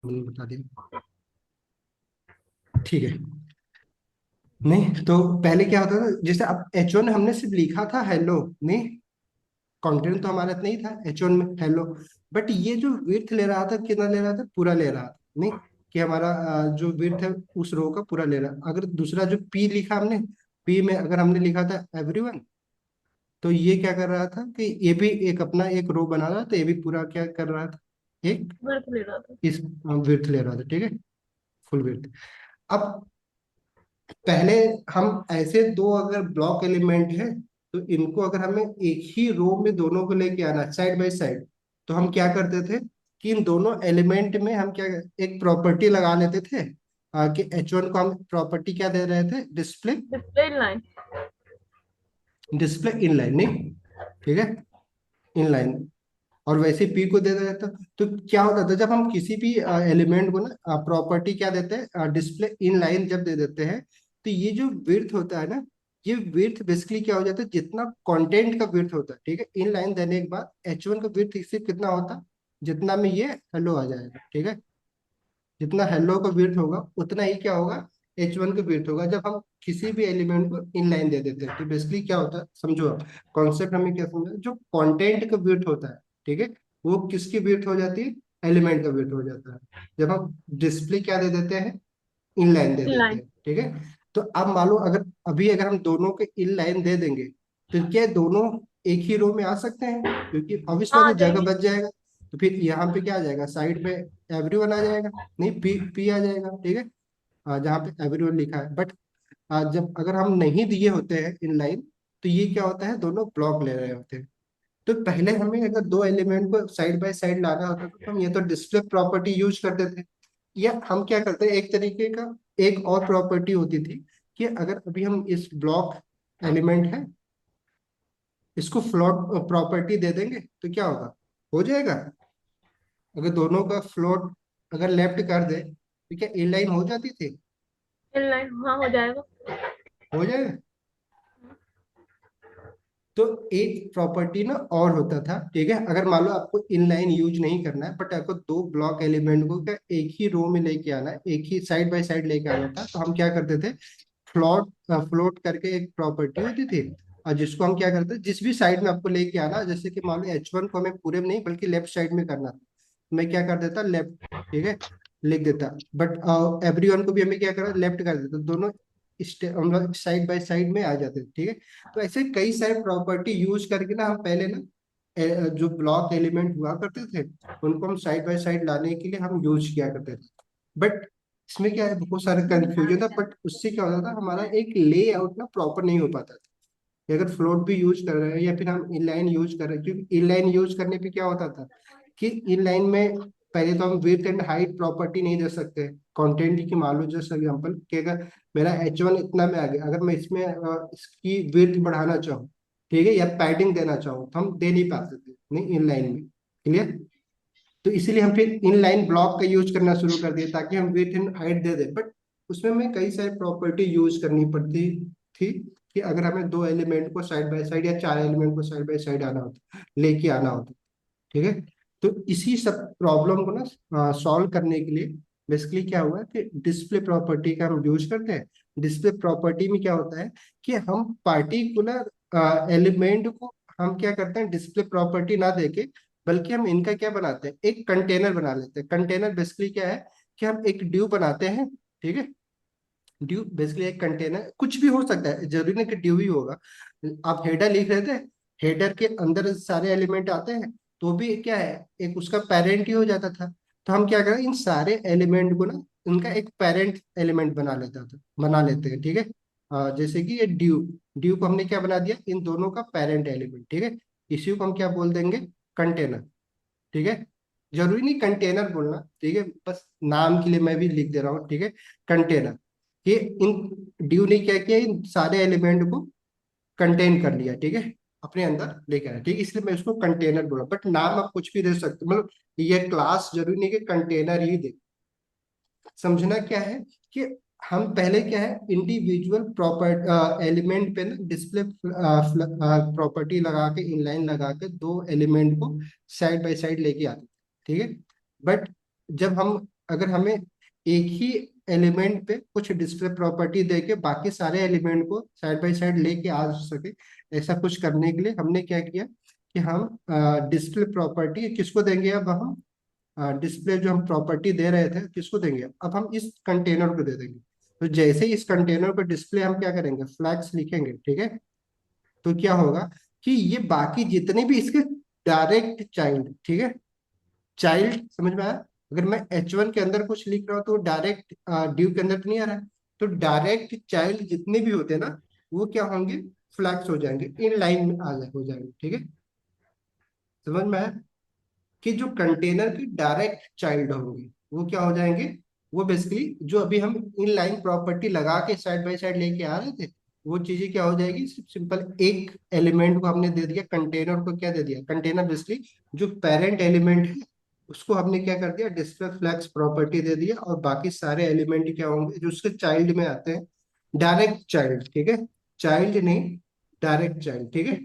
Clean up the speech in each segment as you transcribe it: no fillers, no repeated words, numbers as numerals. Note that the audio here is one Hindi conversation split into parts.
मैंने बता दिया। ठीक है। नहीं तो पहले क्या होता था, जैसे अब H1 हमने सिर्फ लिखा था हेलो, नहीं कंटेंट तो हमारा इतना ही था H1 में हेलो। बट ये जो विड्थ ले रहा था कितना ले रहा था, पूरा ले रहा था, नहीं कि हमारा जो विड्थ है उस रो का पूरा ले रहा। अगर दूसरा जो पी लिखा हमने, पी में अगर हमने लिखा था एवरीवन, तो ये क्या कर रहा था कि ये भी एक अपना एक रो बना रहा था, ये भी पूरा क्या कर रहा था, एक वर्क ले रहा था। इस विड्थ ले रहा था, ठीक है, फुल विड्थ। अब पहले हम ऐसे दो अगर ब्लॉक एलिमेंट है, तो इनको अगर हमें एक ही रो में दोनों को लेके आना साइड बाय साइड, तो हम क्या करते थे कि इन दोनों एलिमेंट में हम क्या एक प्रॉपर्टी लगा लेते थे, कि H1 को हम प्रॉपर्टी क्या दे रहे थे, display, display line. Display inline, नहीं ठीक है, इनलाइन। और वैसे पी को दे देता, तो क्या होता था जब हम किसी भी एलिमेंट को ना प्रॉपर्टी क्या देते हैं, डिस्प्ले इन लाइन जब दे देते हैं, तो ये जो विड्थ होता है ना, ये विड्थ बेसिकली क्या हो जाता है, जितना कंटेंट का विड्थ होता है, ठीक है, इन लाइन देने के बाद H1 का विड्थ सिर्फ कितना होता, जितना में ये हेलो आ जाएगा, ठीक है, जितना हेलो का विड्थ होगा उतना ही क्या होगा, H1 का विड्थ होगा, जब हम किसी भी एलिमेंट को इन लाइन दे देते हैं। तो बेसिकली क्या होता है, समझो आप कॉन्सेप्ट हमें क्या समझा, जो कंटेंट का विड्थ होता है, ठीक है, वो किसकी विड्थ हो जाती है, एलिमेंट का विड्थ हो जाता है, जब हम डिस्प्ले क्या दे देते हैं, इन लाइन दे देते लाइन। हैं, ठीक है। तो अब मान लो अगर अभी अगर हम दोनों के इन लाइन दे देंगे, तो क्या दोनों एक ही रो में आ सकते हैं, क्योंकि ऑब्वियस बात हाँ, आ है जगह जाएंगे। बच जाएगा। तो फिर यहाँ पे क्या आ जाएगा, साइड पे एवरीवन आ जाएगा, नहीं पी पी आ जाएगा, ठीक है, जहाँ पे एवरीवन लिखा है। बट जब अगर हम नहीं दिए होते हैं इन लाइन, तो ये क्या होता है, दोनों ब्लॉक ले रहे होते हैं। तो पहले हमें अगर दो एलिमेंट को साइड बाय साइड लाना होता था, तो हम ये तो डिस्प्ले प्रॉपर्टी यूज करते थे, या हम क्या करते हैं, एक तरीके का एक और प्रॉपर्टी होती थी कि अगर अभी हम इस ब्लॉक एलिमेंट है, इसको फ्लोट प्रॉपर्टी दे देंगे, तो क्या होगा, हो जाएगा। अगर दोनों का फ्लोट अगर लेफ्ट कर दे, तो क्या इन लाइन हो जाती थी, इन लाइन, हाँ, हो जाएगा। हो जाएगा। तो एक प्रॉपर्टी ना और होता था, ठीक है, अगर मान लो आपको इनलाइन यूज नहीं करना है, बट आपको दो ब्लॉक एलिमेंट को क्या एक ही रो में लेके आना है, एक ही साइड बाय साइड लेके आना था, तो हम क्या करते थे, फ्लोट फ्लोट करके एक प्रॉपर्टी होती थी, और जिसको हम क्या करते थे, जिस भी साइड में आपको लेके आना, जैसे कि मान लो H1 को हमें पूरे में नहीं बल्कि लेफ्ट साइड में करना था, मैं क्या कर देता, लेफ्ट, ठीक है, लिख देता। बट एवरीवन को भी हमें क्या करा, लेफ्ट कर देता, दोनों हम लोग साइड बाय साइड में आ जाते थे, ठीक है। तो ऐसे कई सारे प्रॉपर्टी यूज करके ना हम पहले ना जो ब्लॉक एलिमेंट हुआ करते थे, उनको हम साइड बाय साइड लाने के लिए हम यूज किया करते थे। बट इसमें क्या है, बहुत सारा कंफ्यूजन था, बट उससे क्या होता था, हमारा एक लेआउट ना प्रॉपर नहीं हो पाता था, कि अगर फ्लोट भी यूज कर रहे हैं या फिर हम इनलाइन यूज कर रहे हैं, क्योंकि इनलाइन यूज करने पे क्या होता था कि इनलाइन में पहले तो हम विड्थ एंड हाइट प्रॉपर्टी नहीं दे सकते कंटेंट की। मान लो जैसे एग्जांपल कि अगर मेरा H1 इतना में आ गया, अगर मैं इसमें इसकी विड्थ बढ़ाना चाहूँ, ठीक है, या पैडिंग देना चाहूँ, तो हम दे नहीं पाते थे, नहीं इनलाइन में, क्लियर। तो इसीलिए हम फिर इनलाइन ब्लॉक का यूज करना शुरू कर दिया, ताकि हम विड्थ एंड हाइट दे दें। बट उसमें हमें कई सारी प्रॉपर्टी यूज करनी पड़ती थी, कि अगर हमें दो एलिमेंट को साइड बाय साइड या चार एलिमेंट को साइड बाय साइड आना होता, लेके आना होता, ठीक है। तो इसी सब प्रॉब्लम को ना सॉल्व करने के लिए बेसिकली क्या हुआ कि डिस्प्ले प्रॉपर्टी का हम यूज करते हैं। डिस्प्ले प्रॉपर्टी में क्या होता है कि हम पार्टिकुलर एलिमेंट को हम क्या करते हैं, डिस्प्ले प्रॉपर्टी ना देके, बल्कि हम इनका क्या बनाते हैं, एक कंटेनर बना लेते हैं। कंटेनर बेसिकली क्या है कि हम एक ड्यू बनाते हैं, ठीक है। ड्यू बेसिकली एक कंटेनर कुछ भी हो सकता है, जरूरी नहीं कि ड्यू ही होगा। आप हेडर लिख रहे थे, हेडर के अंदर सारे एलिमेंट आते हैं, तो भी क्या है, एक उसका पेरेंट ही हो जाता था। तो हम क्या करें, इन सारे एलिमेंट को ना उनका एक पेरेंट एलिमेंट बना लेते हैं, ठीक है। जैसे कि ये ड्यू, ड्यू को हमने क्या बना दिया, इन दोनों का पेरेंट एलिमेंट, ठीक है। इसी को हम क्या बोल देंगे, कंटेनर, ठीक है। जरूरी नहीं कंटेनर बोलना, ठीक है, बस नाम के लिए मैं भी लिख दे रहा हूँ, ठीक है, कंटेनर। ये इन ड्यू ने क्या किया, इन सारे एलिमेंट को कंटेन कर लिया, ठीक है, अपने अंदर लेकर आया, ठीक है, इसलिए मैं उसको कंटेनर बोला। बट नाम आप कुछ भी दे सकते हो, मतलब ये क्लास जरूरी नहीं कि कंटेनर ही दे। समझना क्या है कि हम पहले क्या है, इंडिविजुअल प्रॉपर एलिमेंट पे ना डिस्प्ले प्रॉपर्टी लगा के, इनलाइन लगा के दो एलिमेंट को साइड बाय साइड लेके आते थे, ठीक है। बट जब हम अगर हमें एक ही एलिमेंट पे कुछ डिस्प्ले प्रॉपर्टी देके बाकी सारे एलिमेंट को साइड बाय साइड लेके आ सके, ऐसा कुछ करने के लिए हमने क्या किया कि हम डिस्प्ले प्रॉपर्टी किसको देंगे, अब हम डिस्प्ले जो हम प्रॉपर्टी दे रहे थे किसको देंगे, अब हम इस कंटेनर को दे देंगे। तो जैसे ही इस कंटेनर को डिस्प्ले हम क्या करेंगे, फ्लैग्स लिखेंगे, ठीक है। तो क्या होगा कि ये बाकी जितने भी इसके डायरेक्ट चाइल्ड, ठीक है, चाइल्ड समझ में आया। अगर मैं H1 के अंदर कुछ लिख रहा हूँ तो डायरेक्ट ड्यू के अंदर तो नहीं आ रहा है। तो डायरेक्ट चाइल्ड जितने भी होते हैं ना, वो क्या होंगे, फ्लैग्स हो जाएंगे, इन लाइन में आ जाए हो जाएंगे, ठीक है। समझ में आया कि जो कंटेनर के डायरेक्ट चाइल्ड होंगे वो क्या हो जाएंगे, वो बेसिकली जो अभी हम इन लाइन प्रॉपर्टी लगा के साइड बाय साइड लेके आ रहे थे, वो चीजें क्या हो जाएगी, सिंपल एक एलिमेंट को हमने दे दिया, कंटेनर को क्या दे दिया, कंटेनर बेसिकली जो पेरेंट एलिमेंट है उसको हमने क्या कर दिया, डिस्प्ले फ्लैग्स प्रॉपर्टी दे दिया, और बाकी सारे एलिमेंट क्या होंगे जो उसके चाइल्ड में आते हैं, डायरेक्ट चाइल्ड, ठीक है, चाइल्ड नहीं, डायरेक्ट चाइल्ड, ठीक है।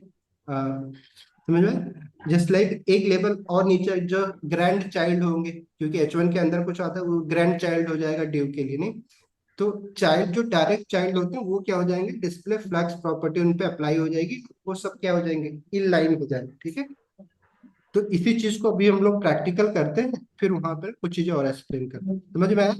समझ में, जस्ट लाइक एक लेवल और नीचे जो ग्रैंड चाइल्ड होंगे, क्योंकि H1 के अंदर कुछ आता है वो ग्रैंड चाइल्ड हो जाएगा ड्यू के लिए, नहीं। तो चाइल्ड जो डायरेक्ट चाइल्ड होते हैं वो क्या हो जाएंगे, डिस्प्ले फ्लैग्स प्रॉपर्टी उन पे अप्लाई हो जाएगी, वो सब क्या हो जाएंगे, इन लाइन हो जाएंगे, ठीक है। तो इसी चीज को अभी हम लोग प्रैक्टिकल करते हैं, फिर वहां पर कुछ चीजें और एक्सप्लेन करते हैं, समझ में आया।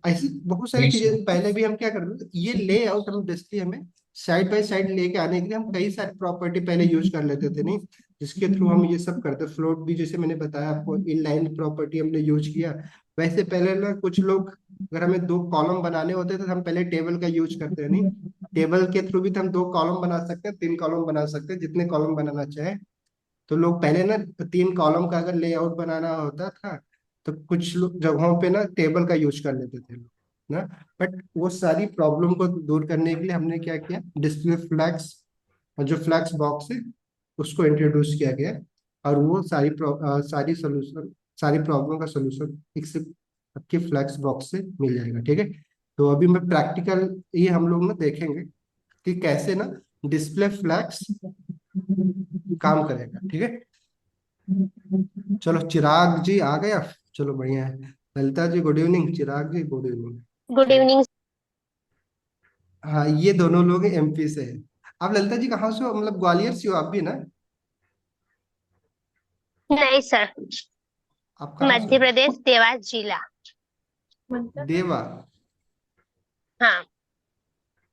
ऐसी बहुत सारी चीजें पहले भी हम क्या करते थे, ये लेआउट हम बेसिकली हमें साइड बाय साइड लेके आने के लिए हम कई सारी प्रॉपर्टी पहले यूज कर लेते थे, नहीं, जिसके थ्रू हम ये सब करते। फ्लोट भी जैसे मैंने बताया आपको, इनलाइन प्रॉपर्टी हमने यूज किया। वैसे पहले ना कुछ लोग, अगर हमें दो कॉलम बनाने होते थे तो हम पहले टेबल का यूज करते हैं, नहीं, टेबल के थ्रू भी तो हम दो कॉलम बना सकते हैं, तीन कॉलम बना सकते हैं, जितने कॉलम बनाना चाहे। तो लोग पहले ना तीन कॉलम का अगर लेआउट बनाना होता था तो कुछ लोग जगहों पे ना टेबल का यूज कर लेते थे लोग ना। बट वो सारी प्रॉब्लम को दूर करने के लिए हमने क्या किया, डिस्प्ले फ्लैग्स, और जो फ्लैग्स बॉक्स है उसको इंट्रोड्यूस किया गया, और वो सारी सोल्यूशन, सारी प्रॉब्लम का सोल्यूशन एक से आपके फ्लैग्स बॉक्स से मिल जाएगा, ठीक है। तो अभी मैं प्रैक्टिकल ये हम लोग ना देखेंगे कि कैसे ना डिस्प्ले फ्लैग्स काम करेगा, ठीक है। चलो चिराग जी आ गया, चलो बढ़िया है। ललिता जी गुड इवनिंग, चिराग जी गुड इवनिंग। गुड चलो, इवनिंग। हाँ ये दोनों लोग MP से हैं। आप ललिता जी कहाँ से हो, मतलब ग्वालियर से हो आप भी ना, नहीं सर, आप कहाँ से मध्य हो, प्रदेश देवास जिला। मतलब देवा। हाँ।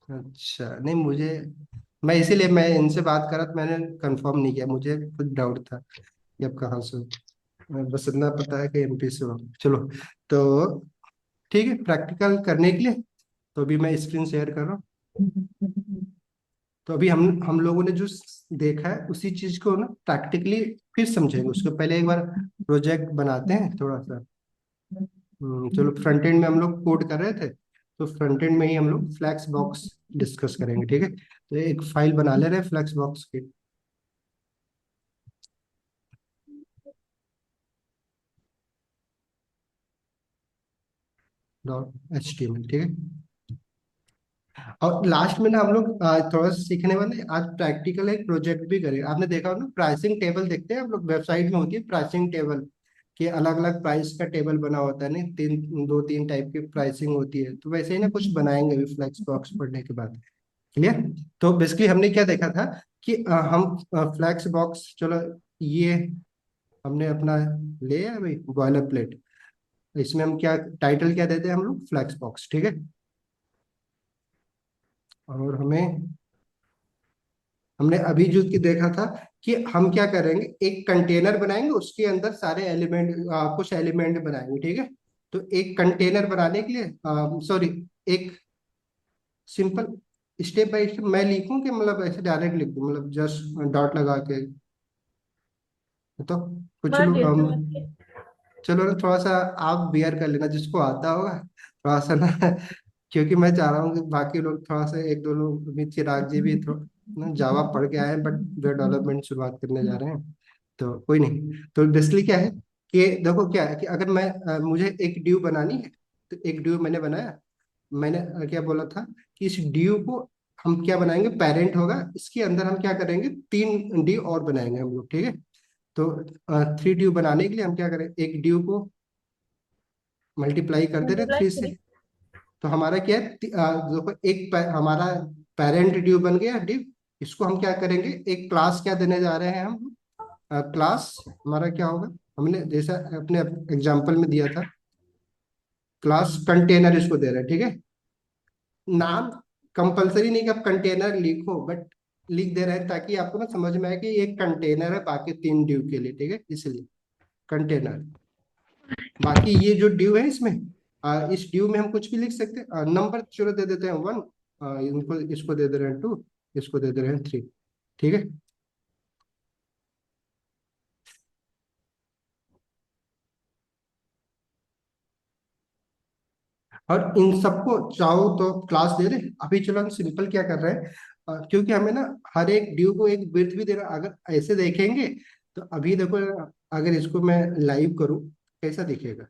अच्छा, नहीं मुझे, मैं इसीलिए मैं इनसे बात करा तो मैंने कंफर्म नहीं किया, मुझे कुछ डाउट था कि आप कहाँ से हो। बस इतना पता है कि MP से हो। चलो, तो ठीक है, प्रैक्टिकल करने के लिए तो अभी मैं स्क्रीन शेयर कर रहा हूँ। तो अभी हम लोगों ने जो देखा है उसी चीज को ना प्रैक्टिकली फिर समझेंगे। उसके पहले एक बार प्रोजेक्ट बनाते हैं थोड़ा सा। चलो, फ्रंट एंड में हम लोग कोड कर रहे थे, तो फ्रंट एंड में ही हम लोग फ्लैक्स बॉक्स डिस्कस करेंगे, ठीक है। तो एक फाइल बना ले रहे हैं फ्लैक्स बॉक्स की, .html, ठीक है। और लास्ट में ना हम लोग थोड़ा सा सीखने वाले हैं। आज प्रैक्टिकल एक प्रोजेक्ट भी करेंगे। आपने देखा हो ना, प्राइसिंग टेबल देखते हैं हम लोग, वेबसाइट में होती है प्राइसिंग टेबल, कि अलग अलग प्राइस का टेबल बना होता है, नहीं, दो तीन टाइप की प्राइसिंग होती है। तो वैसे ही ना कुछ बनाएंगे अभी फ्लैक्स बॉक्स पढ़ने के बाद, क्लियर। तो बेसिकली हमने क्या देखा था कि हम फ्लैक्स बॉक्स, चलो ये हमने अपना ले आया भाई बॉयलर प्लेट, इसमें हम क्या टाइटल क्या देते हैं हम लोग, फ्लैक्स बॉक्स, ठीक है। और हमने अभी जो कि देखा था कि हम क्या करेंगे, एक कंटेनर बनाएंगे, उसके अंदर सारे एलिमेंट, कुछ एलिमेंट बनाएंगे, ठीक है। तो एक कंटेनर बनाने के लिए, सॉरी, एक सिंपल स्टेप बाय स्टेप मैं लिखूं कि मतलब ऐसे डायरेक्ट लिख दूं, मतलब जस्ट डॉट लगा के, तो कुछ मान लोग लेते हो अच्छे। चलो ना थोड़ा सा आप बियर कर लेना जिसको आता होगा थोड़ा सा ना क्योंकि मैं चाह रहा हूँ कि बाकी लोग थोड़ा सा, एक दो लोग भी, चिराग जी भी थोड़ा ना जावा पढ़ के आए हैं, बट वे डेवलपमेंट शुरुआत करने जा रहे हैं। तो कोई नहीं। तो बेसिकली क्या है कि देखो क्या है कि अगर मैं मुझे एक ड्यू बनानी है, तो एक ड्यू मैंने बनाया। मैंने क्या बोला था कि इस ड्यू को हम क्या बनाएंगे, पेरेंट होगा, इसके अंदर हम क्या करेंगे, तीन ड्यू और बनाएंगे हम लोग, ठीक है। तो 3 ड्यू बनाने के लिए हम क्या करें, एक ड्यू को मल्टीप्लाई कर दे रहे मल्टीप्लाई 3 से। तो हमारा क्या है, देखो हमारा पेरेंट ड्यू बन गया ड्यू। इसको हम क्या करेंगे, एक क्लास क्या देने जा रहे हैं हम, क्लास हमारा क्या होगा, हमने जैसा अपने एग्जाम्पल में दिया था, क्लास कंटेनर इसको दे रहे हैं, ठीक है। नाम कंपलसरी नहीं कि आप कंटेनर लिखो, बट लिख दे रहे हैं ताकि आपको ना समझ में आए कि ये एक कंटेनर है बाकी 3 ड्यू के लिए, ठीक है, इसलिए कंटेनर। बाकी ये जो ड्यू है इसमें, इस ड्यू में हम कुछ भी लिख सकते हैं। नंबर चलो दे देते हैं 1, इनको इसको दे दे रहे हैं 2, इसको दे दे रहे हैं 3, ठीक है। और इन सबको चाहो तो क्लास दे दे। अभी चलो हम सिंपल क्या कर रहे हैं, क्योंकि हमें ना हर एक ड्यू को एक विड्थ भी देना। अगर ऐसे देखेंगे तो अभी देखो, अगर इसको मैं लाइव करूँ कैसा दिखेगा,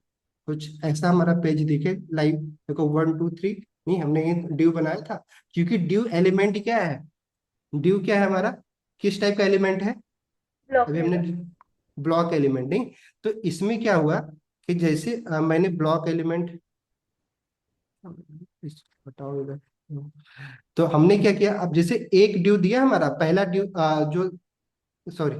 कुछ ऐसा हमारा पेज दिखे लाइव। देखो 1 2 3, नहीं हमने ये ड्यू बनाया था, क्योंकि ड्यू एलिमेंट क्या है, ड्यू क्या है हमारा, किस टाइप का एलिमेंट है, ब्लॉक अभी हमने एलिमेंट। Block element. नहीं, तो इसमें क्या हुआ कि जैसे मैंने ब्लॉक एलिमेंट, बताओ इधर। तो हमने क्या किया, अब जैसे एक ड्यू दिया हमारा पहला ड्यू, जो, सॉरी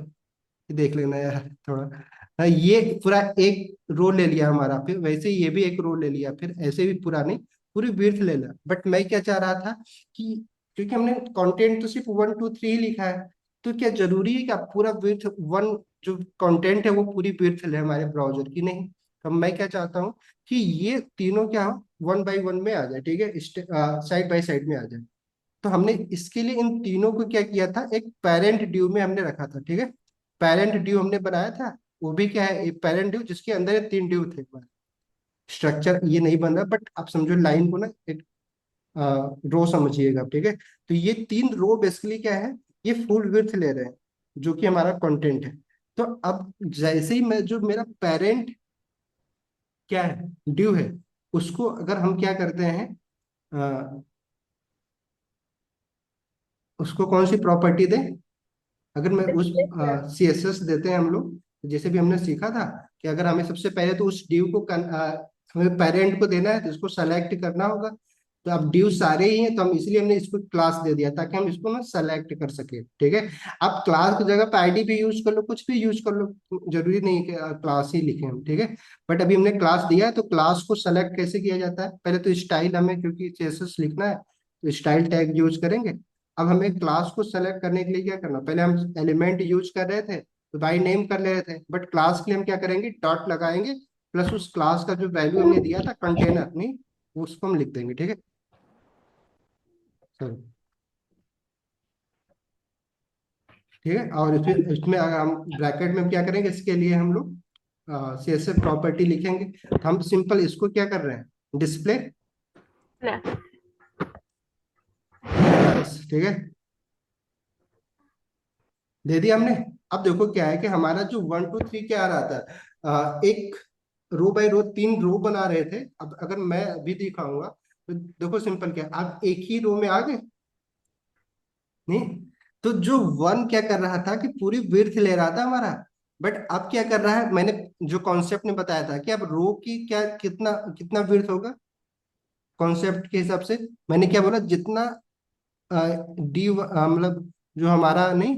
देख लेना यार थोड़ा, ये पूरा एक रो ले लिया हमारा, फिर वैसे ये भी एक रो ले लिया, फिर ऐसे भी पूरा नहीं, पूरी विड्थ ले लिया। बट मैं क्या चाह रहा था कि क्योंकि हमने कंटेंट तो सिर्फ 1 2 3 ही लिखा है, तो क्या जरूरी है कि आप पूरा विड्थ वन, जो कंटेंट है वो पूरी विड्थ ले हमारे ब्राउजर की, नहीं। तो मैं क्या चाहता हूँ कि ये तीनों क्या हो, 1 by 1 में आ जाए, ठीक है, साइड बाय साइड में आ जाए। तो हमने इसके लिए इन तीनों को क्या किया था, एक पेरेंट ड्यू में हमने रखा था, ठीक है। पेरेंट ड्यू हमने बनाया था, वो भी क्या है, एक पेरेंट ड्यू जिसके अंदर ये 3 ड्यू थे। स्ट्रक्चर ये नहीं बन रहा, बट आप समझो लाइन को ना एक रो समझिएगा, ठीक है। तो ये 3 रो बेसिकली क्या है, ये फुल विड्थ ले रहे हैं, जो कि हमारा कंटेंट है। तो अब जैसे ही मैं, जो मेरा पेरेंट क्या है, ड्यू है, उसको अगर हम क्या करते हैं, अ, उसको कौन सी प्रॉपर्टी दें, अगर मैं उस डिस्प्ले क्लास। CSS देते हैं हम लोग, जैसे भी हमने सीखा था कि अगर हमें सबसे पहले तो उस ड्यू को हमें पेरेंट को देना है, तो इसको सेलेक्ट करना होगा। तो अब ड्यू सारे ही हैं, तो हम इसलिए हमने इसको क्लास दे दिया ताकि हम इसको ना सेलेक्ट कर सके, ठीक है। अब क्लास की जगह पे आईडी भी यूज कर लो, कुछ भी यूज कर लो, जरूरी नहीं कि क्लास ही लिखें हम, ठीक है। बट अभी हमने क्लास दिया है, तो क्लास को सेलेक्ट कैसे किया जाता है, पहले तो स्टाइल, हमें क्योंकि CSS लिखना है तो स्टाइल टैग यूज करेंगे। अब हमें क्लास को सेलेक्ट करने के लिए क्या करना, पहले हम एलिमेंट यूज कर रहे थे तो बाई नेम कर ले रहे थे, बट क्लास के लिए हम क्या करेंगे, डॉट लगाएंगे, प्लस उस क्लास का जो वैल्यू हमने दिया था कंटेनर, नहीं, उसको हम लिख देंगे, ठीक है। चलो, ठीक है। और फिर इसमें अगर हम ब्रैकेट में क्या करेंगे, इसके लिए हम लोग CSS प्रॉपर्टी लिखेंगे। तो हम सिंपल इसको क्या कर रहे हैं, डिस्प्ले क्लास, ठीक है, दे दिया हमने। अब देखो क्या है कि हमारा जो 1 2 3 क्या आ रहा था, एक रो बाय रो 3 रो बना रहे थे। अब अगर मैं अभी दिखाऊंगा तो देखो सिंपल क्या है, आप एक ही रो में आ गए, नहीं। तो जो 1 क्या कर रहा था कि पूरी विड्थ ले रहा था हमारा, बट अब क्या कर रहा है, मैंने जो कॉन्सेप्ट ने बताया था कि अब रो की क्या, कितना कितना विड्थ होगा, कॉन्सेप्ट के हिसाब से मैंने क्या बोला, जितना डी मतलब जो हमारा, नहीं,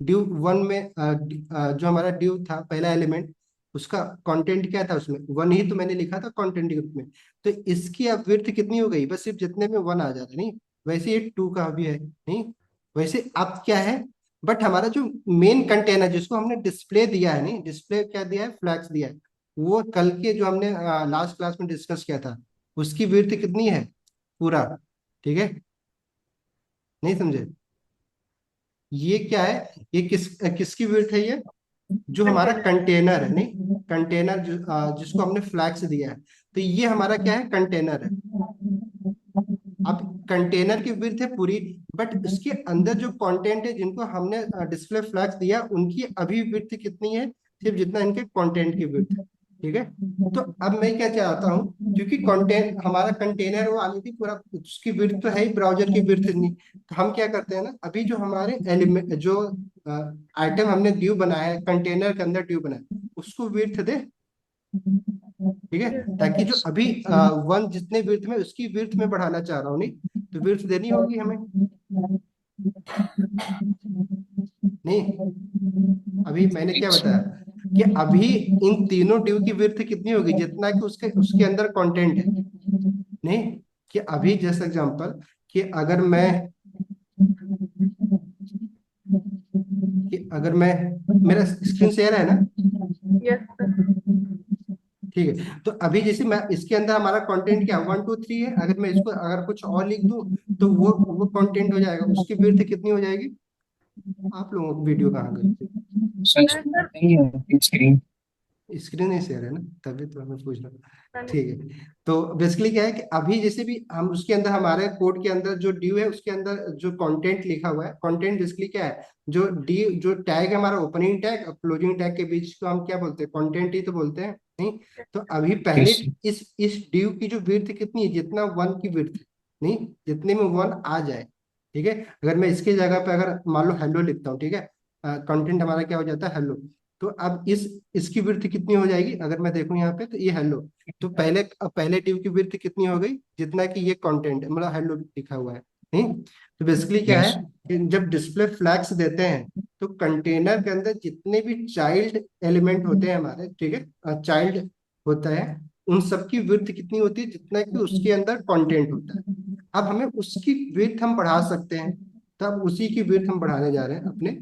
ड्यू 1 में जो हमारा ड्यू था पहला एलिमेंट, उसका कंटेंट क्या था, उसमें 1 ही तो मैंने लिखा था कंटेंट ग्रुप में। तो इसकी अब विड्थ कितनी हो गई, बस सिर्फ जितने में 1 आ जाता, नहीं। वैसे ये 2 का भी है, नहीं। वैसे अब क्या है, बट हमारा जो मेन कंटेनर जिसको हमने डिस्प्ले दिया है, नहीं, डिस्प्ले क्या दिया है, फ्लैक्स दिया है, वो कल के जो हमने लास्ट क्लास में डिस्कस किया था, उसकी विड्थ कितनी है, पूरा, ठीक है, नहीं समझे। ये क्या है, ये किसकी विड्थ है, ये जो हमारा कंटेनर। कंटेनर है, नहीं, कंटेनर जिसको हमने फ्लैक्स दिया है, तो ये हमारा क्या है, कंटेनर है। अब कंटेनर की विड्थ है पूरी, बट इसके अंदर जो कंटेंट है जिनको हमने डिस्प्ले फ्लैक्स दिया, उनकी अभी विड्थ कितनी है, सिर्फ जितना इनके कंटेंट की विड्थ, ठीक है। तो अब मैं क्या चाहता हूँ, क्योंकि कंटेंट हमारा कंटेनर वो आनी थी पूरा, उसकी विड्थ तो है ही, ब्राउजर की विड्थ नहीं। तो हम क्या करते हैं ना, अभी जो हमारे एलिमेंट, जो आइटम हमने ड्यू बनाया है, कंटेनर के अंदर ड्यू बनाया, उसको विड्थ दे, ठीक है, ताकि जो अभी वन जितने विड्थ में उसकी विड्थ में बढ़ाना चाह रहा हूँ, नहीं तो विड्थ देनी होगी हमें, नहीं। अभी मैंने क्या बताया कि अभी इन तीनों ड्यू की विड्थ कितनी होगी, जितना कि उसके उसके अंदर कंटेंट है, नहीं। कि अभी जैसे एग्जांपल कि अगर मैं मेरा स्क्रीन शेयर है ना, यस सर। ठीक है। तो अभी जैसे मैं इसके अंदर हमारा कंटेंट क्या 1 2 3 है, अगर मैं इसको अगर कुछ और लिख दूं तो वो कंटेंट हो जाएगा, उसकी विड्थ कितनी हो जाएगी। आप लोगों की वीडियो कहाँ गई, अरे सर नहीं है स्क्रीन। स्क्रीन ही शेयर है ना, तभी तो हमें पूछ रहा हूँ। मैंने ठीक है, तो बेसिकली क्या है कि अभी जैसे भी हम उसके अंदर हमारे कोड के अंदर जो ड्यू है उसके अंदर जो कंटेंट लिखा हुआ है, कंटेंट बेसिकली क्या है, जो डी जो टैग है हमारा ओपनिंग टैग और क्लोजिंग टैग के बीच को हम क्या बोलते हैं, कंटेंट ही तो बोलते हैं, नहीं। तो अभी पहले यस। इस ड्यू की जो विड्थ कितनी है, जितना वन की विड्थ, नहीं, जितने में वन आ जाए, ठीक है। अगर मैं इसके जगह पे अगर मान लो हेलो लिखता हूँ, ठीक है, कंटेंट हमारा क्या हो जाता है हेलो। तो अब इसकी विड्थ कितनी हो जाएगी, अगर मैं देखूं यहाँ पे तो ये हेलो, तो पहले ड्यू की विड्थ कितनी हो गई, जितना कि ये कंटेंट मतलब हेलो लिखा हुआ है, नहीं। तो बेसिकली क्या है यस। कि जब डिस्प्ले फ्लैग्स देते हैं तो कंटेनर के अंदर जितने भी चाइल्ड एलिमेंट होते हैं हमारे, ठीक है, चाइल्ड होता है, उन सबकी विड्थ कितनी होती है, जितना कि उसके अंदर कंटेंट होता है। अब हमें उसकी विड्थ हम बढ़ा सकते हैं, तो अब उसी की विड्थ हम बढ़ाने जा रहे हैं अपने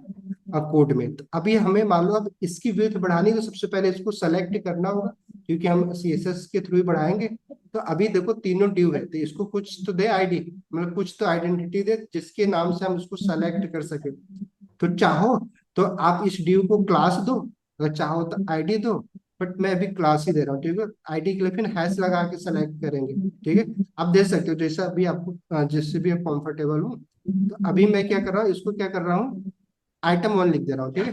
कोड में। तो अभी हमें मान लो अब इसकी विड्थ बढ़ानी है, तो सबसे पहले इसको सेलेक्ट करना होगा, क्योंकि हम सीएसएस के थ्रू ही बढ़ाएंगे। तो अभी देखो तीनों ड्यू है, तो इसको कुछ तो दे आईडी, मतलब कुछ तो आइडेंटिटी दे जिसके नाम से हम उसको सेलेक्ट कर सके। तो चाहो तो आप इस ड्यू को क्लास दो, अगर चाहो तो आईडी दो, बट मैं अभी क्लास ही दे रहा हूँ, ठीक है। आईडी के लिए फिर हैश लगा के सेलेक्ट करेंगे, ठीक है। आप दे सकते हो जैसा भी आपको जिससे भी आप कंफर्टेबल हो। तो अभी मैं क्या कर रहा हूँ, इसको क्या कर रहा हूँ, आइटम वन लिख दे रहा हूँ, ठीक है,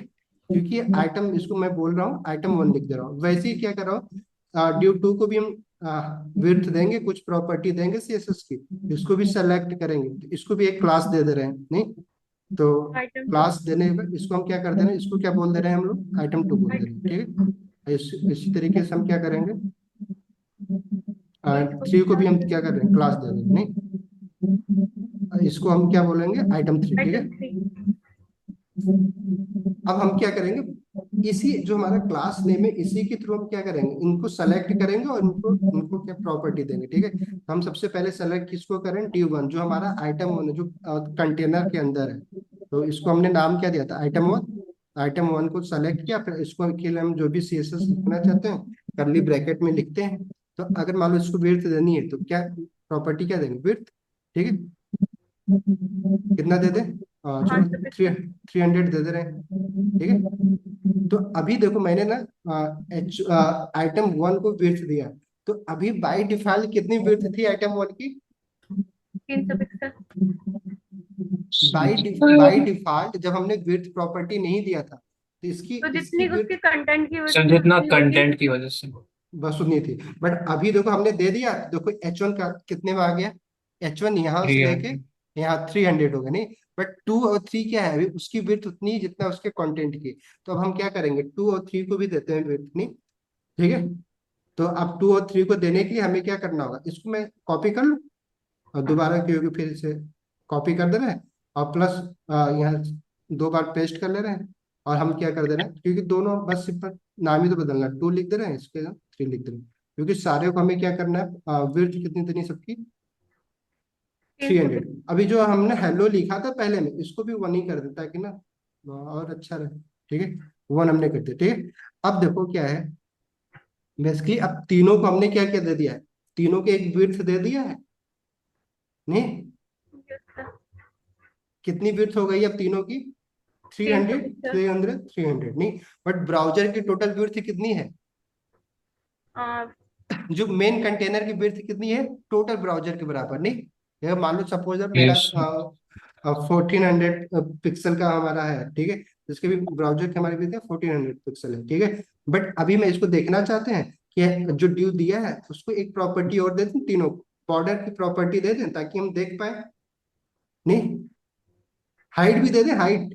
क्योंकि आइटम इसको मैं बोल रहा हूँ आइटम वन लिख दे रहा हूँ। वैसे ही क्या कर रहा हूँ, ड्यू टू को भी हम विड्थ देंगे, कुछ प्रॉपर्टी देंगे सीएसएस की, इसको भी सेलेक्ट करेंगे, तो इसको भी एक क्लास दे दे रहे हैं, नहीं। तो आइटम टू। क्लास देने के बाद इसको हम क्या कर दे रहे हैं, इसको क्या बोल दे रहे हैं हम लोग, आइटम टू बोल दे रहे हैं, ठीक है। इसी तरीके से हम क्या करेंगे, थ्री को भी हम क्या कर रहे हैं, क्लास दे रहे हैं, नहीं। इसको हम क्या बोलेंगे, आइटम थ्री, ठीक है। Item three. अब हम क्या करेंगे, इसी जो हमारा क्लास नेम है इसी के थ्रू हम क्या करेंगे, इनको सेलेक्ट करेंगे और इनको इनको क्या प्रॉपर्टी देंगे, ठीक है। तो हम सबसे पहले सेलेक्ट किसको करें, डी वन, जो हमारा आइटम वन है, जो कंटेनर के अंदर है। तो इसको हमने नाम क्या दिया था, आइटम वन। आइटम वन को सेलेक्ट किया, फिर इसको के लिए हम जो भी सीएसएस लिखना चाहते हैं करली ब्रैकेट में लिखते हैं। तो अगर मान लो इसको विड्थ देनी है तो क्या प्रॉपर्टी क्या देंगे, विड्थ, ठीक है। कितना दे दें, चलो 300 दे दे रहे हैं, ठीक है। तो अभी देखो मैंने ना आइटम वन को विड्थ दिया, तो अभी बाय डिफॉल्ट कितनी विड्थ थी आइटम वन की, 300 पिक्सल। बाय डिफॉल्ट जब हमने विड्थ प्रॉपर्टी नहीं दिया था तो इसकी तो इसकी जितनी विड्थ उसके कंटेंट की सर width थी जितना उतनी होगी। कंटेंट की वजह से। बस उतनी थी। बट अभी देखो हमने दे दिया, देखो एच वन का कितने में आ गया, एच वन यहाँ से लेके 300। यहाँ 300 हो गया, नहीं। बट टू और थ्री क्या है, अभी उसकी विड्थ उतनी ही जितना उसके कंटेंट की। तो अब हम क्या करेंगे, टू और थ्री को भी देते हैं विड्थ, नहीं, ठीक है। तो अब टू और थ्री को देने के लिए हमें क्या करना होगा, इसको मैं कॉपी कर लूँ और दोबारा क्योंकि फिर से कॉपी कर दे रहे हैं, और प्लस यहाँ 2 बार पेस्ट कर ले रहे हैं। और हम क्या कर दे रहे हैं, क्योंकि दोनों बस सिंपल नाम ही तो बदलना है, टू लिख दे रहे हैं, इसके थ्री लिख दे रहे हैं, क्योंकि सारे को हमें क्या करना है, विड्थ कितनी देनी सबकी, 300 300। पिक्सल। अभी जो हमने हेलो लिखा था पहले में, इसको भी वन ही कर देता है कि ना, और अच्छा रहे, ठीक है। वन हमने कर दिया, ठीक है। अब देखो क्या है, बेसिकली अब तीनों को हमने क्या क्या दे दिया है, तीनों के एक विड्थ दे दिया है, नहीं। Yes, sir। कितनी विड्थ हो गई अब तीनों की, थ्री 300 हंड्रेड पिक्सल। 300 नहीं। बट ब्राउजर की टोटल विड्थ कितनी है, आ, जो मेन कंटेनर की विड्थ कितनी है, टोटल ब्राउजर के बराबर, नहीं। अगर मान लो सपोज मेरा यस। 1400 पिक्सल का हमारा है, ठीक है, इसके भी ब्राउजर की हमारी विड्थ 1400 पिक्सल है, ठीक है। बट अभी मैं इसको देखना चाहते हैं कि जो ड्यू दिया है उसको एक प्रॉपर्टी और दे दें, तीनों बॉर्डर की प्रॉपर्टी दे दें ताकि हम देख पाए, नहीं। हाइट भी दे दें, हाइट,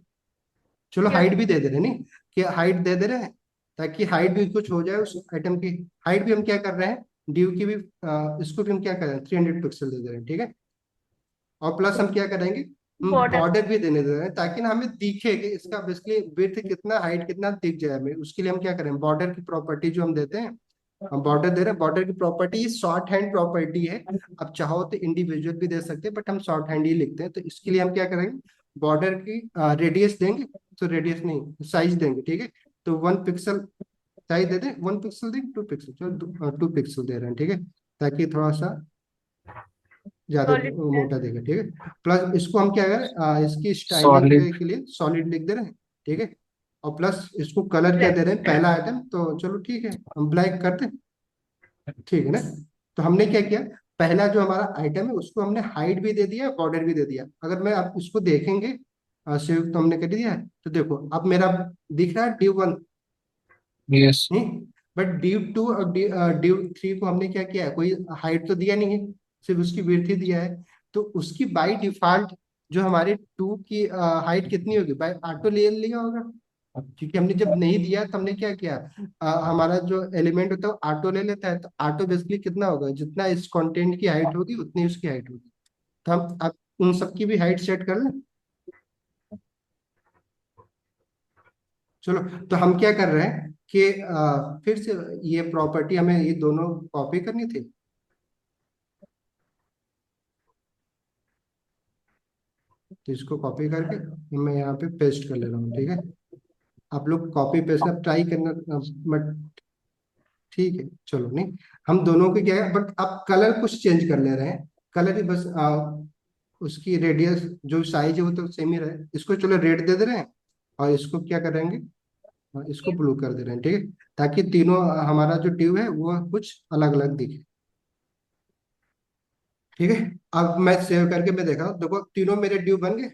चलो यस। हाइट भी दे दे रहे, नहीं, कि हाइट दे दे रहे हैं, ताकि हाइट भी कुछ हो जाए उस आइटम की। हाइट भी हम क्या कर रहे हैं, ड्यू की भी इसको भी हम क्या कर रहे हैं, 300 पिक्सल दे दे रहे हैं, ठीक है। और प्लस हम क्या करेंगे, हम बॉर्डर। बॉर्डर भी देने दे रहे हैं, ताकि ना हमें दिखे कि इसका बेसिकली विड्थ कितना, हाइट कितना दिख जाए हमें। उसके लिए हम क्या करें, बॉर्डर की प्रॉपर्टी जो हम देते हैं, हम बॉर्डर दे रहे हैं। बॉर्डर की प्रॉपर्टी शॉर्ट हैंड प्रॉपर्टी है। अब चाहो तो इंडिविजुअल भी दे सकते हैं, बट हम शॉर्ट हैंड ही लिखते हैं। तो इसके लिए हम क्या करेंगे, बॉर्डर की रेडियस देंगे, तो रेडियस नहीं साइज देंगे, ठीक है। तो 1 पिक्सल साइज दे दें, 1 पिक्सल दें, 2 पिक्सल, चलो 2 पिक्सल दे रहे हैं, ठीक है, ताकि थोड़ा सा ज्यादा सॉलिड है। मोटा देगा, ठीक है। प्लस इसको हम क्या करें, इसकी स्टाइलिंग सॉलिड। के लिए सॉलिड लिख दे रहे हैं, ठीक है। और प्लस इसको कलर क्या दे रहे हैं, पहला आइटम तो चलो ठीक है हम ब्लैक करते हैं, ठीक है ना। तो हमने क्या किया, पहला जो हमारा आइटम है उसको हमने हाइट भी दे दिया, बॉर्डर भी दे दिया। अगर मैं आप इसको देखेंगे, सेव तो हमने कर दिया है, तो देखो अब मेरा दिख रहा है ड्यू 1, यस। नहीं। बट ड्यू 2 और ड्यू 3 को हमने क्या किया है, कोई हाइट तो दिया नहीं है, सिर्फ उसकी विड्थ ही दिया है। तो उसकी बाई डिफॉल्ट जो हमारे 2 की हाइट कितनी होगी, बाई ऑटो ले लिया होगा। क्योंकि हमने जब नहीं दिया तो हमने क्या किया, हमारा जो एलिमेंट होता है वो ऑटो ले लेता है। तो ऑटो बेसिकली कितना होगा, जितना इस कंटेंट की हाइट होगी उतनी उसकी हाइट होगी। तो हम अब उन सबकी भी हाइट सेट कर लें। चलो, तो हम क्या कर रहे हैं कि फिर से ये प्रॉपर्टी हमें ये दोनों कॉपी करनी थी। तो इसको कॉपी करके मैं यहाँ पे पेस्ट कर ले रहा हूँ, ठीक है। आप लोग कॉपी पेस्ट का ट्राई करना, बट ठीक है चलो, नहीं हम दोनों के क्या है, बट आप कलर कुछ चेंज कर ले रहे हैं। कलर ही बस उसकी रेडियस जो साइज है वो तो सेम ही रहे। इसको चलो रेड दे दे रहे हैं, और इसको क्या करेंगे, इसको ब्लू कर दे रहे हैं, ठीक है, ताकि तीनों हमारा जो ट्यूब है वो कुछ अलग अलग दिखे, ठीक है। अब मैं सेव करके मैं देखा, देखो तीनों मेरे ट्यूब बन गए।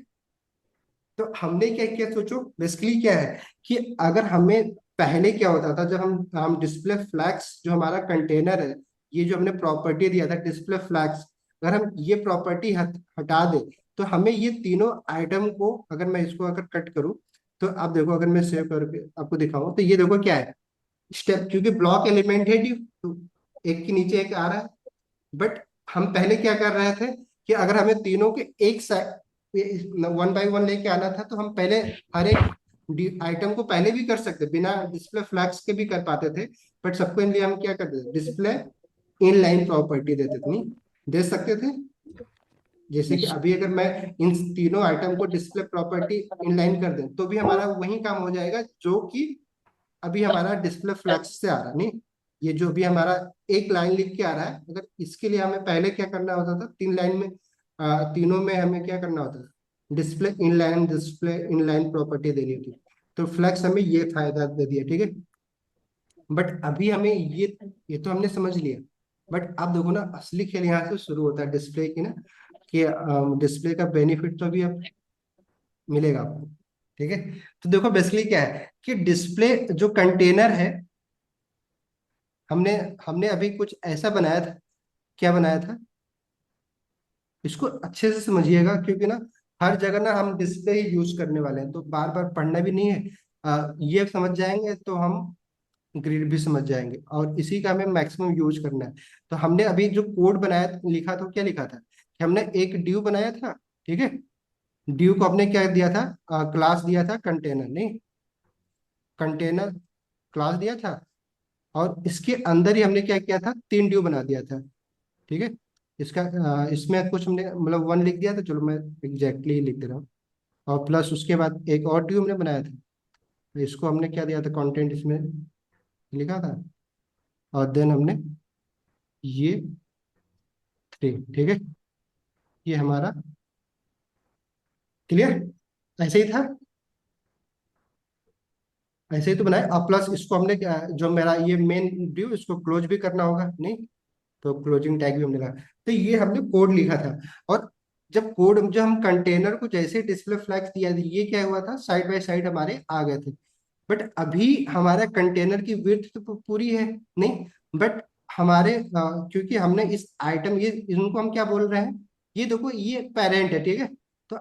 तो हमने क्या किया, सोचो बेसिकली क्या है कि अगर हमें पहले क्या होता था, जब हम डिस्प्ले फ्लैक्स जो हमारा कंटेनर है, ये जो हमने प्रॉपर्टी दिया था डिस्प्ले फ्लैक्स, अगर हम ये प्रॉपर्टी हटा दे, तो हमें ये तीनों आइटम को, अगर मैं इसको अगर कट करूं, तो आप देखो अगर मैं सेव करके आपको दिखाऊं, तो ये देखो क्या है, स्टेप, क्योंकि ब्लॉक एलिमेंट है ड्यू, तो एक के नीचे एक आ रहा है। बट हम पहले क्या कर रहे थे कि अगर हमें तीनों के एक साइड 1 बाई 1 लेके आना था, तो हम पहले हर एक आइटम को पहले भी कर सकते, बिना डिस्प्ले फ्लैक्स के भी कर पाते थे। बट सबको इन लिए हम क्या करते थे, डिस्प्ले इन लाइन प्रॉपर्टी देते थे, नहीं दे सकते थे। जैसे कि अभी अगर मैं इन तीनों आइटम को डिस्प्ले प्रॉपर्टी इनलाइन कर दें, तो भी हमारा वही काम हो जाएगा जो कि अभी हमारा डिस्प्ले फ्लैक्स से आ रहा, नहीं। ये जो भी हमारा एक लाइन लिख के आ रहा है, अगर इसके लिए हमें पहले क्या करना होता था, 3 लाइन में, तीनों में हमें क्या करना होता था, डिस्प्ले इनलाइन प्रॉपर्टी देनी होती। तो फ्लैक्स हमें ये फायदा दे दिया, ठीक है। बट अभी हमें ये तो हमने समझ लिया। बट अब देखो ना, असली खेल यहाँ से शुरू होता है डिस्प्ले की ना, कि डिस्प्ले का बेनिफिट तो अभी अब मिलेगा आपको, ठीक है। तो देखो बेसिकली क्या है कि डिस्प्ले जो कंटेनर है, हमने हमने अभी कुछ ऐसा बनाया था। क्या बनाया था, इसको अच्छे से समझिएगा, क्योंकि ना हर जगह ना हम डिस्प्ले ही यूज करने वाले हैं, तो बार बार पढ़ना भी नहीं है। ये समझ जाएंगे तो हम ग्रिड भी समझ जाएंगे, और इसी का हमें मैक्सिमम यूज करना है। तो हमने अभी जो कोड बनाया लिखा था, क्या लिखा था कि हमने एक ड्यू बनाया था, ठीक है। ड्यू को हमने क्या दिया था, क्लास दिया था कंटेनर, नहीं, कंटेनर क्लास दिया था। और इसके अंदर ही हमने क्या किया था, 3 ड्यू बना दिया था, ठीक है। इसका इसमें कुछ हमने मतलब 1 लिख दिया था, चलो मैं एग्जैक्टली लिख दे रहा हूँ। और प्लस उसके बाद एक और ड्यू हमने बनाया था, तो इसको हमने क्या दिया था, कंटेंट इसमें लिखा था। और देन हमने ये 3, ठीक है, ये हमारा क्लियर, ऐसे ही था, ऐसे ही तो बनाया। और प्लस इसको हमने जो मेरा ये मेन ड्यू, इसको क्लोज भी करना होगा, नहीं, तो क्लोजिंग टैग भी हमने लगा। तो ये हमने कोड लिखा था। और जब हम कंटेनर को जैसे डिस्प्ले फ्लैग्स दिया, ये क्या हुआ था, साइड बाय साइड हमारे आ गए थे। बट अभी हमारा कंटेनर की विड्थ तो पूरी है, नहीं। बट हमारे क्योंकि हमने इस आइटम, ये इनको हम क्या बोल रहे हैं, ये देखो ये पेरेंट है, ठीक है। तो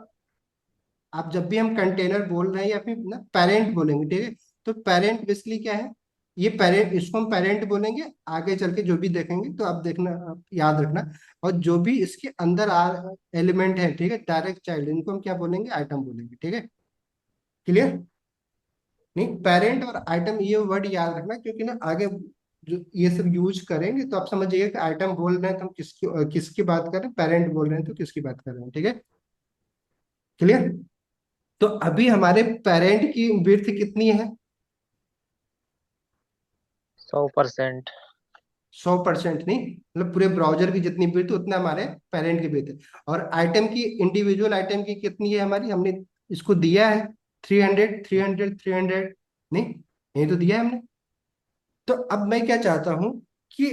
आप जब भी हम कंटेनर बोल रहे हैं या फिर ना पेरेंट बोलेंगे, ठीक है। तो पेरेंट बेसिकली क्या है, ये पेरेंट, इसको हम पेरेंट बोलेंगे। आगे चल के जो भी देखेंगे तो आप देखना, आप याद रखना। और जो भी इसके अंदर एलिमेंट है, ठीक है, डायरेक्ट चाइल्ड, इनको हम क्या बोलेंगे, आइटम बोलेंगे। ठीक है, क्लियर? नहीं, पेरेंट और आइटम ये वर्ड याद रखना, क्योंकि ना आगे जो ये सब यूज करेंगे तो आप समझ जाइए कि आइटम बोल रहे हैं तो हम किसकी बात कर रहे हैं, पेरेंट बोल रहे हैं तो किसकी बात कर रहे हैं। ठीक है, क्लियर? तो अभी हमारे पेरेंट की विड्थ कितनी है? 100%। 100% नहीं, मतलब पूरे ब्राउजर की जितनी विड्थ उतना हमारे पेरेंट की विड्थ है। और आइटम की, इंडिविजुअल आइटम की कितनी है हमारी, हमने इसको दिया है 300 300 300, नहीं, यही तो दिया है हमने। तो अब मैं क्या चाहता हूं कि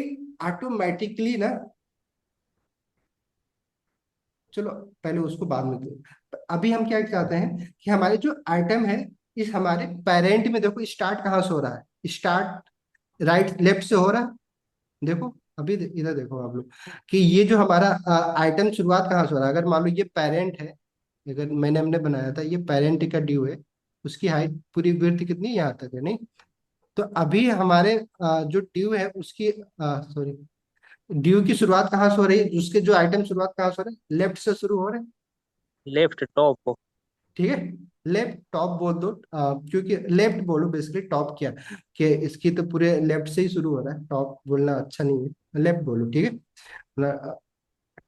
ऑटोमेटिकली ना, चलो पहले उसको बाद में दो, अभी हम क्या चाहते हैं कि हमारे जो आइटम है, इस हमारे पेरेंट में देखो स्टार्ट कहाँ से हो रहा है, स्टार्ट राइट लेफ्ट से हो रहा है। देखो अभी इधर देखो आप लोग कि ये जो हमारा आइटम शुरुआत कहाँ से हो रहा है। अगर मान लो ये पेरेंट है, अगर मैंने हमने बनाया था, ये पेरेंट का ड्यू है, उसकी हाइट पूरी विड्थ कितनी है, यहाँ तक है, नहीं? तो अभी हमारे जो ड्यू है उसकी, सॉरी, ड्यू की शुरुआत कहाँ से हो रही है, उसके जो आइटम शुरुआत कहाँ से हो रहे हैं, लेफ्ट से शुरू हो रहे हैं। Left top. ठीक है, लेफ्ट टॉप बोल दो, क्योंकि लेफ्ट बोलो बेसिकली, टॉप क्या कि इसकी तो पूरे लेफ्ट से ही शुरू हो रहा है, टॉप बोलना अच्छा नहीं है, लेफ्ट बोलो। ठीक है,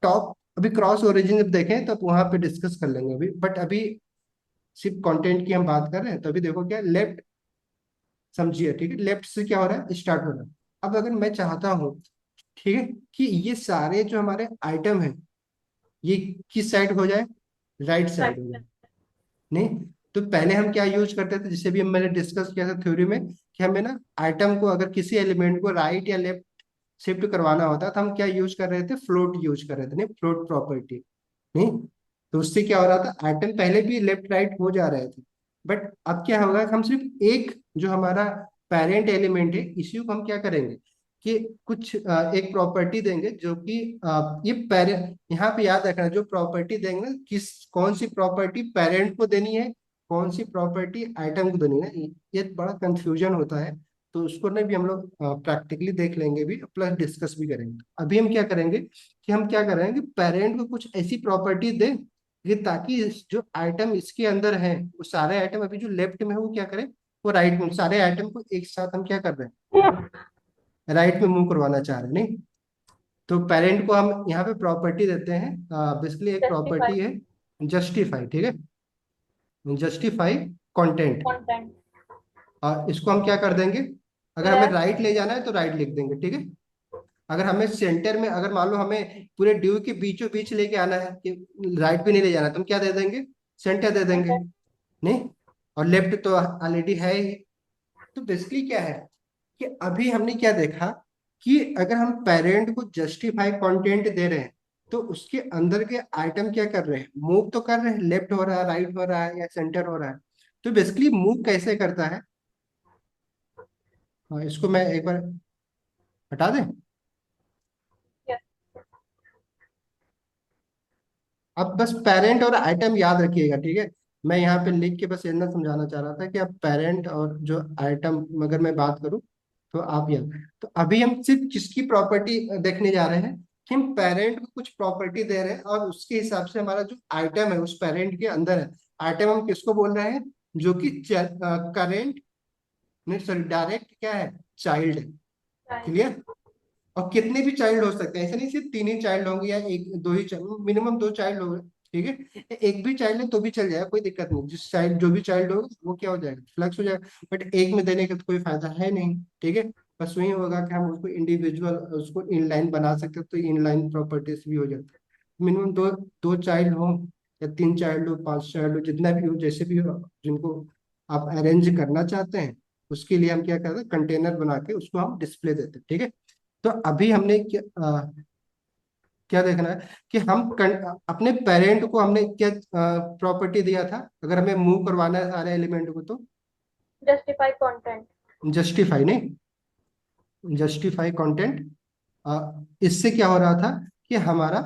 टॉप। अभी क्रॉस ओरिजिन जब देखें तो वहां पे डिस्कस कर लेंगे अभी, बट अभी सिर्फ कंटेंट की हम बात कर रहे हैं, तो अभी देखो क्या लेफ्ट, समझिए, ठीक है, लेफ्ट से क्या हो रहा है, स्टार्ट हो रहा है। अब अगर मैं चाहता हूँ, ठीक है, कि ये सारे जो हमारे आइटम है ये किस साइड हो जाए, राइट साइड हो जाए, Right. नहीं? तो पहले हम क्या यूज करते थे, जिसे भी मैंने डिस्कस किया था थ्योरी में, कि हमें ना आइटम को, अगर किसी एलिमेंट को राइट या लेफ्ट शिफ्ट करवाना होता तो हम क्या यूज कर रहे थे, फ्लोट यूज कर रहे थे, नहीं, फ्लोट प्रॉपर्टी, नहीं? तो उससे क्या हो रहा था, आइटम पहले भी लेफ्ट राइट हो जा रहे थे, बट अब क्या होगा कि हम सिर्फ एक जो हमारा पेरेंट एलिमेंट है, इसी को हम क्या करेंगे कि कुछ एक प्रॉपर्टी देंगे, जो कि ये पेरेंट, यहाँ पे याद रखना, जो प्रॉपर्टी देंगे ना, किस, कौन सी प्रॉपर्टी पेरेंट को देनी है, कौन सी प्रॉपर्टी आइटम को देनी है, ये बड़ा कंफ्यूजन होता है। तो उसको ना भी हम लोग प्रैक्टिकली देख लेंगे भी, प्लस डिस्कस भी करेंगे। अभी हम क्या करेंगे कि हम क्या करेंगे, पेरेंट को कुछ ऐसी प्रॉपर्टी दें कि ताकि जो आइटम इसके अंदर है, वो सारे आइटम अभी जो लेफ्ट में है वो क्या करें, वो राइट में, सारे आइटम को एक साथ हम क्या कर रहे हैं, राइट में मूव करवाना चाह रहे हैं, नहीं? तो पेरेंट को हम यहाँ पे प्रॉपर्टी देते हैं, बेसिकली एक Justify प्रॉपर्टी है जस्टिफाई। ठीक है, जस्टिफाई कंटेंट। content. और इसको हम क्या कर देंगे, अगर हमें Left. राइट ले जाना है तो राइट लिख देंगे। ठीक है, अगर हमें सेंटर में, अगर मान लो हमें पूरे ड्यू के बीचों बीच लेके आना है कि राइट भी नहीं ले जाना, तो हम क्या दे देंगे, सेंटर दे देंगे, Center. नहीं? और लेफ्ट तो ऑलरेडी है ही। तो बेसिकली क्या है कि अभी हमने क्या देखा कि अगर हम पेरेंट को जस्टिफाई कंटेंट दे रहे हैं तो उसके अंदर के आइटम क्या कर रहे हैं, मूव तो कर रहे हैं, लेफ्ट हो रहा है, राइट हो रहा है, या सेंटर हो रहा है। तो बेसिकली मूव कैसे करता है, इसको मैं एक बार हटा दें। Yes. अब बस पेरेंट और आइटम याद रखिएगा, ठीक है? मैं यहाँ पे लिख के बस इतना समझाना चाह रहा था कि अब पेरेंट और जो आइटम, अगर मैं बात करूँ तो आप याद, तो अभी हम सिर्फ किसकी प्रॉपर्टी देखने जा रहे हैं कि हम पेरेंट को कुछ प्रॉपर्टी दे रहे हैं, और उसके हिसाब से हमारा जो आइटम है उस पेरेंट के अंदर है। आइटम हम किसको बोल रहे हैं, जो कि करेंट, नहीं सॉरी, डायरेक्ट क्या है, चाइल्ड है। Right. क्लियर? और कितने भी चाइल्ड हो सकते हैं, ऐसा नहीं सिर्फ तीन ही चाइल्ड होंगे या एक दो ही, मिनिमम दो चाइल्ड होंगे। ठीक है, एक भी चाइल्ड है तो भी चल जाएगा, कोई दिक्कत नहीं, जिस चाइल्ड, जो भी चाइल्ड होगा वो क्या हो जाएगा, फ्लक्स हो जाएगा। बट एक में देने का तो कोई फायदा है नहीं। ठीक है, बस वही होगा कि हम उसको इंडिविजुअल, उसको इनलाइन बना सकते हैं, तो इनलाइन प्रॉपर्टीज भी हो जाता है। मिनिमम दो दो चाइल्ड हो, या तीन चाइल्ड हो, पांच चाइल्ड हो, जितना भी हो, जैसे भी हो, जिनको आप अरेंज करना चाहते हैं, उसके लिए हम क्या करते हैं, कंटेनर बना के उसको हम डिस्प्ले देते हैं। ठीक है, तो अभी हमने क्या देखना है कि हम अपने पेरेंट को हमने क्या प्रॉपर्टी दिया था, अगर हमें मूव करवाना है सारे एलिमेंट को, तो Justify content. Justify, justify content. इससे क्या हो रहा था कि हमारा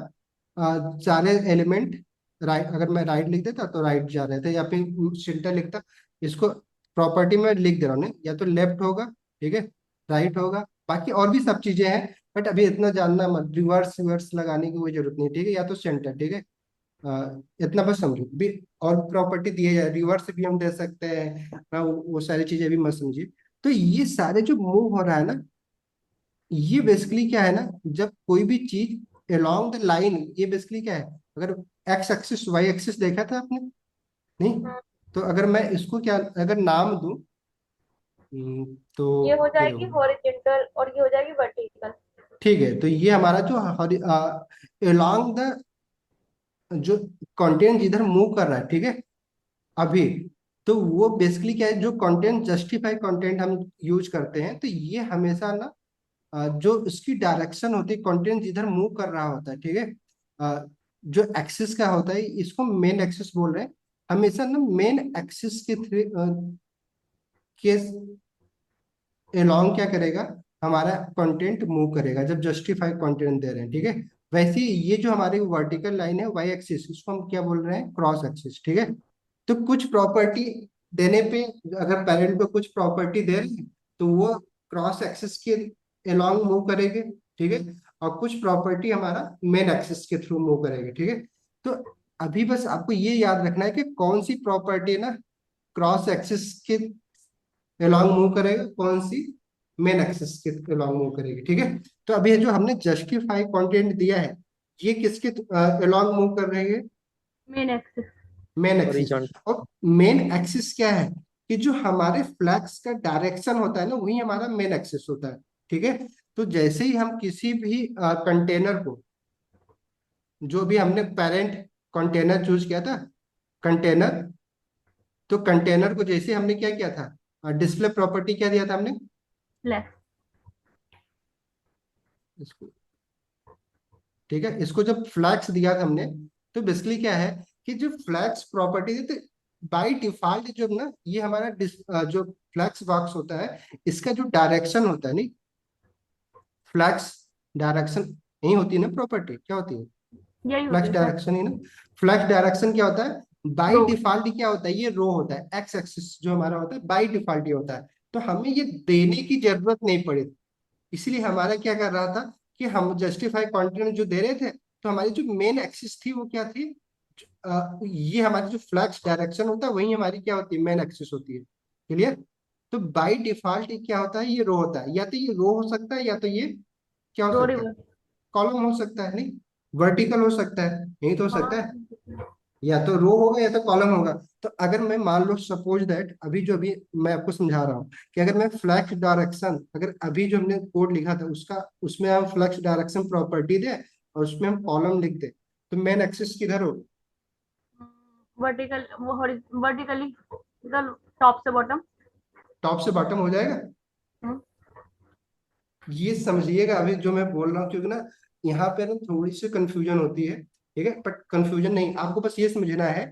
सारे एलिमेंट राइट, अगर मैं राइट लिख देता तो राइट जा रहे थे, या फिर सेंटर लिखता, इसको प्रॉपर्टी में लिख दे रहा हूँ, या तो लेफ्ट होगा, ठीक है, राइट होगा। बाकी और भी सब चीजें हैं, बट अभी इतना जानना मत, रिवर्स रिवर्स लगाने की कोई जरूरत नहीं, ठीक है, या तो सेंटर, ठीक है। इतना बस समझो भी। और प्रॉपर्टी दिए जाए, रिवर्स भी हम दे सकते हैं, वो सारी चीजें भी मत समझिए। तो ये सारे जो मूव हो रहा है ना, ये बेसिकली क्या है ना, जब कोई भी चीज अलोंग द लाइन, ये बेसिकली क्या है, अगर एक्स एक्सिस वाई एक्सिस देखा था आपने, नहीं? तो अगर मैं इसको क्या अगर नाम दूं, ये तो हो ये जाएगी देखो, हॉरिजेंटल और ये हो जाएगी वर्टिकल। ठीक है, तो ये हमारा जो अलोंग द जो कंटेंट जिधर मूव कर रहा है, ठीक है, अभी, तो वो बेसिकली क्या है, जो कंटेंट जस्टिफाई कंटेंट हम यूज करते हैं, तो ये हमेशा ना जो इसकी डायरेक्शन होती है, कंटेंट जिधर मूव कर रहा होता है, ठीक है, जो एक्सिस का होता है, इसको मेन एक्सिस बोल रहे हैं। हमेशा ना मेन एक्सिस के अलोंग क्या करेगा, हमारा कंटेंट मूव करेगा जब जस्टिफाई कंटेंट दे रहे हैं, ठीक है। वैसे ही ये जो हमारी वर्टिकल लाइन है वाई एक्सिस, इसको हम क्या बोल रहे हैं, क्रॉस एक्सिस, ठीक है। तो कुछ प्रॉपर्टी देने पे, अगर पेरेंट को कुछ प्रॉपर्टी दे रहे हैं, तो वो क्रॉस एक्सिस के अलोंग मूव करेंगे, ठीक है। और कुछ प्रॉपर्टी हमारा मेन एक्सिस के थ्रू मूव करेंगे, ठीक है। तो अभी बस आपको ये याद रखना है कि कौन सी प्रॉपर्टी ना क्रॉस एक्सिस के अलोंग मूव करेगा, कौन सी मेन एक्सिस के अलोंग मूव करेगी, ठीक है। तो अभी ये जो हमने जस्टिफाई कंटेंट दिया है, ये किसके अलोंग मूव कर रही है, main axis. Main axis. Horizontal. और मेन एक्सिस क्या है, कि जो हमारे फ्लैक्स का डायरेक्शन होता है ना, वही हमारा मेन एक्सिस होता है, ठीक है। तो जैसे ही हम किसी भी कंटेनर को, जो भी हमने पेरेंट कंटेनर चूज किया था, कंटेनर, तो कंटेनर को जैसे हमने क्या किया था, डिस्प्ले प्रॉपर्टी क्या दिया था हमने, फ्लैक्स। इसको, ठीक है, इसको जब फ्लैक्स दिया था हमने, तो बेसिकली क्या है, कि जो फ्लैक्स प्रॉपर्टी है, तो बाय डिफॉल्ट जो ना, ये हमारा जो फ्लैक्स बॉक्स होता है, इसका जो डायरेक्शन होता है, नहीं, फ्लैक्स डायरेक्शन यही होती है ना, प्रॉपर्टी क्या होती है, यही होती फ्लक्स है सर। डायरेक्शन ही ना। फ्लक्स डायरेक्शन क्या होता है, बाय रो। डिफॉल्ट क्या होता है, ये रो होता है, एक्स एक्सिस जो हमारा होता है बाय डिफॉल्ट ये होता है। तो हमें ये देने की जरूरत नहीं पड़ी, इसलिए हमारा क्या कर रहा था, कि हम जस्टिफाई कंटेंट जो दे रहे थे, तो हमारी जो मेन एक्सिस थी वो क्या थी, ये हमारी जो फ्लक्स डायरेक्शन होता है, वही हमारी क्या होती है, मेन एक्सिस होती है, क्लियर। तो बाय डिफॉल्ट क्या होता है, ये रो होता है, या तो ये रो हो सकता है, या तो ये क्या हो रो सकता है, रिवर्स। कॉलम हो सकता है, नहीं, वर्टिकल हो सकता है, यही तो हो सकता है, हाँ। या तो रो होगा या तो कॉलम होगा। तो अगर मैं मान लो सपोज दैट, अभी जो अभी मैं आपको समझा रहा हूँ, कि अगर मैं फ्लक्स डायरेक्शन, अगर अभी जो हमने कोड लिखा था उसका, उसमें हम फ्लक्स डायरेक्शन प्रॉपर्टी दे, और उसमें हम कॉलम लिख दे, तो मेन एक्सिस किधर हो, वर्टिकल वो वर्टिकली मतलब टॉप से बॉटम। टॉप से बॉटम हो जाएगा। ये समझिएगा अभी जो मैं बोल रहा हूँ, क्योंकि ना यहाँ पे ना थोड़ी सी कंफ्यूजन होती है, ठीक है, बट कंफ्यूजन नहीं, आपको बस ये समझना है,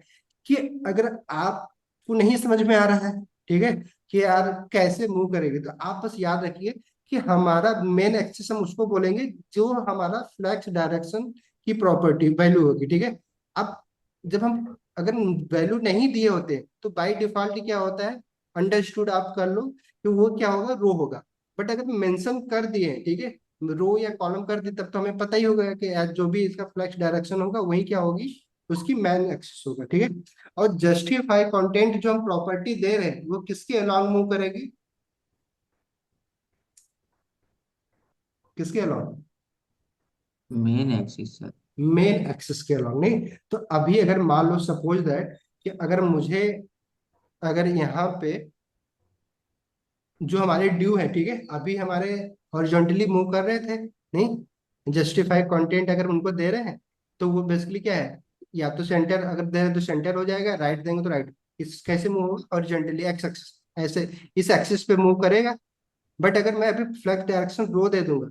कि अगर आपको नहीं समझ में आ रहा है, ठीक है, कि यार कैसे मूव करेंगे, तो आप बस याद रखिए, कि हमारा मेन एक्सिस हम उसको बोलेंगे जो हमारा फ्लैक्स डायरेक्शन की प्रॉपर्टी वैल्यू होगी, ठीक है। अब जब हम अगर वैल्यू नहीं दिए होते, तो बाय डिफॉल्ट क्या होता है, अंडरस्टूड आप कर लो, कि वो क्या होगा, रो होगा। बट अगर मेंशन कर दिए, ठीक है, रो या कॉलम कर दिए, तब तो हमें पता ही होगा कि यार जो भी इसका फ्लक्स डायरेक्शन होगा, वही क्या होगी, उसकी मैन एक्सिस होगा, ठीक है। और जस्टिफाई कंटेंट जो हम प्रॉपर्टी दे रहे हैं, वो किसके अलोंग मूव करेगी, किसके along, main axis sir. Main axis के अलोंग, नहीं। तो अभी अगर मान लो सपोज दैट, कि अगर मुझे, अगर यहाँ पे जो हमारे ड्यू है, ठीक है, अभी हमारे हॉरिजॉन्टली मूव कर रहे थे, नहीं, जस्टिफाई कंटेंट अगर उनको दे रहे हैं, तो वो बेसिकली क्या है, या तो सेंटर अगर दे रहे हैं तो सेंटर हो जाएगा, राइट देंगे तो राइट। इस कैसे मूव होगा, हॉरिजॉन्टली एक्स एक्सिस, ऐसे इस एक्सिस पे मूव करेगा। बट अगर मैं अभी फ्लक्स डायरेक्शन रो दे दूंगा,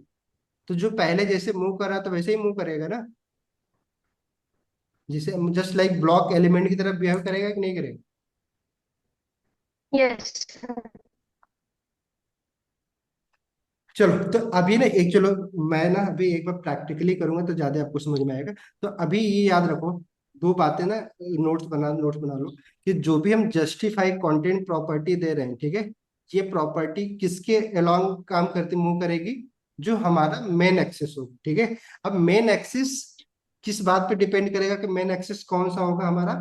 तो जो पहले जैसे मूव कर रहा था वैसे ही मूव करेगा ना, जिसे जस्ट लाइक ब्लॉक एलिमेंट की तरफ बिहेव करेगा कि नहीं करेगा। यस। चलो, तो अभी ना एक, चलो मैं ना अभी एक बार प्रैक्टिकली करूंगा तो ज्यादा आपको समझ में आएगा। तो अभी ये याद रखो, दो बातें ना, नोट्स बना लो, कि जो भी हम जस्टिफाई कंटेंट प्रॉपर्टी दे रहे हैं, ठीक है, ये प्रॉपर्टी किसके अलोंग काम करती मूव करेगी, जो हमारा मेन एक्सिस होगा, ठीक है। अब मेन एक्सिस किस बात पे डिपेंड करेगा कि मेन एक्सिस कौन सा होगा हमारा,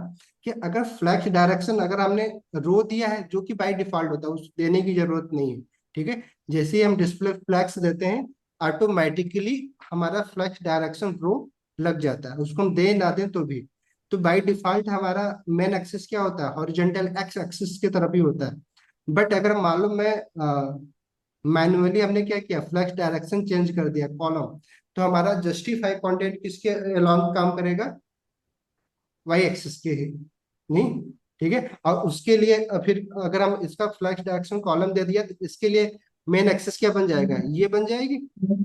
कि अगर फ्लक्स डायरेक्शन अगर हमने रो दिया है, जो कि बाय डिफॉल्ट होता है, उस देने की जरूरत नहीं है, ठीक है। जैसे ही हम डिस्प्ले फ्लक्स देते हैं ऑटोमेटिकली हमारा फ्लक्स डायरेक्शन रो लग जाता है, उसको हम दे ना दें तो भी। तो बाय डिफॉल्ट हमारा मेन एक्सिस क्या होता है, हॉरिजॉन्टल एक्स एक्सिस की तरफ ही होता है। बट अगर मालूम मैं मैन्युअली हमने क्या किया, फ्लक्स डायरेक्शन चेंज कर दिया कॉलम, तो हमारा जस्टिफाई कंटेंट किसके अलोंग काम करेगा, वाई एक्सिस के ही, नहीं, ठीक है। और उसके लिए फिर अगर हम इसका फ्लक्स डायरेक्शन कॉलम दे दिया तो इसके लिए मेन एक्सिस क्या बन जाएगा, ये बन जाएगी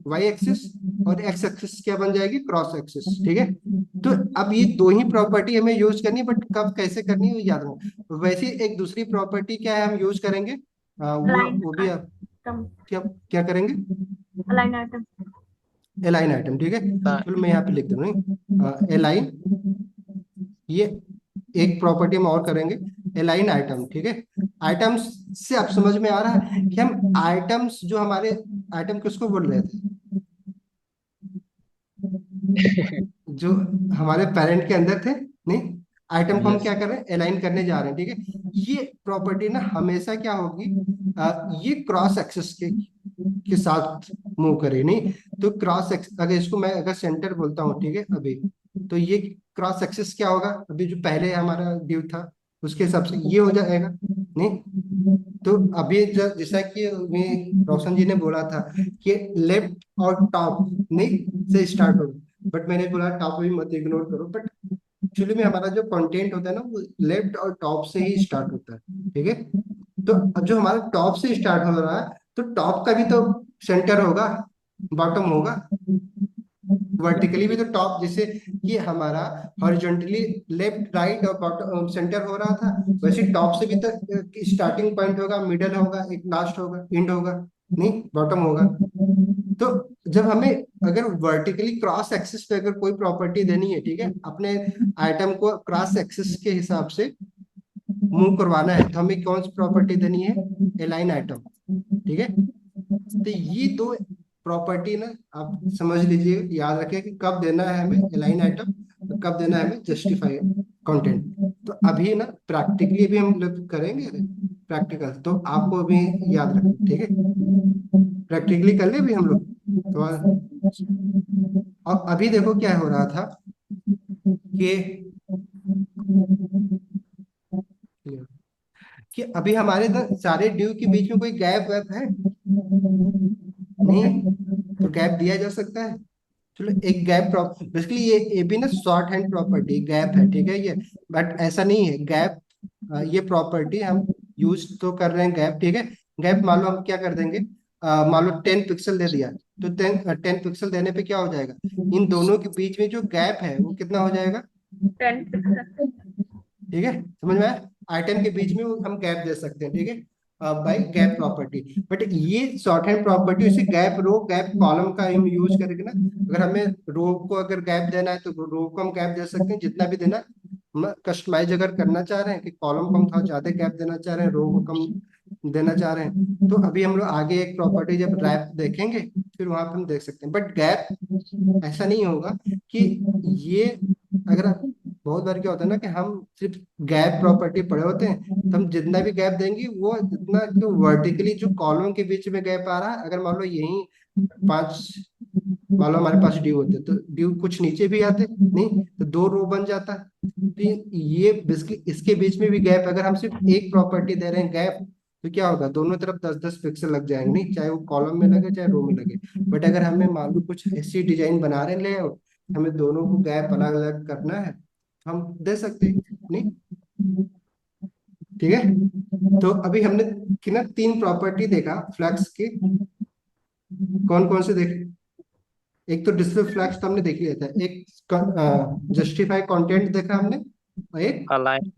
वाई एक्सिस, और एक्स एक्सिस क्या बन जाएगी, क्रॉस एक्सिस, ठीक है। तो अब ये दो ही प्रॉपर्टी हमें यूज करनी है, बट कब कैसे करनी है वो याद रखो। वैसे एक दूसरी प्रॉपर्टी क्या है हम यूज करेंगे, अलाइन वो भी आप आइटम, क्या क्या करेंगे, अलाइन आइटम। एलाइन आइटम, ठीक है। चलो मैं यहाँ पे लिख दूँ, नहीं एलाइन, ये एक प्रॉपर्टी हम और करेंगे, एलाइन आइटम, ठीक है। आइटम्स से आप समझ में आ रहा है कि हम आइटम्स जो हमारे आइटम किसको बोल रहे थे, जो हमारे पेरेंट के अंदर थे, नहीं, आइटम को हम यस क्या कर रहे हैं, अलाइन करने जा रहे हैं, ठीक है। ये प्रॉपर्टी ना हमेशा क्या होगी, ये क्रॉस एक्सिस के साथ मूव करे, नहीं। तो क्रॉस एक्स अगर इसको मैं अगर सेंटर बोलता हूँ, ठीक है, अभी तो ये क्रॉस एक्सिस क्या होगा, अभी जो पहले हमारा ड्यू था उसके हिसाब से ये हो जाएगा, नहीं। तो अभी जैसा कि रोशन जी ने बोला था कि लेफ्ट और टॉप नहीं से स्टार्ट होगा, बट मैंने बोला टॉप भी मत इग्नोर करो, बट एक्चुअली में हमारा जो कंटेंट होता है ना वो लेफ्ट और टॉप से ही स्टार्ट होता है, ठीक है। तो अब जो हमारा टॉप से स्टार्ट हो रहा है, तो टॉप का भी तो सेंटर होगा, बॉटम होगा, वर्टिकली भी तो टॉप, जैसे ये हमारा हॉरिजॉन्टली लेफ्ट राइट और बॉटम सेंटर हो रहा था, वैसे टॉप से भी तो स्टार्टिंग पॉइंट होगा, मिडल होगा, एक लास्ट होगा, एंड होगा, नहीं, बॉटम होगा। तो जब हमें अगर वर्टिकली क्रॉस एक्सिस पे अगर कोई प्रॉपर्टी देनी है, ठीक है, अपने आइटम को क्रॉस एक्सिस के हिसाब से मूव करवाना है, तो हमें कौन सी प्रॉपर्टी देनी है, एलाइन आइटम, ठीक है। तो ये दो प्रॉपर्टी ना आप समझ लीजिए, याद रखें कि कब देना है हमें एलाइन आइटम, तो कब देना है हमें जस्टिफाई कंटेंट। तो अभी ना प्रैक्टिकली भी हम लोग करेंगे प्रैक्टिकल, तो आपको भी याद रखें, ठीक है। प्रैक्टिकली कर ले भी हम लोग तो। और अभी देखो क्या हो रहा था कि अभी हमारे तो सारे ड्यू के बीच में कोई गैप वैप है नहीं, तो गैप दिया जा सकता है। चलो एक गैप बेसिकली ये भी ना शॉर्ट हैंड प्रॉपर्टी गैप है, ठीक है ये, बट ऐसा नहीं है गैप, ये प्रॉपर्टी हम यूज तो कर रहे हैं गैप, ठीक है। गैप मान लो हम क्या कर देंगे, मान लो 10 पिक्सल दे दिया, तो 10 पिक्सल देने पे क्या हो जाएगा, इन दोनों के बीच में जो गैप है वो कितना हो जाएगा, 10 पिक्सल। ठीक है, समझ में आया। आइटम के बीच में वो हम गैप दे सकते हैं, ठीक है, बाय गैप प्रॉपर्टी। बट ये शॉर्ट हैंड प्रॉपर्टी उसे गैप रो गैप कॉलम का हम यूज करके ना, अगर हमें रो को अगर गैप देना है तो रो को हम गैप दे सकते हैं जितना भी देना है। हम कस्टमाइज अगर करना चाह रहे हैं कि कॉलम को हम थोड़ा ज्यादा गैप देना चाह रहे हैं, रो को कम देना चाह रहे हैं, तो अभी हम लोग आगे एक प्रॉपर्टी जब रैप देखेंगे फिर वहां पर हम देख सकते हैं। बट गैप ऐसा नहीं होगा कि ये, अगर बहुत बार क्या होता है ना कि हम सिर्फ गैप प्रॉपर्टी पढ़े होते हैं, तो हम जितना भी गैप देंगे वो जितना जो वर्टिकली जो कॉलम के बीच में गैप आ रहा है, अगर मान लो यही 5, मान लो हमारे पास ड्यू होते तो ड्यू कुछ नीचे भी आते, नहीं तो 2 रो बन जाता। तो ये बेसिकली इसके बीच में भी गैप, अगर हम सिर्फ एक प्रॉपर्टी दे रहे हैं गैप, तो क्या होगा, दोनों तरफ 10-10 पिक्सल लग जाएंगे, नहीं, चाहे वो कॉलम में लगे चाहे रो में लगे। बट अगर हमें मान लो कुछ ऐसी डिजाइन बना रहे हैं लेआउट, हमें दोनों को गैप अलग अलग करना है, हम दे सकते हैं, नहीं, ठीक है। तो अभी हमने कि ना 3 प्रॉपर्टी देखा फ्लक्स की, कौन कौन से देखे, एक तो डिस्प्ले फ्लक्स तो हमने देख लिया था, एक जस्टिफाई कंटेंट देखा हमने, और एक अलाइन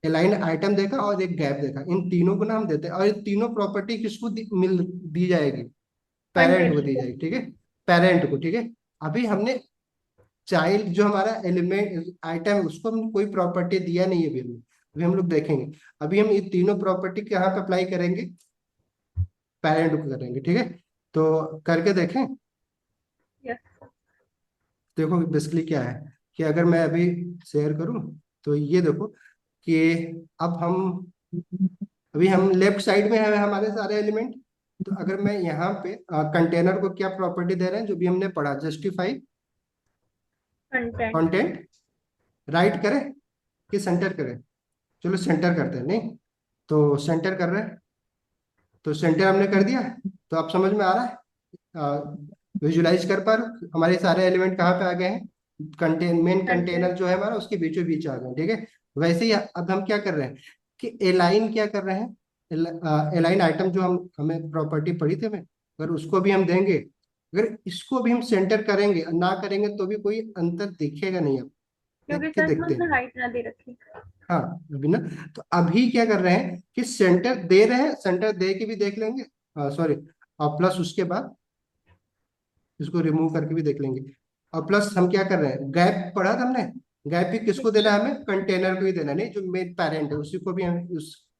अलाइन आइटम देखा, और एक गैप देखा। इन तीनों को ना हम देते हैं, और ये तीनों प्रॉपर्टी किसको मिल दी जाएगी, पेरेंट को दी जाएगी, ठीक है, पेरेंट को, ठीक है। अभी हमने चाइल्ड जो हमारा एलिमेंट आइटम है उसको हम कोई प्रॉपर्टी दिया नहीं है अभी हम लोग देखेंगे। अभी हम ये तीनों प्रॉपर्टी कहाँ पे अप्लाई करेंगे, पैरेंट को करेंगे, ठीक है। तो करके देखें। Yes. देखो बेसिकली क्या है कि अगर मैं अभी शेयर करूं तो ये देखो कि अब हम लेफ्ट साइड में है हमारे सारे एलिमेंट। तो अगर मैं यहाँ पे कंटेनर को क्या प्रॉपर्टी दे रहे हैं जो भी हमने पढ़ा, जस्टिफाई Content. कंटेंट, राइट करें कि सेंटर करें? चलो सेंटर करते हैं, नहीं तो सेंटर कर रहे हैं। तो सेंटर हमने कर दिया, तो आप समझ में आ रहा है, विजुलाइज कर पा रहे हो हमारे सारे एलिमेंट कहाँ पे आ गए हैं, मेन कंटेनर जो है हमारा उसके बीचों बीच आ गए, ठीक है। वैसे ही अब हम क्या कर रहे हैं कि एलाइन क्या कर रहे हैं, एलाइन आइटम जो हमें प्रॉपर्टी पड़ी थी हमें, अगर उसको भी हम देंगे, अगर इसको भी हम सेंटर करेंगे ना करेंगे तो भी कोई अंतर दिखेगा नहीं। अब क्योंकि देख के सर देखते उसने हैं। हाइट ना दे रखी। हाँ अभी ना, तो अभी क्या कर रहे हैं कि सेंटर दे रहे हैं, सेंटर दे के भी देख लेंगे, सॉरी, और प्लस उसके बाद इसको रिमूव करके भी देख लेंगे। और प्लस हम क्या कर रहे हैं, गैप पढ़ा था हमने, गैप भी किसको देना है, हमें कंटेनर को ही देना है, नहीं जो मेन पेरेंट है उसी को भी हमें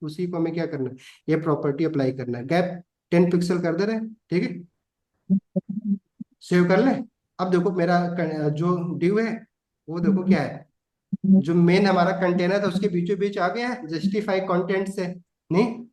उसी को हमें क्या करना है, ये प्रॉपर्टी अप्लाई करना है। गैप 10 पिक्सल कर दे रहे हैं, ठीक है। सेव कर ले। अब देखो मेरा जो ड्यू है वो देखो क्या है, जो मेन हमारा कंटेनर था उसके बीचों बीच आ गया है जस्टिफाई कंटेंट से, नहीं।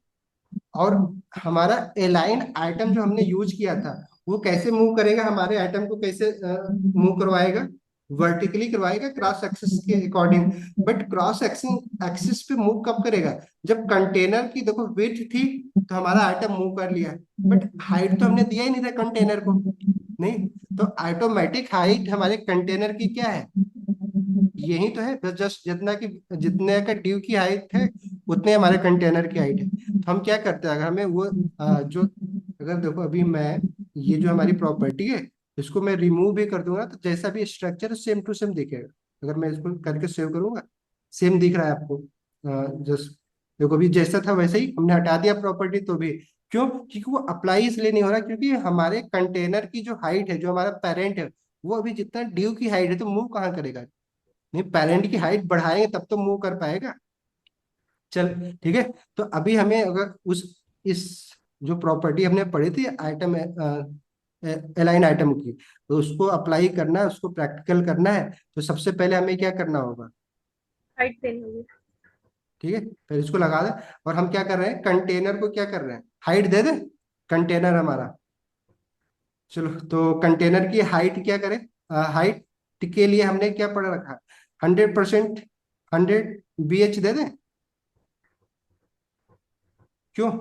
और हमारा एलाइन आइटम जो हमने यूज किया था वो कैसे मूव करेगा, हमारे आइटम को कैसे मूव करवाएगा, वर्टिकली करवाएगा क्रॉस एक्सिस के अकॉर्डिंग। बट क्रॉस एक्सिस पे मूव कब करेगा, जब कंटेनर की देखो विड्थ थी तो हमारा आइटम मूव कर लिया, बट हाइट तो हमने दिया ही नहीं था कंटेनर को, नहीं। तो ऑटोमेटिक हाइट हमारे कंटेनर की क्या है, यही तो है, जस्ट जितना की जितने का ड्यू की हाइट है उतने हमारे कंटेनर की हाइट है। तो हम क्या करते हैं, अगर हमें वो जो, अगर देखो अभी मैं ये जो हमारी प्रॉपर्टी है इसको मैं रिमूव भी कर दूंगा तो जैसा भी स्ट्रक्चर है सेम टू सेम दिखेगा। अगर मैं इसको करके सेव करूंगा, सेम दिख रहा है आपको, जस्ट देखो अभी जैसा था वैसे ही हमने हटा दिया प्रॉपर्टी, तो भी क्यों, क्योंकि वो अप्लाई इसलिए नहीं हो रहा क्योंकि हमारे कंटेनर की जो हाइट है, जो हमारा पेरेंट है, वो अभी जितना ड्यू की हाइट है तो मूव कहाँ करेगा, नहीं पेरेंट की हाइट बढ़ाएंगे तब तो मूव कर पाएगा। चल ठीक है। तो अभी हमें अगर उस इस जो प्रॉपर्टी हमने पढ़ी थी आइटम, एलाइन आइटम की, तो उसको अप्लाई करना है, उसको प्रैक्टिकल करना है, तो सबसे पहले हमें क्या करना होगा, हाइट देनी होगी। ठीक है, फिर इसको लगा दे। और हम क्या कर रहे हैं, कंटेनर को क्या कर रहे हैं, हाइट दे दे कंटेनर हमारा। चलो तो कंटेनर की हाइट क्या करें, हाइट के लिए हमने क्या पढ़ रखा, 100%, 100 BH दे दें, क्यों,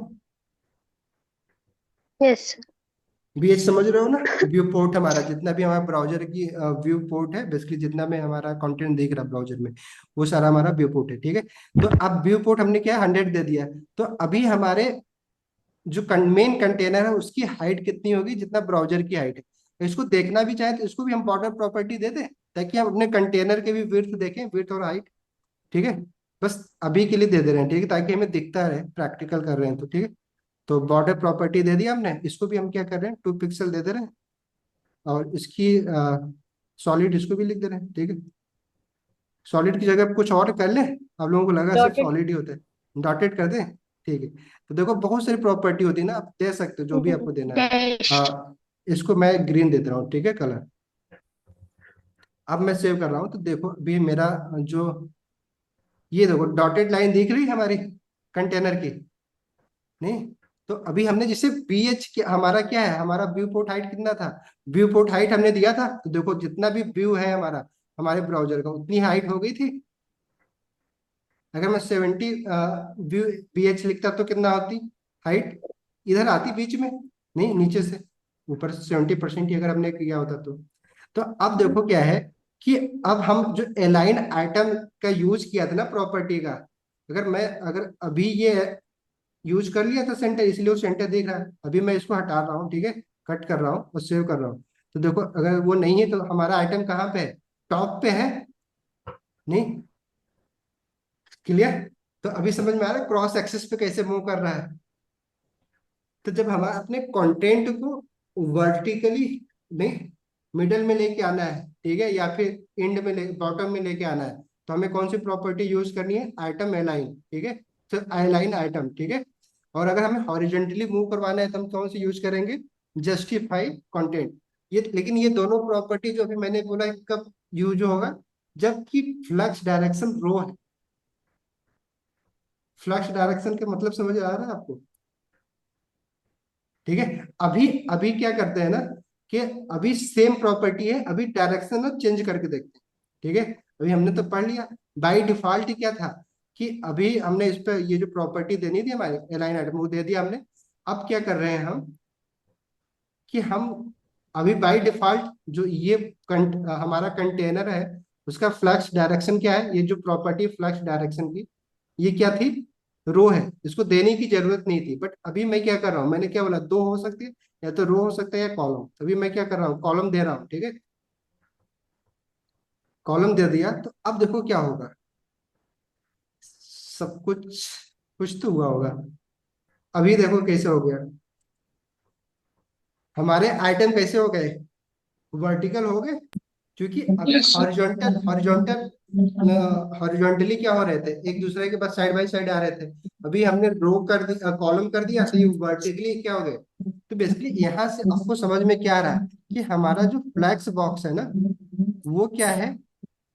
यस BH समझ रहे हो ना, व्यू पोर्ट हमारा जितना भी हमारा ब्राउजर की व्यू पोर्ट है, बेसिकली जितना में हमारा कंटेंट दिख रहा है ब्राउजर में वो सारा हमारा व्यू पोर्ट है, ठीक है। तो अब व्यू पोर्ट हमने क्या 100 दे दिया, तो अभी हमारे जो मेन कंटेनर है उसकी हाइट कितनी होगी, जितना ब्राउजर की हाइट है। तो इसको देखना भी चाहे तो इसको भी हम बॉर्डर प्रॉपर्टी दे दें ताकि हम अपने कंटेनर के भी विड्थ देखें, विड्थ और हाइट, ठीक है। बस अभी के लिए दे दे रहे हैं, ठीक है, ताकि हमें दिखता रहे, प्रैक्टिकल कर रहे हैं तो, ठीक है। तो बॉर्डर प्रॉपर्टी दे दिया हमने, इसको भी हम क्या कर रहे हैं 2 पिक्सल दे दे रहे हैं, और इसकी सॉलिड इसको भी लिख दे रहे हैं, ठीक है। सॉलिड की जगह कुछ और कर ले, आप लोगों को लगा सिर्फ Dotted. सॉलिड ही होता है, डॉटेड कर दें, ठीक है। तो देखो बहुत सारी प्रॉपर्टी होती है ना, आप दे सकते हो जो भी आपको देना है। डैश इसको मैं ग्रीन दे दे रहा हूँ, ठीक है, कलर। अब मैं सेव कर रहा हूँ तो देखो अभी मेरा जो, ये देखो डॉटेड लाइन दिख रही है हमारी कंटेनर की, नहीं। तो अभी हमने जैसे BH हमारा क्या है, हमारा व्यू पोर्ट हाइट कितना था, व्यू पोर्ट हाइट हमने दिया था, तो देखो जितना भी व्यू है हमारा हमारे ब्राउजर का उतनी हाइट हो गई थी। अगर मैं 70 व्यू BH लिखता तो कितना होती हाइट, इधर आती बीच में, नहीं नीचे से ऊपर से 70% ही अगर हमने किया होता तो अब देखो क्या है कि अब हम जो एलाइन आइटम का यूज किया था ना प्रॉपर्टी का, अगर अभी ये यूज कर लिया था सेंटर, इसलिए वो सेंटर दिख रहा है। अभी मैं इसको हटा रहा हूँ, ठीक है, कट कर रहा हूँ और सेव कर रहा हूँ। तो देखो अगर वो नहीं है तो हमारा आइटम कहाँ पे है, टॉप पे है, नहीं, क्लियर। तो अभी समझ में आ रहा है क्रॉस एक्सिस पे कैसे मूव कर रहा है। तो जब हमारा अपने कंटेंट को वर्टिकली, नहीं, मिडल में लेके आना है, ठीक है, या फिर एंड में बॉटम में लेके आना है, तो हमें कौन सी प्रॉपर्टी यूज करनी है, आइटम एलाइन, ठीक है। तो एलाइन आइटम, ठीक है। और अगर हमें हॉरिजॉन्टली मूव करवाना है तो हम कौन सी यूज करेंगे, जस्टिफाई कंटेंट। ये लेकिन ये दोनों प्रॉपर्टी जो अभी मैंने बोला कब यूज होगा, जबकि फ्लक्स डायरेक्शन रो है। फ्लक्स डायरेक्शन का मतलब समझ आ रहा है आपको? ठीक है। अभी अभी क्या करते हैं ना कि अभी सेम प्रॉपर्टी है, अभी डायरेक्शन ना चेंज करके देखते हैं। ठीक है, अभी हमने तो पढ़ लिया बाय डिफॉल्ट क्या था कि अभी हमने इस पे ये जो प्रॉपर्टी देनी थी हमारे अलाइन आइटम वो दे दिया हमने। अब क्या कर रहे हैं हम कि हम अभी बाय डिफॉल्ट जो ये हमारा कंटेनर है उसका फ्लक्स डायरेक्शन क्या है, ये जो प्रॉपर्टी फ्लक्स डायरेक्शन की ये क्या थी, रो है, इसको देने की जरूरत नहीं थी। बट अभी मैं क्या कर रहा हूँ, मैंने क्या बोला, दो हो सकती है, या तो रो हो सकता है या कॉलम। अभी मैं क्या कर रहा हूँ, कॉलम दे रहा हूँ। ठीक है, कॉलम दे दिया तो अब देखो क्या होगा, सब कुछ कुछ तो हुआ होगा। अभी देखो कैसे हो गया, हमारे आइटम कैसे हो गए, वर्टिकल हो गए। क्योंकि अभी Yes, sir. Horizontal horizontal horizontally क्या हो रहे थे, एक दूसरे के पास साइड बाय साइड आ रहे थे। अभी हमने रो कर दिया, कॉलम कर दिया, तो ये वर्टिकली क्या हो गए। तो बेसिकली यहाँ से आपको समझ में क्या आ रहा है कि हमारा जो फ्लैक्स बॉक्स है ना वो क्या है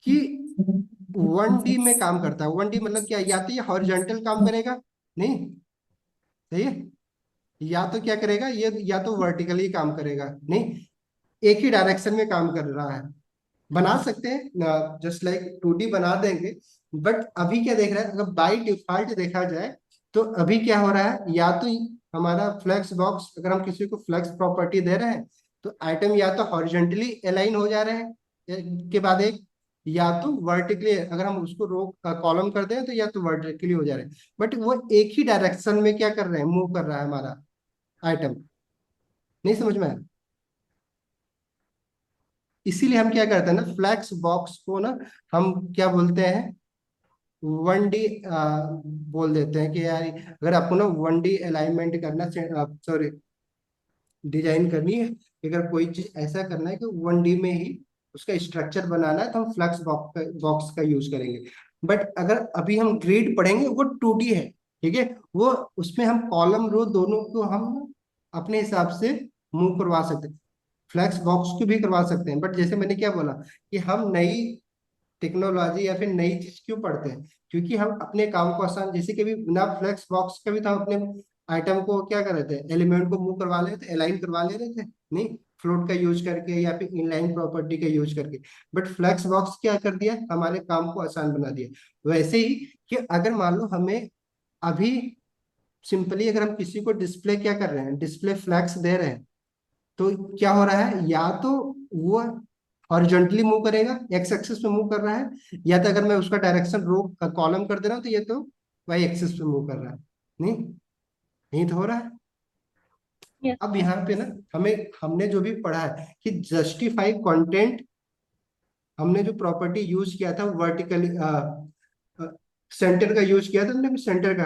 कि 1D में काम करता है। 1D मतलब क्या, या तो ये हॉरिजॉन्टल काम करेगा, नहीं सही है, या तो क्या करेगा ये, या तो वर्टिकली काम करेगा, नहीं एक ही डायरेक्शन में काम कर रहा है। बना सकते हैं जस्ट लाइक 2D बना देंगे। बट अभी क्या देख रहा है, अगर बाई डिफॉल्ट देखा जाए तो अभी क्या हो रहा है, या तो हमारा फ्लेक्स बॉक्स, अगर हम किसी को फ्लेक्स प्रॉपर्टी दे रहे हैं तो आइटम या तो हॉरिजॉन्टली अलाइन हो जा रहे हैं के बाद एक, या तो वर्टिकली, अगर हम उसको रो कॉलम कर दें तो या तो वर्टिकली हो जा रहे हैं। बट वो एक ही डायरेक्शन में क्या कर रहे हैं, मूव कर रहा है हमारा आइटम। नहीं समझ में आया? इसीलिए हम क्या करते हैं ना, फ्लैक्स बॉक्स को ना हम क्या बोलते हैं, 1D बोल देते हैं कि यार अगर आपको ना 1D अलाइनमेंट करना, सॉरी डिजाइन करनी है, अगर कोई चीज ऐसा करना है कि 1D में ही उसका स्ट्रक्चर बनाना है तो हम फ्लक्स बॉक्स का यूज करेंगे। बट अगर अभी हम ग्रिड पढ़ेंगे वो 2D है। ठीक है, वो उसमें हम कॉलम रो दोनों को हम अपने हिसाब से मूव करवा सकते हैं, फ्लैक्स बॉक्स को भी करवा सकते हैं। बट जैसे मैंने क्या बोला कि हम नई टेक्नोलॉजी या फिर नई चीज क्यों पढ़ते हैं, क्योंकि हम अपने काम को आसान, जैसे कि अभी बिना फ्लेक्स बॉक्स का भी तो हम अपने आइटम को क्या कर रहे थे, एलिमेंट को मूव करवा ले रहे थे, अलाइन करवा ले रहे थे, नहीं फ्लोट का यूज करके या फिर इनलाइन प्रॉपर्टी का यूज करके। बट फ्लेक्स बॉक्स क्या कर दिया, हमारे काम को आसान बना दिया। वैसे ही कि अगर मान लो हमें अभी सिंपली अगर हम किसी को डिस्प्ले क्या कर रहे हैं, डिस्प्ले फ्लैक्स दे रहे हैं, तो क्या हो रहा है, या तो वो हॉरिजॉन्टली मूव करेगा, एक्स एक्सिस पे मूव कर रहा है, या तो अगर मैं उसका डायरेक्शन रो कॉलम कर दे रहा हूँ तो ये तो वाई एक्सिस पे मूव कर रहा है। नहीं, नहीं तो हो रहा है। Yes, अब यहाँ पे ना हमें, हमने जो भी पढ़ा है कि जस्टिफाई कंटेंट, हमने जो प्रॉपर्टी यूज किया था वर्टिकली, सेंटर का यूज किया था हमने, सेंटर का।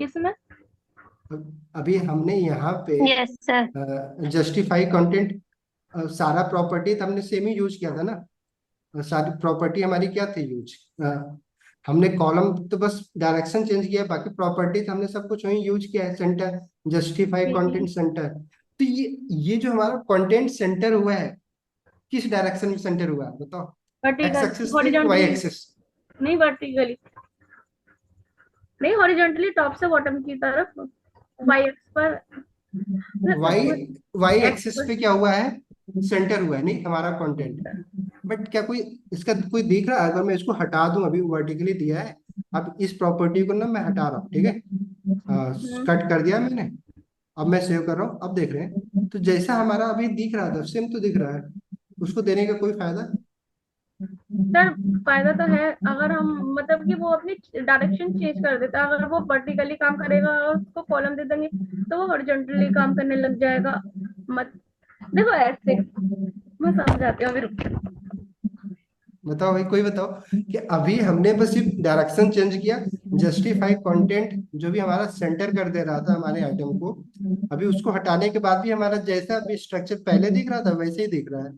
किसमें? अभी हमने यहाँ पे यस सर। जस्टिफाई कंटेंट, सारा प्रॉपर्टी तो हमने सेम ही यूज किया था ना। सारी प्रॉपर्टी हमारी क्या थी यूज, हमने कॉलम तो बस डायरेक्शन चेंज किया है, बाकी प्रॉपर्टी तो हमने सब कुछ वही यूज किया है, सेंटर, जस्टिफाई जी। Content centre. तो ये जो हमारा कंटेंट सेंटर हुआ है, किस डायरेक्शन में सेंटर हुआ है बताओ, एक्स वर्टिकल, एक्सिस पे वाई हॉरिजॉन्टली, एक्सिस? नहीं वर्टिकली, नहीं हॉरिजॉन्टली टॉप से बॉटम की तरफ, वाई एक्स पर, वाई वाई एक्स एक्सिस पर। पे क्या हुआ है, सेंटर हुआ है, नहीं हमारा कंटेंट। बट क्या कोई इसका कोई दिख रहा है, अगर मैं इसको हटा दूं, अभी वर्टिकली दिया है, अब इस प्रॉपर्टी को ना मैं हटा रहा हूँ, ठीक है, कट कर दिया मैंने, अब मैं सेव कर रहा हूँ, अब देख रहे हैं तो जैसा हमारा अभी दिख रहा था सेम तो दिख रहा है। उसको देने का कोई फायदा? सर फायदा तो है, अगर हम मतलब कि वो अपनी डायरेक्शन चेंज कर देता, अगर वो वर्टिकली काम करेगा और उसको कॉलम दे देंगे तो वो हॉरिजॉन्टली काम करने लग जाएगा। मत देखो ऐसे, मैं समझाती हूँ अभी, रुक। बताओ भाई, कोई बताओ कि अभी हमने बस सिर्फ डायरेक्शन चेंज किया, जस्टिफाई कंटेंट जो भी हमारा सेंटर कर दे रहा था हमारे आइटम को, अभी उसको हटाने के बाद भी हमारा जैसा अभी स्ट्रक्चर पहले दिख रहा था वैसे ही दिख रहा है।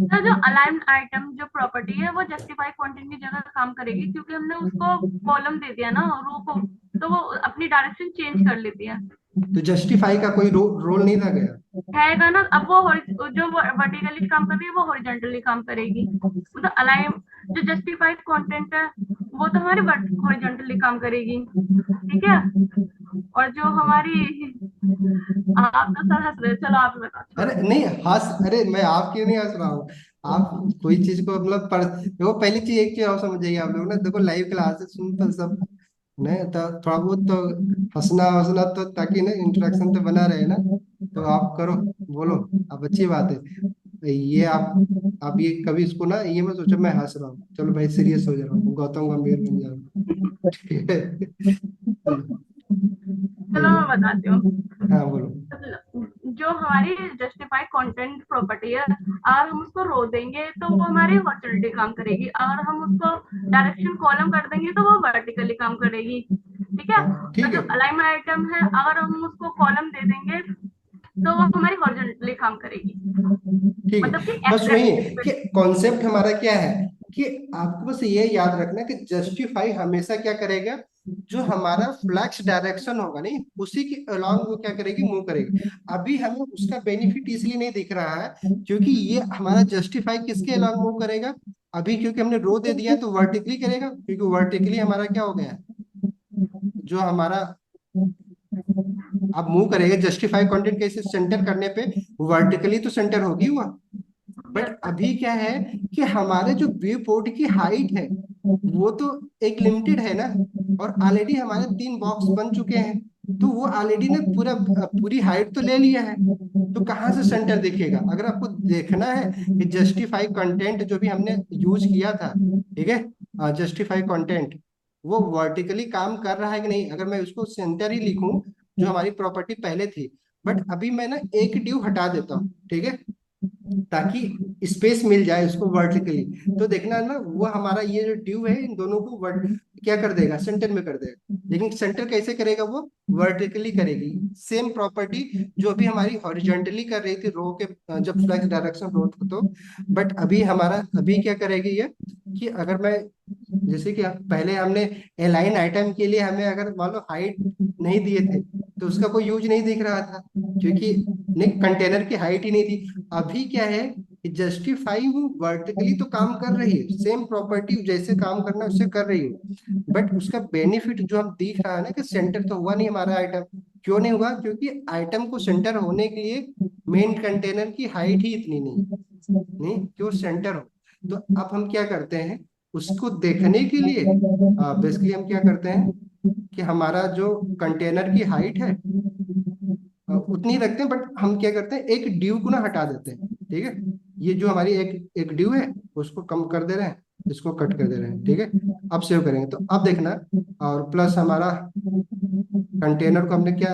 सर जो अलाइन्ड आइटम जो प्रॉपर्टी है वो जस्टिफाई कंटेंट की जगह काम करेगी, क्योंकि हमने उसको कॉलम दे दिया ना, रो को तो वो अपनी डायरेक्शन चेंज कर लेती है। तो जस्टिफाई का कोई रोल नहीं था गया। है ना, अब वो जो वर्टिकली काम कर रही है वो हॉरिजॉन्टली काम करेगी, मतलब अलाइन। जो जस्टिफाइड कंटेंट है वो तो हमारी हॉरिजॉन्टली काम करेगी, ठीक है। और जो हमारी आप तो सर हंस रहे हो, चलो आप बताओ। अरे नहीं अरे मैं आप क्यों नहीं हंस रहा हूँ। आप कोई चीज को मतलब देखो, पहली चीज एक चीज और समझ जाइए आप लोग ना, देखो लाइव क्लासेस सुन तो सब नहीं तो थोड़ा बहुत तो हंसना हंसना तो, ताकि ना इंटरेक्शन तो बना रहे ना। तो आप करो, बोलो। अब अच्छी बात है ये। आप ये कभी इसको ना ये मत सोचो मैं हंस रहा हूँ, चलो भाई सीरियस हो जा रहा हूँ, गौतम गंभीर बन जा रहा हूँ। ठीक है। चलो मैं बताती हूँ। हाँ बोलो। जो हमारी जस्टिफाइड कंटेंट प्रॉपर्टी है, अगर हम उसको रो देंगे तो वो हमारी हॉरिजॉन्टली काम करेगी, अगर हम उसको डायरेक्शन कॉलम कर देंगे तो वो वर्टिकली काम करेगी, ठीक है। हाँ और ठीक जो है। अलाइनमेंट आइटम है, अगर हम उसको कॉलम दे देंगे तो वो हमारी हॉरिजॉन्टली काम करेगी, ठीक मतलब कि है, बस एक्स वही एक्सिस पे। कि कॉन्सेप्ट हमारा क्या है कि आपको बस ये याद रखना कि जस्टिफाई हमेशा क्या करेगा, जो हमारा फ्लक्स डायरेक्शन होगा नहीं उसी के अलोंग वो क्या करेगी, मूव करेगी। अभी हमें उसका बेनिफिट इसलिए नहीं दिख रहा है क्योंकि ये हमारा जस्टिफाई किसके अलोंग मूव करेगा। अभी क्योंकि हमने रो दे दिया है तो वर्टिकली करेगा, क्योंकि वर्टिकली हमारा क्या हो गया है, जो हमारा अब मूव करेगा जस्टिफाई कंटेंट कैसे, सेंटर करने पे वर्टिकली तो सेंटर होगी हुआ। बट अभी क्या है कि हमारे जो व्यू पोर्ट की हाइट है वो तो एक लिमिटेड है ना, और ऑलरेडी हमारे 3 बॉक्स बन चुके हैं। तो वो ऑलरेडी ने पूरी हाइट तो ले लिया है। तो कहाँ से सेंटर दिखेगा, अगर आपको देखना है कि जस्टिफाई कंटेंट जो भी हमने यूज किया था, ठीक है, जस्टिफाई कंटेंट वो वर्टिकली काम कर रहा है कि नहीं। अगर मैं उसको सेंटर ही लिखूं जो हमारी प्रॉपर्टी पहले थी, बट अभी मैं ना एक ड्यू हटा देता हूँ, ठीक है, ताकि स्पेस मिल जाए उसको वर्टिकली। तो देखना ना वो हमारा ये जो ड्यू है इन दोनों को क्या कर देगा, सेंटर में कर देगा। लेकिन सेंटर कैसे करेगा, वो वर्टिकली करेगी। सेम प्रॉपर्टी जो अभी हमारी हॉरिजॉन्टली कर रही थी रो के जब फ्लक्स डायरेक्शन रो तो। बट अभी हमारा अभी क्या करेगी ये, कि अगर मैं जैसे कि पहले हमने एलाइन आइटम के लिए हमें अगर मान लो हाइट नहीं दिए थे तो उसका कोई यूज नहीं दिख रहा था, क्योंकि नहीं कंटेनर की हाइट ही नहीं थी। अभी क्या है कि जस्टिफाई वो वर्टिकली तो काम कर रही है, सेम प्रॉपर्टी जैसे काम करना है उससे कर रही है। बट उसका बेनिफिट जो हम दिख रहा है ना कि सेंटर तो हुआ नहीं हमारा आइटम। क्यों नहीं हुआ, क्योंकि आइटम को सेंटर होने के लिए मेन कंटेनर की हाइट ही इतनी नहीं कि वो सेंटर हो। तो अब हम क्या करते हैं, उसको देखने के लिए बेसिकली हम क्या करते हैं कि हमारा जो कंटेनर की हाइट है उतनी रखते हैं, बट हम क्या करते हैं एक ड्यू को ना हटा देते हैं, ठीक है। ये जो हमारी एक एक ड्यू है उसको कम कर दे रहे हैं, इसको कट कर दे रहे हैं, ठीक है। अब सेव करेंगे तो अब देखना, और प्लस हमारा कंटेनर को हमने क्या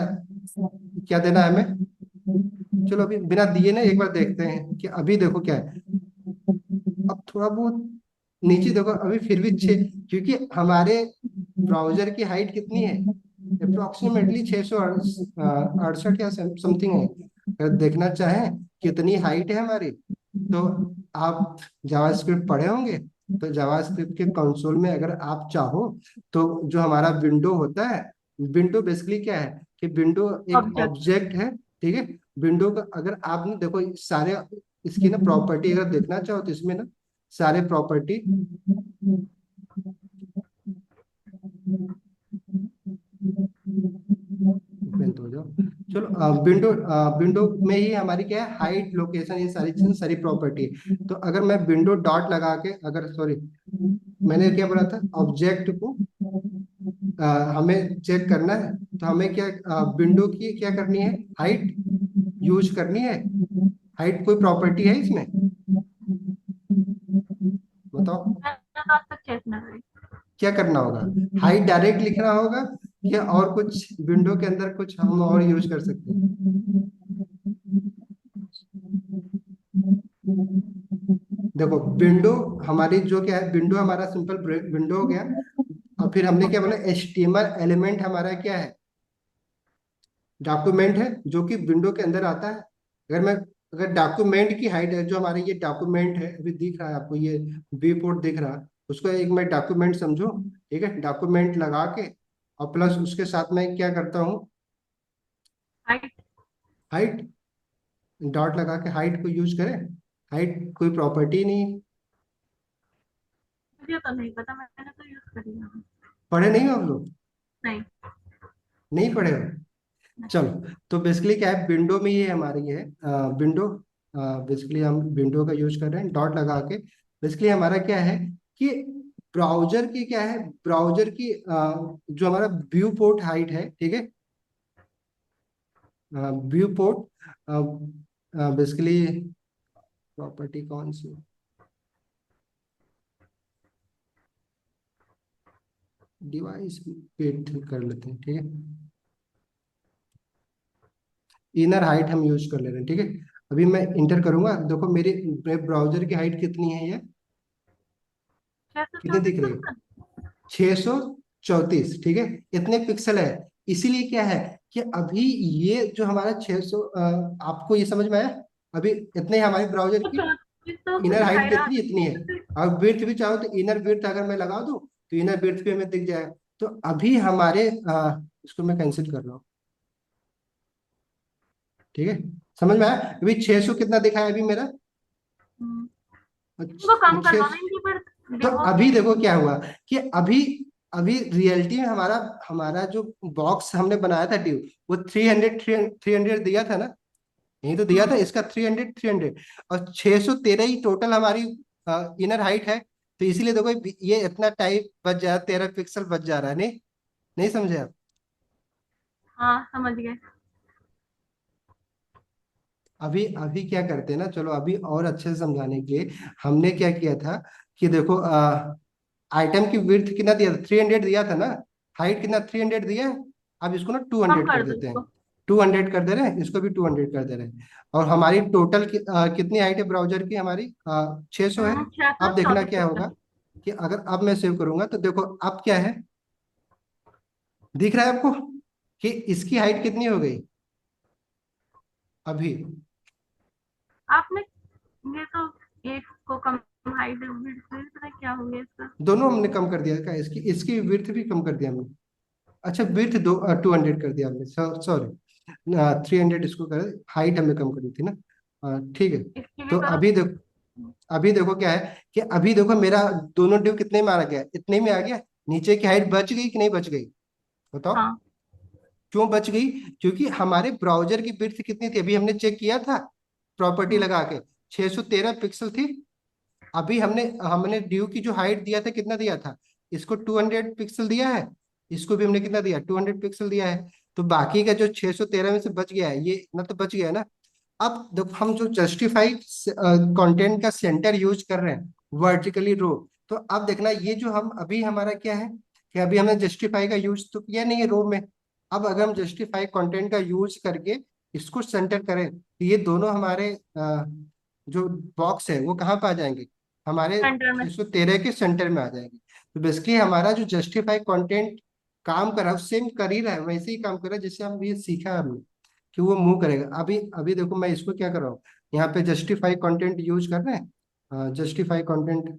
क्या देना है हमें। चलो अभी बिना दिए ना एक बार देखते हैं कि अभी देखो क्या है। अब थोड़ा बहुत नीचे देखो, अभी फिर भी 6, क्योंकि हमारे ब्राउजर की हाइट कितनी है, अप्रोक्सीमेटली 668 या समथिंग है। अगर देखना चाहें कितनी हाइट है हमारी, तो आप जावास्क्रिप्ट पढ़े होंगे। तो जावास्क्रिप्ट के कंसोल में अगर आप चाहो तो जो हमारा विंडो होता है, विंडो बेसिकली क्या है कि विंडो एक ऑब्जेक्ट। ऑब्जेक्ट है, ठीक है। विंडो का अगर आपने देखो सारे इसकी ना प्रॉपर्टी अगर देखना चाहो तो इसमें ना सारे प्रॉपर्टी ओपन हो जाओ। चलो विंडो विंडो में ही हमारी क्या है, हाइट, लोकेशन, ये सारी चीजें सारी प्रॉपर्टी है। तो अगर मैं विंडो डॉट लगा के, अगर सॉरी मैंने क्या बोला था, ऑब्जेक्ट को हमें चेक करना है तो हमें क्या विंडो की क्या करनी है, हाइट यूज करनी है। हाइट कोई प्रॉपर्टी है इसमें, बताओ मैंने तो आज तक चेक ना करी। क्या करना होगा। हाइट डायरेक्ट लिखना होगा या और कुछ विंडो के अंदर कुछ हम और यूज कर सकते हैं। देखो विंडो हमारी जो क्या है, विंडो हमारा सिंपल विंडो हो गया। और फिर हमने क्या बोला, एचटीएमएल एलिमेंट हमारा क्या है, डॉक्यूमेंट है जो कि विंडो के अंदर आता है। अगर डॉक्यूमेंट की हाइट है, जो हमारे ये डॉक्यूमेंट है अभी दिख रहा है आपको, ये व्यू पोर्ट दिख रहा है, उसको एक मैं डॉक्यूमेंट समझो, ठीक है। डॉक्यूमेंट लगा के और प्लस उसके साथ में क्या करता हूँ, हाइट। हाइट, डॉट लगा के हाइट को यूज करें। हाइट कोई प्रॉपर्टी नहीं है। मुझे तो नहीं पता, मैंने तो यूज करी है। पढ़े नहीं हो आप लोग? नहीं। नहीं पढ़े हो? चलो, तो बेसिकली क्या है, विंडो में ये हमारी है विंडो। बेसिकली हम विंडो का यूज कर रहे हैं डॉट लगा के। बेसिकली हमारा क्या है कि ब्राउजर की क्या है, ब्राउजर की जो हमारा व्यू पोर्ट हाइट है, ठीक है, व्यू पोर्ट बेसिकली प्रॉपर्टी कौन सी, डिवाइस वेट कर लेते हैं, ठीक है। इनर हाइट हम यूज कर ले रहे हैं, ठीक है। अभी मैं इंटर करूंगा, देखो मेरे ब्राउजर की हाइट कितनी है, ये कितनी दिख रही है, 634, ठीक है। इतने पिक्सल है। इसीलिए क्या है कि अभी ये जो हमारा 600, आपको ये समझ में आया? अभी इतने हमारे ब्राउजर तो की 34 तो इनर दिखाई हाइट रहा कितनी, इतनी है। है। और विड्थ भी चाहो तो इनर विड्थ अगर मैं लगा दूं तो इनर विड्थ भी हमें दिख जाएगा। तो अभी हमारे इसको मैं कैंसिल कर रहा हूँ, ठीक है। समझ में आया? अभी 600 कितना दिखाया अभी मेरा, इनको कम छह। करवाओ ना इनकी, पर तो देखो। अभी देखो क्या हुआ कि अभी अभी रियलिटी में हमारा हमारा जो बॉक्स हमने बनाया था ड्यू, वो 300 दिया था ना, यही तो दिया था, इसका 300 और 613 ही टोटल हमारी इनर हाइट है। तो इसीलिए देखो ये इतना टाइप बच जा रहा है, 13 पिक्सल बच जा रहा है। नहीं, नहीं समझे आप? हाँ, समझ गए। अभी अभी क्या करते हैं ना, चलो अभी और अच्छे से समझाने के लिए हमने क्या किया था कि देखो आइटम की विड्थ कितना दिया था, 300 दिया था ना, हाइट कितना 300 दिया है। अब इसको ना टू कम हंड्रेड कर कर दो देते हैं, इसको। 200 कर दे रहे हैं, इसको भी 200 कर दे रहे हैं। और हमारी टोटल कितनी हाइट है ब्राउजर की, हमारी 600 है। 600 अब देखना 24 क्या होगा पिक्सल। कि अगर अब मैं सेव करूंगा तो देखो अब क्या है, दिख रहा है आपको कि इसकी हाइट कितनी हो गई अभी? आपने ये तो एक को कम हाइट पता क्या हो गया इसका। दोनों हमने कम कर दिया, क्या इसकी इसकी विड्थ भी कम कर दिया हमने। अच्छा, विड्थ 200 कर दिया हमने, सॉरी 300 इसको कर, हाइट हमने कम करी थी ना। ठीक है। इसकी भी तो करो। अभी देखो क्या है कि अभी देखो मेरा दोनों ड्यू कितने में आ गया, इतने में आ गया। नीचे की हाइट बच गई कि नहीं बच गई, बताओ? हाँ। क्यों बच गई? क्योंकि हमारे ब्राउजर की विड्थ कितनी थी, अभी हमने चेक किया था प्रॉपर्टी लगा के, 613 पिक्सल थी। अभी हमने हमने ड्यू की जो हाइट दिया था कितना दिया था, इसको 200 पिक्सल दिया है, इसको भी हमने कितना दिया, 200 पिक्सल दिया है। तो बाकी का जो 613 में से बच गया है, ये इतना तो बच गया है ना। अब देखो हम जो जस्टिफाइड कंटेंट का सेंटर यूज कर रहे हैं, वर्टिकली रो, तो अब देखना ये जो हम अभी हमारा क्या है कि अभी हमने जस्टिफाई का यूज तो किया नहीं है रो में। अब अगर हम जस्टिफाई कंटेंट का यूज करके इसको सेंटर करें तो ये दोनों हमारे जो बॉक्स है वो कहाँ पे आ जाएंगे, हमारे सेंटर में। 613 के सेंटर में आ जाएंगे। तो बेसिकली हमारा जो जस्टिफाई कंटेंट काम कर रहा है सेम कर ही रहा है, वैसे ही काम कर रहा है जैसे हम ये सीखा है हमने कि वो मूव करेगा। अभी अभी देखो मैं इसको क्या कर रहा हूँ, यहाँ पे जस्टिफाई कंटेंट यूज कर रहे हैं, जस्टिफाई कंटेंट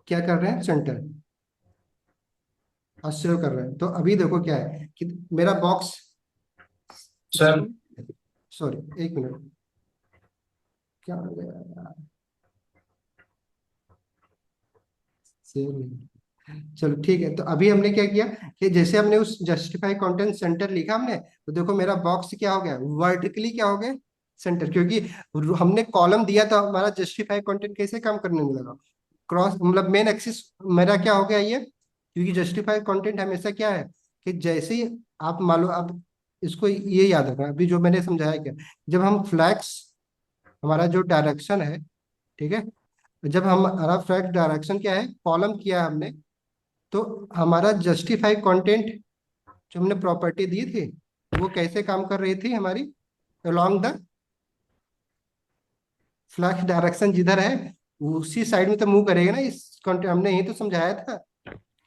क्या कर रहे हैं, सेंटर और सेव कर रहे हैं। तो अभी देखो क्या है कि मेरा बॉक्स, सर सॉरी एक मिनट, क्या हो गया यार, सेव नहीं। चलो ठीक है, तो अभी हमने क्या किया कि जैसे हमने उस जस्टिफाई कंटेंट सेंटर लिखा हमने, तो देखो मेरा बॉक्स क्या हो गया, वर्टिकली क्या हो गया, सेंटर। क्योंकि हमने कॉलम दिया था, हमारा जस्टिफाई कंटेंट कैसे काम करने में लगा, क्रॉस मतलब मेन एक्सिस मेरा क्या हो गया ये। क्योंकि जस्टिफाई कंटेंट हमेशा क्या है कि जैसे ही आप मान लो, अब इसको ये याद रखना, अभी जो मैंने समझाया क्या, जब हम फ्लैक्स, हमारा जो डायरेक्शन है, ठीक है, जब हमारा फ्लैक्स डायरेक्शन क्या है, कॉलम किया है हमने, तो हमारा जस्टिफाई कंटेंट जो हमने प्रॉपर्टी दी थी वो कैसे काम कर रही थी हमारी, अलोंग द फ्लक्स डायरेक्शन जिधर है उसी साइड में तो मूव करेगा ना इस कंटेंट, हमने यही तो समझाया था,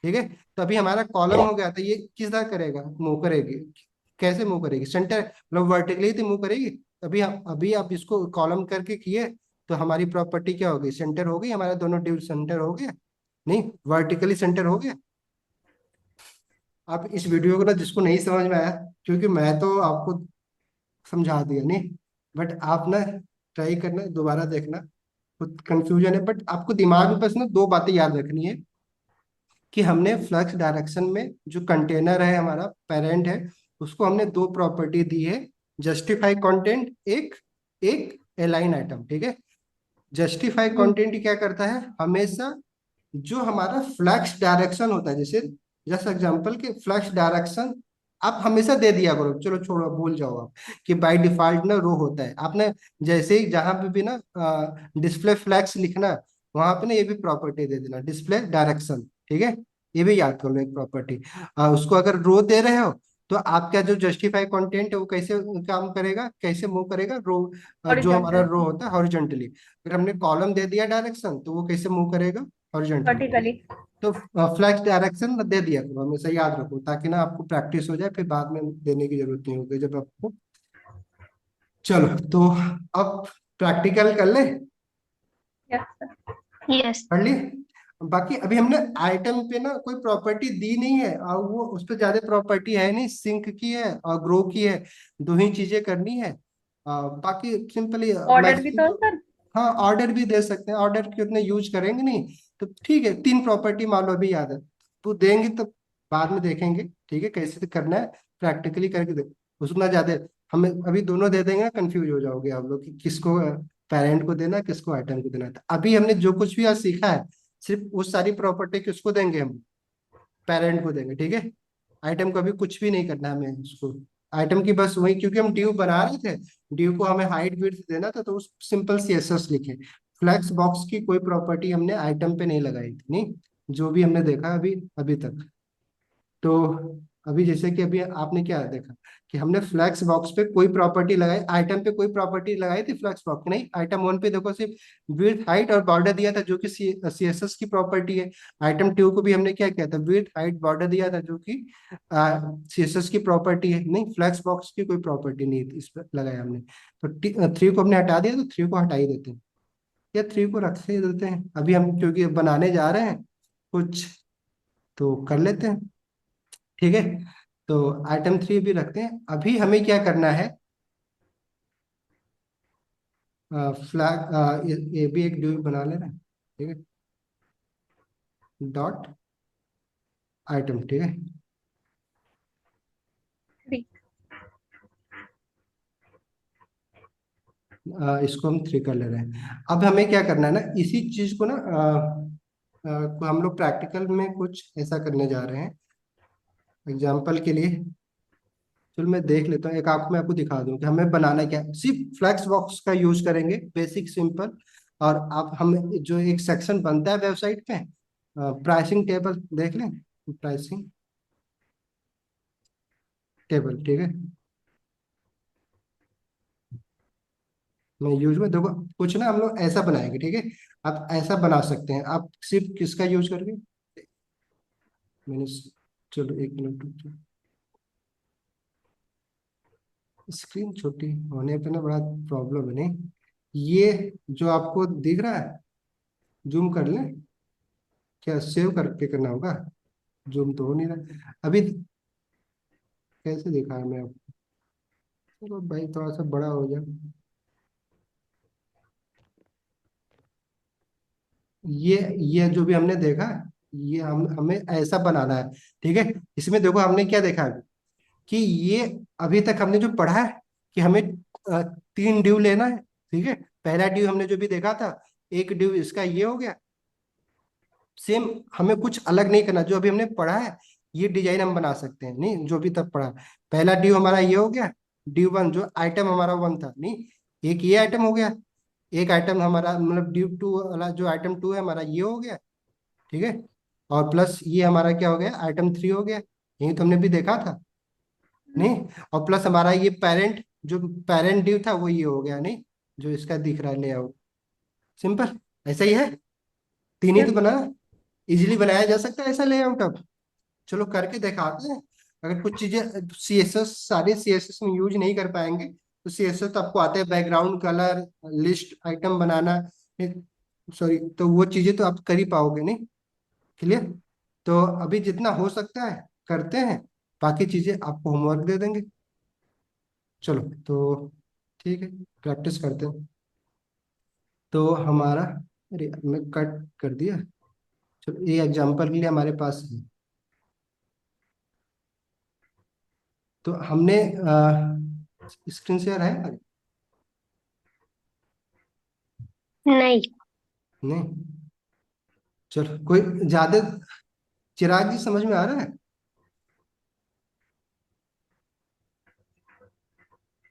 ठीक है। तो अभी हमारा कॉलम हो गया था, ये किस तरह करेगा, मूव करेगी, कैसे मूव करेगी, सेंटर मतलब वर्टिकली तो मूव करेगी। अभी आप इसको कॉलम करके किए तो हमारी प्रॉपर्टी क्या होगी, सेंटर हो गई, हमारा दोनों ड्यू सेंटर हो गया। नहीं, वर्टिकली सेंटर हो गया। आप इस वीडियो को ना, जिसको नहीं समझ में आया, क्योंकि मैं तो आपको समझा दिया नहीं, बट आप ना ट्राई करना, दोबारा देखना, कुछ कंफ्यूजन है, बट आपको दिमाग में बस ना दो बातें याद रखनी है कि हमने फ्लक्स डायरेक्शन में जो कंटेनर है, हमारा पेरेंट है, उसको हमने दो प्रॉपर्टी दी है, जस्टिफाई कंटेंट, एक एक अलाइन आइटम, ठीक है। जस्टिफाई कंटेंट क्या करता है, हमेशा जो हमारा फ्लक्स डायरेक्शन होता है, जैसे जस्ट एग्जांपल के फ्लक्स डायरेक्शन आप हमेशा दे दिया करो, चलो छोड़ो भूल जाओ आप, कि बाय डिफॉल्ट ना रो होता है, आपने जैसे ही जहां पे भी ना डिस्प्ले फ्लक्स लिखना, वहां पे ना ये भी प्रॉपर्टी दे देना, डिस्प्ले डायरेक्शन, ठीक है। ये भी याद कर लो एक प्रॉपर्टी। उसको अगर रो दे रहे हो, तो आपका जो जस्टिफाई कंटेंट है वो कैसे काम करेगा, कैसे मूव करेगा, रो जो हमारा हॉरिजॉन्टल, रो होता है हॉरिजॉन्टली। अगर हमने कॉलम दे दिया डायरेक्शन, तो वो कैसे मूव करेगा, हॉरिजॉन्टली। वर्टिकली। तो फ्लैक्स डायरेक्शन दे दिया करो, हमेशा याद रखो, ताकि ना आपको प्रैक्टिस हो जाए, फिर बाद में देने की जरूरत नहीं होगी जब आपको। चलो, तो अब प्रैक्टिकल कर ले, यस सर। यस। पढ़ लिए। बाकी अभी हमने आइटम पे ना कोई प्रॉपर्टी दी नहीं है, और वो उस पर ज्यादा प्रॉपर्टी है नहीं, सिंक की है और ग्रो की है, दो ही चीजें करनी है। बाकी सिंपली ऑर्डर भी तो मैक्सिमम। सर। हाँ, ऑर्डर भी दे सकते हैं, ऑर्डर के उतने यूज करेंगे नहीं, तो ठीक है, तीन प्रॉपर्टी मान लो अभी याद है, तो देंगे तो बाद में देखेंगे, ठीक है, कैसे करना है, प्रैक्टिकली करके दे। उसमें ज्यादा हमें अभी दोनों दे देंगे, कंफ्यूज हो जाओगे आप लोग कि किसको पेरेंट को देना है, किसको आइटम को देना है। तो अभी हमने जो कुछ भी आज सीखा है, सिर्फ वो सारी प्रॉपर्टी किसको देंगे हम, पेरेंट को देंगे, ठीक है। आइटम को अभी कुछ भी नहीं करना है हमें उसको, आइटम की बस वही, क्योंकि हम ड्यू बना रहे थे, ड्यू को हमें हाइट विड्थ देना था, तो उस सिंपल सीएसएस लिखे। फ्लैक्स बॉक्स की कोई प्रॉपर्टी हमने आइटम पे नहीं लगाई थी, नहीं, जो भी हमने देखा अभी अभी तक। तो अभी जैसे कि अभी आपने क्या देखा कि हमने फ्लैक्स बॉक्स पे कोई प्रॉपर्टी लगाई, आइटम पे कोई प्रॉपर्टी लगाई थी फ्लैक्स बॉक्स नहीं, आइटम वन पे देखो सिर्फ विड्थ हाइट और बॉर्डर दिया था, जो कि सीएसएस की प्रॉपर्टी है। आइटम टू को भी हमने क्या किया था, विड्थ हाइट बॉर्डर दिया था, जो कि सीएसएस की प्रॉपर्टी है। नहीं, फ्लैक्स बॉक्स की कोई प्रॉपर्टी नहीं थी, इस पर लगाया हमने। तो थ्री को हमने हटा दिया, तो थ्री को हटा ही देते हैं, या थ्री को रख ही देते हैं अभी हम, क्योंकि बनाने जा रहे हैं कुछ, तो कर लेते हैं, ठीक है। तो आइटम थ्री भी रखते हैं। अभी हमें क्या करना है, फ्लैग ये भी एक ड्यू बना लेना, ठीक है, डॉट आइटम, ठीक है। थ्री। इसको हम थ्री कर ले रहे हैं। अब हमें क्या करना है ना, इसी चीज को ना हम लोग प्रैक्टिकल में कुछ ऐसा करने जा रहे हैं, एग्जाम्पल के लिए। चलो मैं देख लेता हूँ, एक आपको मैं आपको दिखा दूं कि हमें बनाना क्या है। सिर्फ फ्लैक्स बॉक्स का यूज करेंगे, बेसिक सिंपल। और आप हम जो एक सेक्शन बनता है वेबसाइट पे, प्राइसिंग टेबल देख लें, प्राइसिंग टेबल, ठीक है। मैं यूज में देखो, कुछ ना हम लोग ऐसा बनाएंगे, ठीक है। आप ऐसा बना सकते हैं, आप सिर्फ किसका यूज करके, मैंने, चलो एक मिनट, स्क्रीन छोटी होने पे ना बड़ा प्रॉब्लम है नहीं, ये जो आपको दिख रहा है, जूम कर लें, क्या सेव करके करना होगा, जूम तो हो नहीं रहा अभी, कैसे दिखा है मैं आपको, चलो भाई थोड़ा सा बड़ा हो जाए। ये जो भी हमने देखा, ये हम हमें ऐसा बनाना है, ठीक है। इसमें देखो हमने क्या देखा है कि ये अभी तक हमने जो पढ़ा है कि हमें तीन ड्यू लेना है, ठीक है। पहला ड्यू हमने जो भी देखा था, एक ड्यू इसका ये हो गया, सेम, हमें कुछ अलग नहीं करना, जो अभी हमने पढ़ा है ये डिजाइन हम बना सकते हैं, नहीं, जो भी तक पढ़ा। पहला ड्यू हमारा ये हो गया, ड्यू वन, जो आइटम हमारा वन था, नहीं, एक ये आइटम हो गया, एक आइटम हमारा मतलब ड्यू टू वाला जो आइटम टू है हमारा ये हो गया, ठीक है। और प्लस ये हमारा क्या हो गया, आइटम थ्री हो गया, यही तो हमने भी देखा था, नहीं। और प्लस हमारा ये पेरेंट, जो पेरेंट ड्यू था वो ये हो गया, नहीं, जो इसका दिख रहा है लेआउट, सिंपल ऐसा ही है, तीन ही तो यस। बना, इजीली बनाया जा सकता है ऐसा लेआउट। अब चलो करके दिखाते हैं। अगर कुछ चीजें सीएसएस, सारे सीएसएस में यूज नहीं कर पाएंगे, तो सीएसएस तो आपको आता है, बैकग्राउंड कलर, लिस्ट आइटम बनाना, सॉरी, तो वो चीजें तो आप कर ही पाओगे, नहीं। क्लियर? तो अभी जितना हो सकता है करते हैं, बाकी चीजें आपको होमवर्क दे देंगे। चलो तो ठीक है, प्रैक्टिस करते हैं। तो हमारा, अरे मैं कट कर दिया। चलो ये एग्जांपल के लिए हमारे पास है। तो हमने स्क्रीन शेयर है? अरे नहीं। नहीं। चलो कोई ज्यादा, चिराग जी समझ में आ रहा है?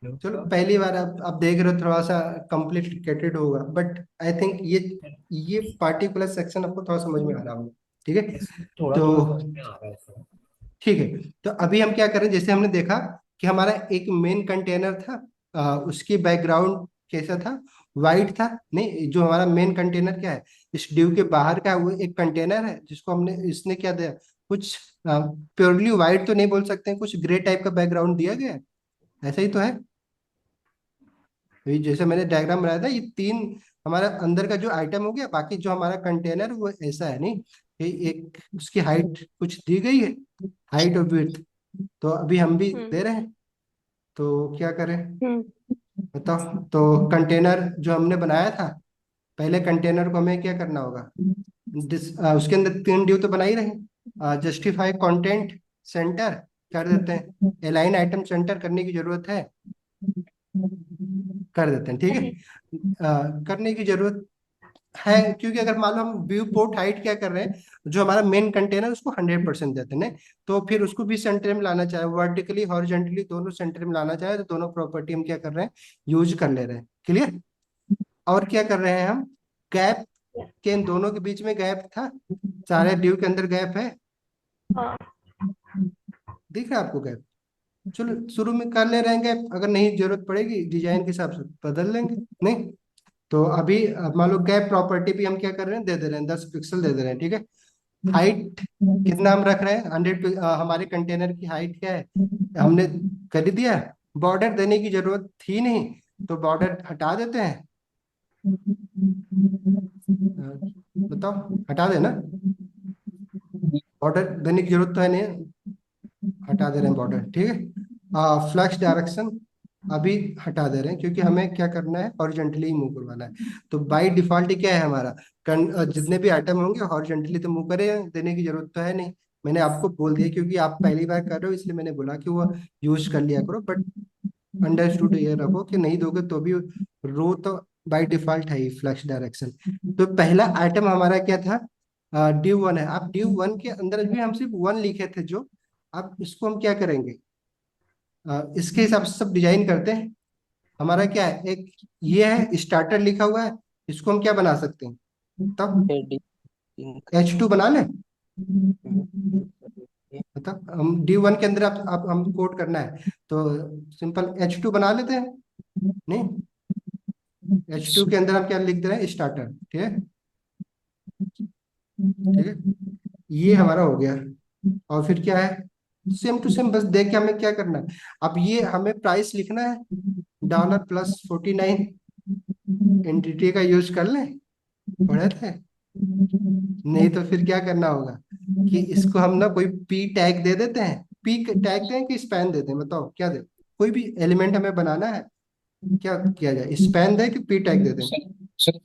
चलो पहली बार आप देख रहे हो, थोड़ा सा कॉम्प्लिकेटेड होगा, बट आई थिंक ये पार्टिकुलर सेक्शन आपको थोड़ा समझ में आ रहा होगा। ठीक है, थोड़ा तो थोड़ा समझ में आ रहा है सर। ठीक है। तो अभी हम क्या करें, जैसे हमने देखा कि हमारा एक मेन कंटेनर था, उसकी बैकग्राउंड कैसा था, वाइट था। नहीं, जो हमारा मेन कंटेनर क्या है, इस ड्यू के बाहर का वो एक कंटेनर है, जिसको हमने, इसने क्या दिया, कुछ प्योरली वाइट तो नहीं बोल सकते हैं, कुछ ग्रे टाइप का बैकग्राउंड दिया गया है। ऐसा ही तो है। अभी जैसे मैंने डायग्राम बनाया था, ये तीन हमारा अंदर का जो आइटम हो गया, बाकी जो हमारा कंटेनर वो ऐसा है। नहीं, ये एक उसकी हाइट कुछ दी गई है, हाइट और विड्थ, तो अभी हम भी हम्म। दे रहे हैं। तो क्या करें हम्म। बताओ? तो कंटेनर जो हमने बनाया था, पहले कंटेनर को हमें क्या करना होगा, उसके अंदर तीन ड्यू तो बना ही रहे, जस्टिफाई कंटेंट सेंटर कर देते हैं, अलाइन आइटम सेंटर करने की जरूरत है, कर देते हैं। ठीक है, करने की जरूरत है, क्योंकि अगर मान लो हम व्यू पोर्ट हाइट क्या कर रहे हैं, जो हमारा मेन कंटेनर उसको 100% देते हैं, तो फिर उसको भी सेंटर में लाना चाहे, वर्टिकली हॉरिजॉन्टली दोनों सेंटर में लाना चाहे, तो दोनों प्रॉपर्टी हम क्या कर रहे हैं, यूज कर ले रहे हैं। क्लियर? और क्या कर रहे हैं हम, गैप के इन दोनों के बीच में गैप था, सारे ड्यू के अंदर गैप है, हाँ। दिख रहा है आपको गैप? चलो शुरू में कर ले रहे हैं गैप, अगर नहीं जरूरत पड़ेगी डिजाइन के हिसाब से बदल लेंगे। नहीं, तो अभी मान लो गैप प्रॉपर्टी भी हम क्या कर रहे हैं, दे दे रहे हैं 10 पिक्सल दे दे रहे हैं। ठीक है, हाइट कितना हम रख रहे हैं, 100, हमारे कंटेनर की हाइट क्या है हमने कर ही दिया। बॉर्डर देने की जरूरत थी नहीं, तो बॉर्डर हटा देते हैं। बताओ, हटा देना, बॉर्डर देने की जरूरत तो है नहीं, हटा दे रहे हैं बॉर्डर। ठीक है, फ्लक्स डायरेक्शन अभी हटा दे रहे हैं, क्योंकि हमें क्या करना है, हॉरिजॉन्टली ही मूव करवाना है। तो बाय डिफॉल्ट क्या है हमारा, जितने भी आइटम होंगे हॉरिजॉन्टली तो मूव करे, देने की जरूरत तो है नहीं। मैंने आपको बोल दिया, क्योंकि आप पहली बार कर रहे हो, इसलिए मैंने बोला कि वो यूज कर लिया करो, बट अंडरस्टूड ये रखो कि नहीं दोगे तो भी रो तो बाय डिफॉल्ट है ही फ्लक्स डायरेक्शन। तो पहला आइटम हमारा क्या था, ड्यू वन है। आप ड्यू वन के अंदर भी हम सिर्फ वन लिखे थे, जो अब इसको हम क्या करेंगे, इसके हिसाब से सब डिजाइन करते हैं। हमारा क्या है, एक ये है स्टार्टर लिखा हुआ है, इसको हम क्या बना सकते हैं, तब हेडिंग। H2 बना लें। मतलब हम D1 के अंदर आप हम कोड करना है, तो सिंपल H2 बना लेते हैं। नहीं, H2 के अंदर हम क्या लिख दे रहे हैं, स्टार्टर। ठीक है, ठीक है, ये हमारा हो गया। और फिर क्या है, सेम टू सेम, बस देख के हमें क्या करना है, अब ये हमें प्राइस लिखना है, $+49 एंटिटी का यूज कर लें, पढ़े थे? नहीं तो फिर क्या करना होगा, कि इसको हम ना कोई पी टैग दे देते हैं, पी टैग दें कि स्पैन दे दें, बताओ क्या दे, कोई भी एलिमेंट हमें बनाना है, क्या किया जाए, स्पैन दे कि पी टैग दे दें? सर सर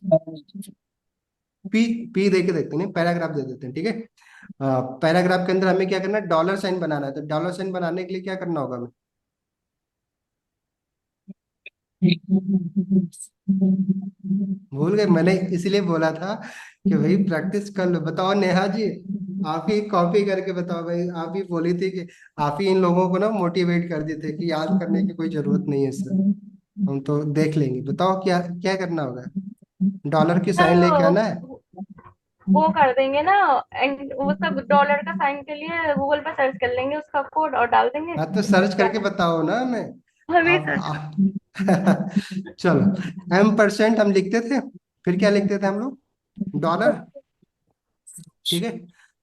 पी, पी दे के देखते हैं, नहीं पैराग्राफ दे देते हैं। ठीक है, पैराग्राफ के अंदर हमें क्या करना है, डॉलर साइन बनाना है, तो डॉलर साइन बनाने के लिए क्या करना होगा हमें, भूल गए? मैंने इसीलिए बोला था कि भाई प्रैक्टिस कर लो। बताओ नेहा जी, आप ही कॉपी करके बताओ भाई, आप ही बोली थी कि आप ही इन लोगों को ना मोटिवेट कर दिए थे कि याद करने की कोई जरूरत नहीं है सर, हम तो देख लेंगे। बताओ क्या क्या करना होगा, डॉलर की सर साइन लेके आना है। वो कर देंगे ना, एंड वो सब डॉलर का साइन के लिए गूगल पे सर्च कर लेंगे उसका कोड और डाल देंगे। हाँ तो सर्च क्या करके है, बताओ ना हमें। अभी आप सर्च। चलो, M% हम लिखते थे, फिर क्या लिखते थे हम लोग, डॉलर। ठीक है,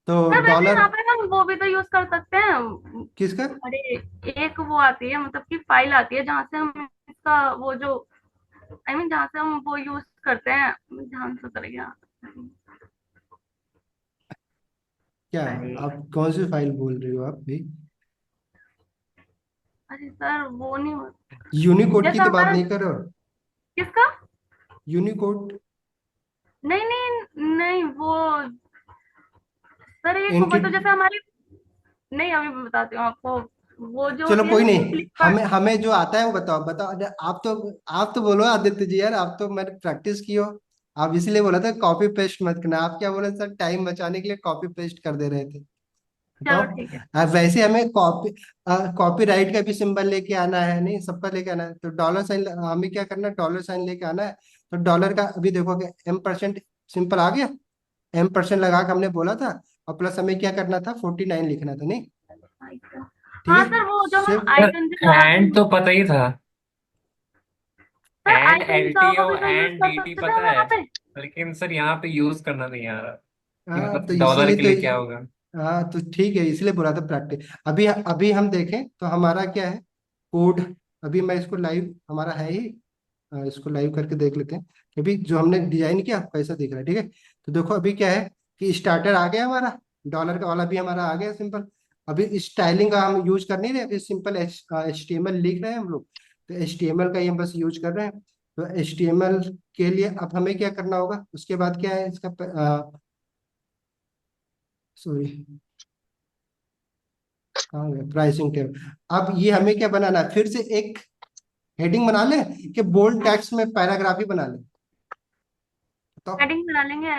तो सर वैसे डॉलर यहाँ पे हम वो भी तो यूज कर सकते हैं। किसका, अरे, एक वो आती है, मतलब कि फाइल आती है जहाँ से हम इसका वो जो, आई मीन जहाँ से हम वो यूज करते हैं, ध्यान से उतर गया। क्या अरे आप कौन सी फाइल बोल रही हो आप भी? अरे सर वो नहीं यूनिकोड की जैसा तो बात हमारा नहीं कर रहे हो? किसका। यूनिकोड। नहीं नहीं नहीं वो सर एक एंटिटी। मतलब जैसे हमारी नहीं अभी मैं बताती हूँ आपको। वो जो चलो होती है कोई ना नहीं, फ्लिपकार्ट। हमें हमें जो आता है वो बताओ बताओ। अरे आप तो बोलो आदित्य जी, यार आप तो मैंने प्रैक्टिस की हो। आप इसलिए बोला था कॉपी पेस्ट मत करना, आप क्या बोले सर, टाइम बचाने के लिए कॉपी पेस्ट कर दे रहे थे। चलो बताओ। ठीक है। वैसे हमें कॉपी राइट का भी सिंबल लेके आना है, नहीं सबका लेके आना है, तो डॉलर साइन हमें क्या करना है, डॉलर साइन लेके आना है। तो डॉलर का अभी देखोगे M% सिंपल आ गया। M% लगा के हमने बोला था, और प्लस हमें क्या करना था, 49 लिखना था, नहीं? ठीक हाँ है। सर वो जो हम सिर्फ सर आइकन जो लगाते एंड हैं। तो पता ही था। सर एंड आइकन का LTO भी तो यूज एंड कर DT सकते थे पता हम है, यहाँ पे। लेकिन सर यहाँ पे यूज करना नहीं आ रहा कि हाँ तो मतलब डॉलर इसीलिए के तो। लिए क्या होगा। हाँ तो ठीक है, इसलिए बोला था प्रैक्टिस। अभी अभी हम देखें तो हमारा क्या है, कोड। अभी मैं इसको लाइव हमारा है ही, इसको लाइव करके देख लेते हैं कि अभी जो हमने डिजाइन किया कैसा दिख रहा है। ठीक है, तो देखो अभी क्या है कि स्टार्टर आ गया हमारा, डॉलर का वाला भी हमारा आ गया सिंपल। अभी स्टाइलिंग का हम यूज कर नहीं रहे, अभी सिंपल HTML लिख रहे हैं हम लोग। तो HTML का ही हम बस यूज कर रहे हैं। तो HTML के लिए अब हमें क्या करना होगा, उसके बाद क्या है इसका, सॉरी कहाँ गया, प्राइसिंग टेबल। अब ये हमें क्या बनाना है, फिर से एक हेडिंग बना ले कि बोल्ड टेक्स्ट में पैराग्राफ ही बना ले। तो हेडिंग बना लेंगे।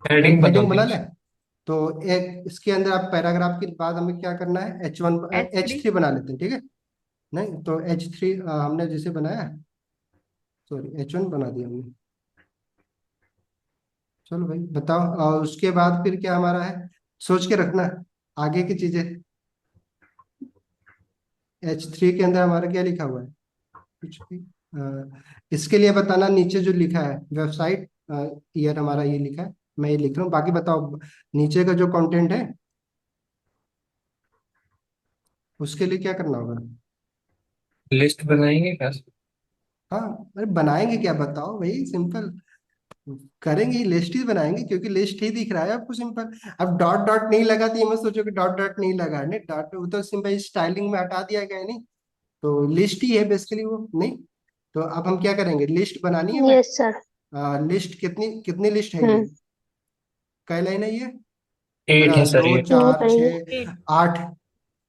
हेडिंग बता हेडिंग बना ले। दीजिए। तो एक इसके अंदर आप पैराग्राफ के बाद हमें क्या करना है, H1 H3। H3 बना लेते हैं, ठीक है। नहीं तो H3 हमने जैसे बनाया, सॉरी H1 बना दिया हमने। चलो भाई बताओ, और उसके बाद फिर क्या हमारा है, सोच के रखना आगे की चीजें। H3 के अंदर हमारा क्या लिखा हुआ है, कुछ भी। इसके लिए बताना, नीचे जो लिखा है वेबसाइट ईयर हमारा ये लिखा है, मैं ये लिख रहा हूँ, बाकी बताओ नीचे का जो कंटेंट है उसके लिए क्या करना होगा। लिस्ट बनाएंगे क्या? हाँ, अरे बनाएंगे क्या, बताओ भाई, सिंपल करेंगे, लिस्ट ही बनाएंगे, क्योंकि लिस्ट ही दिख रहा है आपको सिंपल। अब डॉट डॉट नहीं लगा तो ये मत सोचो कि डॉट डॉट नहीं लगा, नहीं डॉट वो तो सिंपल स्टाइलिंग में हटा दिया गया है, नहीं? तो लिस्ट ही है बेसिकली वो, नहीं? तो अब हम क्या करेंगे, लिस्ट बनानी है यस सर। हमें। लिस्ट कितनी कितनी लिस्ट है ये, हम्म। कै लाइन है ये, 8 है सर दो ये। चार पढ़ेंगे। छ आठ।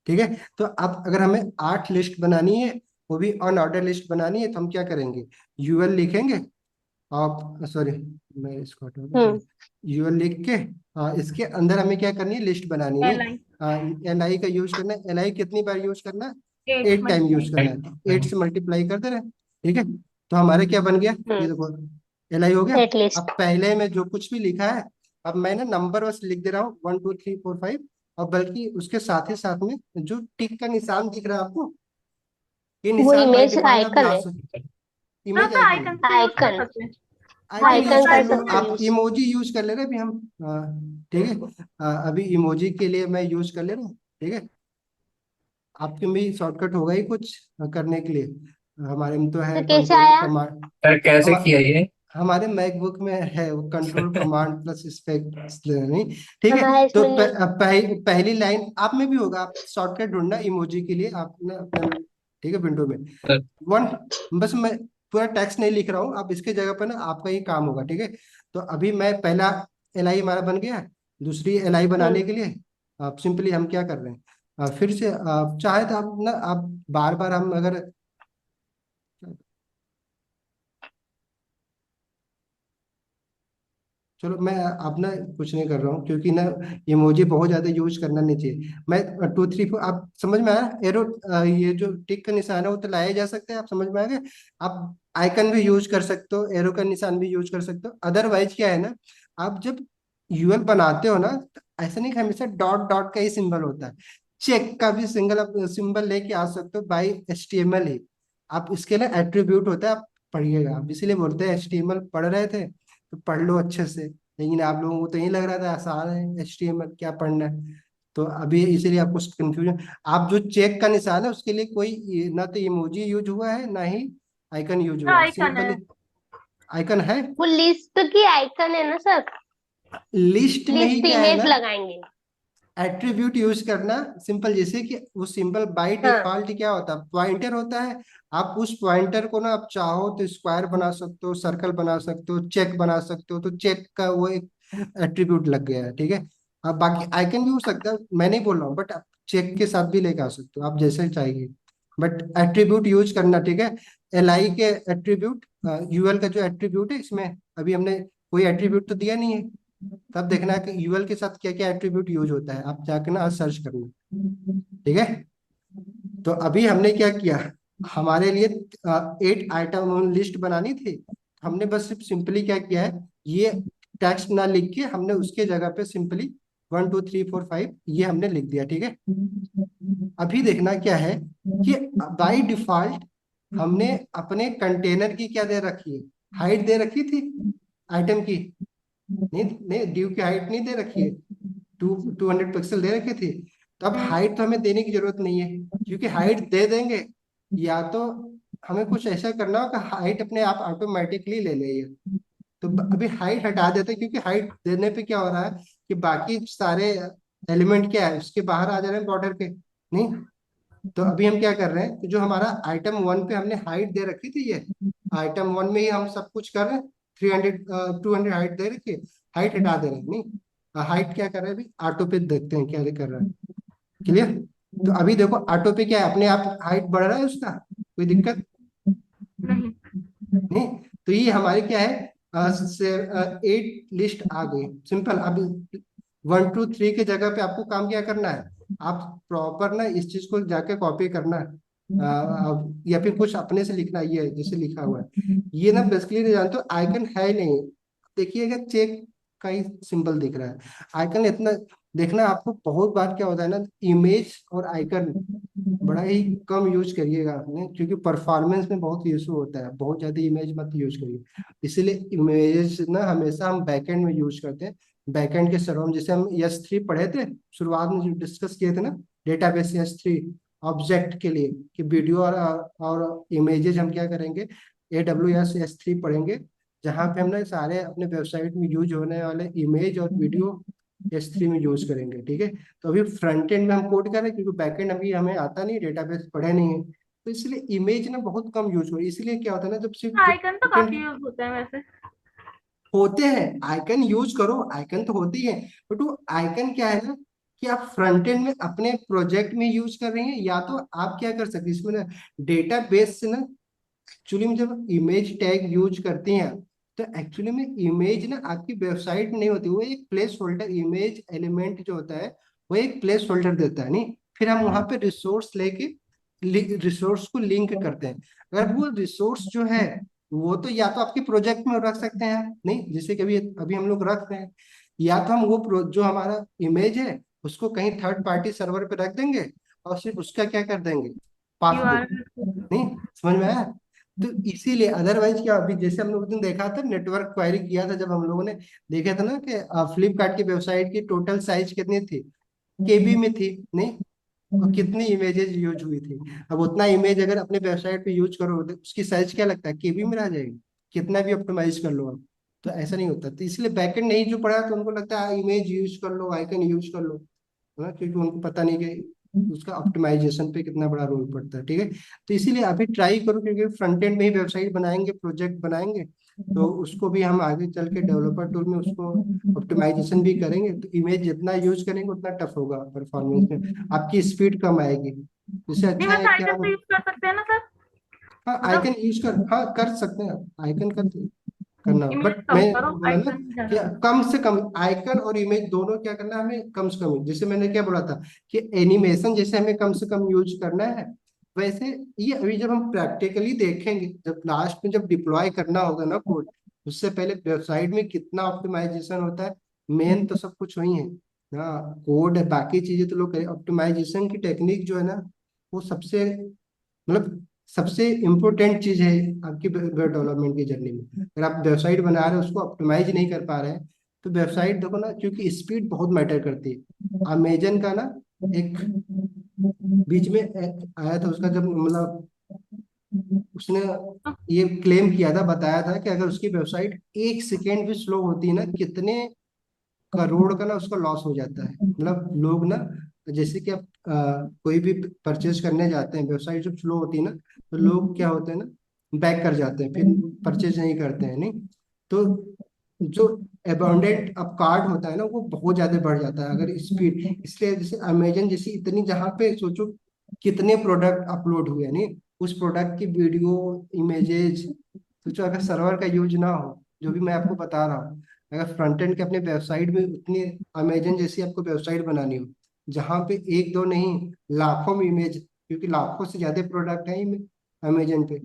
ठीक है, तो अब अगर हमें 8 लिस्ट बनानी है, वो भी ऑन ऑर्डर लिस्ट बनानी है, तो हम क्या करेंगे, यूएल लिखेंगे। आप सॉरी, मैं इसको हटा दूं, हम्म। सॉरी। यूएल लिख के इसके अंदर हमें क्या करनी है, लिस्ट बनानी है, एयरलाइन नहीं? LI का यूज करना है, LI कितनी बार यूज करना है, 8 8 टाइम यूज मल्टीप्लाई। करना है, तो 8 से मल्टीप्लाई कर दे रहे हैं। ठीक है, तो हमारे क्या बन गया, ये हम्म। देखो LI हो गया। अब एटलीस्ट। पहले में जो कुछ भी लिखा है, अब मैं ना नंबर बस लिख दे रहा हूँ 1 2 3 4 5, और बल्कि उसके साथ ही साथ में जो टिक का निशान दिख रहा है आपको, ये वो निशान बाय इमेज डिफॉल्ट आप आइकन है। लास्ट, हाँ इमेज सर आइकन आइकन है। से यूज कर आइकन। सकते हैं। आइकन आइकन यूज आइकन का कर कर लो सकते आइकन हैं आप, यूज। इमोजी यूज कर ले रहे अभी हम। ठीक है, अभी इमोजी के लिए मैं यूज कर ले रहा हूँ, ठीक है। आपके में भी शॉर्टकट होगा ही कुछ करने के लिए, हमारे में तो है तो कैसे कंट्रोल आया? कमांड। सर कैसे हम किया ये? हमारे मैकबुक में है वो, कंट्रोल कमांड प्लस स्पेस, नहीं? ठीक है, हमारा तो इसमें नहीं। पहली लाइन आप में भी होगा, आप शॉर्टकट ढूंढना इमोजी के लिए आपने अपने में, ठीक है, विंडो में सर वन। बस मैं पूरा टेक्स्ट नहीं लिख रहा हूँ, आप इसके जगह पर ना आपका ही काम होगा, ठीक है। तो अभी मैं पहला LI हमारा बन गया, दूसरी LI हम्म। बनाने के लिए आप सिंपली हम क्या कर रहे हैं, फिर से चाहे तो आप ना, आप बार बार हम अगर, चलो मैं अपना कुछ नहीं कर रहा हूँ, क्योंकि ना इमोजी बहुत ज्यादा यूज करना नहीं चाहिए। मैं 2 3 4, आप समझ में आया एरो, ये जो टिक का निशान है वो तो लाया जा सकता है, आप समझ में आ गए। आप आइकन भी यूज कर सकते हो, एरो का निशान भी यूज कर सकते हो। अदरवाइज क्या है ना, आप जब यूएल बनाते हो ना, तो ऐसा नहीं कि हमेशा डॉट डॉट का ही सिंबल होता है, चेक का भी सिंगल सिंबल लेके आ सकते हो बाई HTML ही। आप इसके लिए एट्रीब्यूट होता है, आप पढ़िएगा, आप इसीलिए बोलते हैं HTML पढ़ रहे थे तो पढ़ लो अच्छे से। लेकिन आप लोगों को तो यही लग रहा था आसान है HTML, क्या पढ़ना है। तो अभी इसीलिए आपको कंफ्यूजन। आप जो चेक का निशान है उसके लिए कोई ना तो इमोजी यूज हुआ है, ना ही आइकन यूज सर हुआ है, आइकन है। सिंपली आइकन है। वो लिस्ट की आइकन है ना सर। लिस्ट में ही लिस्ट क्या है इमेज ना, लगाएंगे। एट्रीब्यूट यूज करना सिंपल, जैसे कि वो सिंपल बाय हाँ डिफॉल्ट क्या होता है, पॉइंटर होता है। आप उस पॉइंटर को ना आप चाहो तो स्क्वायर बना सकते हो, सर्कल बना सकते हो, चेक बना सकते हो, तो चेक का वो एक एट्रीब्यूट लग गया है, ठीक है। अब बाकी आइकन भी हो सकता है, मैं नहीं बोल रहा हूँ, बट आप चेक के साथ भी लेके आ सकते हो, आप जैसे चाहिए। बट एट्रीब्यूट यूज करना, ठीक है। एल आई के एट्रीब्यूट, यूएल का जो एट्रीब्यूट है इसमें अभी हमने कोई एट्रीब्यूट तो दिया नहीं है। तब देखना है कि यूएल के साथ क्या क्या एट्रीब्यूट यूज होता है, आप जाके ना सर्च करना, ठीक है। तो अभी हमने क्या किया, हमारे लिए 8 आइटम लिस्ट बनानी थी। हमने बस सिर्फ सिंपली क्या किया है, ये टेक्स्ट ना लिख के हमने उसके जगह पे सिंपली 1 2 3 4 5 ये हमने लिख दिया, ठीक है। अभी देखना क्या है कि बाय डिफॉल्ट हमने अपने कंटेनर की क्या दे रखी है, हाइट दे रखी थी आइटम की। नहीं नहीं, ड्यू की हाइट नहीं दे रखी है, 200 पिक्सल दे रखे थे। तो अब हम्म। हाइट तो हमें देने की जरूरत नहीं है, क्योंकि हाइट दे देंगे या तो हमें कुछ ऐसा करना होगा हाइट अपने आप ऑटोमेटिकली ले ले ये। तो अभी हाइट हटा देते हैं, क्योंकि हाइट देने पे क्या हो रहा है कि बाकी सारे एलिमेंट क्या है उसके बाहर आ जा रहे हैं बॉर्डर के। नहीं, तो अभी हम क्या कर रहे हैं, तो जो हमारा आइटम 1 पे हमने हाइट दे रखी थी, ये आइटम 1 में ही हम सब कुछ कर रहे हैं। 300 200 हाइट दे रखी है, हाइट हटा दे रहे हैं। नहीं, हाइट क्या कर रहे हैं, अभी ऑटो पे देखते हैं क्या कर रहा है। क्लियर। तो अभी देखो ऑटो पे क्या है, अपने आप हाइट बढ़ रहा है उसका, कोई दिक्कत नहीं। नहीं। तो ये हमारे क्या है, 8 लिस्ट आ गई सिंपल। अब 1 2 3 के जगह पे आपको काम क्या करना है, आप प्रॉपर ना इस चीज को जाके कॉपी करना है, या फिर कुछ अपने से लिखना, ये जैसे लिखा हुआ है ये ना बेसिकली नहीं जानते आइकन है ही नहीं। देखिएगा चेक का ही सिंबल दिख रहा है, आइकन इतना देखना। आपको बहुत बार क्या होता है ना, इमेज और आइकन बड़ा ही कम यूज करिएगा आपने, क्योंकि परफॉर्मेंस में बहुत इशू होता है, बहुत ज्यादा इमेज मत यूज करिए। इसीलिए इमेज ना हमेशा हम बैकएंड में यूज करते हैं, बैकएंड के सर्वर में। जैसे हम S3 पढ़े थे शुरुआत में, जो डिस्कस किए थे ना, डेटाबेस S3 ऑब्जेक्ट के लिए, कि वीडियो और इमेजेस हम क्या करेंगे, AWS S3 पढ़ेंगे, जहाँ पे हम ना सारे अपने वेबसाइट में यूज होने वाले इमेज और वीडियो S3 में यूज करेंगे, ठीक है। तो अभी फ्रंट एंड में हम कोड कर रहे हैं, क्योंकि बैक एंड अभी हमें आता नहीं, डेटाबेस पढ़े नहीं है, तो इसलिए इमेज ना बहुत कम यूज हो रही है। इसलिए क्या होता है ना, जब सिर्फ जो आइकन तो काफी कंटेंट यूज होते हैं वैसे। होते हैं, आइकन यूज करो, आइकन तो होती है। बट वो आइकन क्या है ना, कि आप फ्रंट एंड में अपने प्रोजेक्ट में यूज कर रहे हैं, या तो आप क्या कर सकते हैं इसमें ना, डेटाबेस से ना एक्चुअली में जब इमेज टैग यूज करते हैं, तो एक्चुअली में इमेज ना आपकी वेबसाइट में नहीं होती, वो एक प्लेस होल्डर, इमेज एलिमेंट जो होता है वो एक प्लेस होल्डर देता है। नहीं, फिर हम वहां पे रिसोर्स लेके रिसोर्स को लिंक करते हैं। अगर वो रिसोर्स जो है वो तो या तो आपके प्रोजेक्ट में रख सकते हैं, नहीं जैसे कि अभी अभी हम लोग रख रहे हैं, या तो हम वो जो हमारा इमेज है उसको कहीं थर्ड पार्टी सर्वर पे रख देंगे, और सिर्फ उसका क्या कर देंगे, पासबुक। URL। नहीं, समझ में आया। तो इसीलिए अदरवाइज क्या, अभी जैसे हम लोग उस दिन देखा था, नेटवर्क क्वायरी किया था जब हम लोगों ने, देखा था ना कि फ्लिपकार्ट की वेबसाइट की टोटल साइज कितनी थी, केबी में थी। नहीं, और कितनी इमेजेस यूज हुई थी। अब उतना इमेज अगर अपने वेबसाइट पे यूज करो तो उसकी साइज क्या लगता है, केबी में रह जाएगी, कितना भी ऑप्टिमाइज कर लो आप। तो ऐसा नहीं होता, तो इसलिए बैकएंड नहीं जो पढ़ा तो उनको लगता है इमेज यूज कर लो, आइकन यूज कर लो, है ना, क्योंकि उनको पता नहीं कि उसका ऑप्टिमाइजेशन पे कितना बड़ा रोल पड़ता है, ठीक है। तो इसीलिए अभी ट्राई करो, क्योंकि फ्रंट एंड में ही वेबसाइट बनाएंगे, प्रोजेक्ट बनाएंगे, तो उसको भी हम आगे चल के डेवलपर टूल में उसको ऑप्टिमाइजेशन भी करेंगे। तो इमेज जितना यूज करेंगे उतना टफ होगा परफॉर्मेंस में, आपकी स्पीड कम आएगी। इससे नहीं, अच्छा है वैसे कि आइकन तो आप, यूज कर सकते हैं ना सर। हाँ मतलब आइकन यूज कर, हाँ कर सकते हैं, आइकन कर करना, इमेज बट कम मैं करो, बोला ना आइकन कि ज्यादा। कम से कम आइकन और इमेज दोनों क्या करना है हमें, कम से कम। जैसे मैंने क्या बोला था कि एनिमेशन जैसे हमें कम से कम यूज करना है, वैसे ये अभी जब हम प्रैक्टिकली देखेंगे, जब लास्ट में जब डिप्लॉय करना होगा ना कोड, उससे पहले वेबसाइट में कितना ऑप्टिमाइजेशन होता है, मेन तो सब कुछ वही है ना, कोड है, बाकी चीजें तो लोग ऑप्टिमाइजेशन की टेक्निक जो है ना, वो सबसे मतलब सबसे इम्पोर्टेंट चीज है आपकी वेब डेवलपमेंट की जर्नी में। अगर आप वेबसाइट बना रहे हो उसको ऑप्टिमाइज नहीं कर पा रहे हैं, तो वेबसाइट देखो ना, क्योंकि स्पीड बहुत मैटर करती है। अमेजन का ना एक बीच में आया था उसका, जब मतलब उसने ये क्लेम किया था, बताया था कि अगर उसकी वेबसाइट 1 सेकेंड भी स्लो होती है ना, कितने करोड़ का ना उसका लॉस हो जाता है। मतलब लोग ना, जैसे कि आप कोई भी परचेज करने जाते हैं, वेबसाइट जब स्लो होती है ना, तो लोग क्या होते हैं ना, बैक कर जाते हैं, फिर परचेज नहीं करते हैं, नहीं। तो जो अबाउंडेंट अब कार्ड होता है ना, वो बहुत ज्यादा बढ़ जाता है अगर स्पीड। इसलिए जैसे अमेजन जैसी इतनी, जहाँ पे सोचो कितने प्रोडक्ट अपलोड हुए, नहीं, उस प्रोडक्ट की वीडियो, इमेजेस, सोचो अगर सर्वर का यूज ना हो, जो भी मैं आपको बता रहा हूँ, अगर फ्रंट एंड के अपने वेबसाइट में उतनी, अमेजन जैसी आपको वेबसाइट बनानी हो, जहाँ पे एक दो नहीं, लाखों में इमेज, क्योंकि लाखों से ज्यादा प्रोडक्ट है अमेजन पे,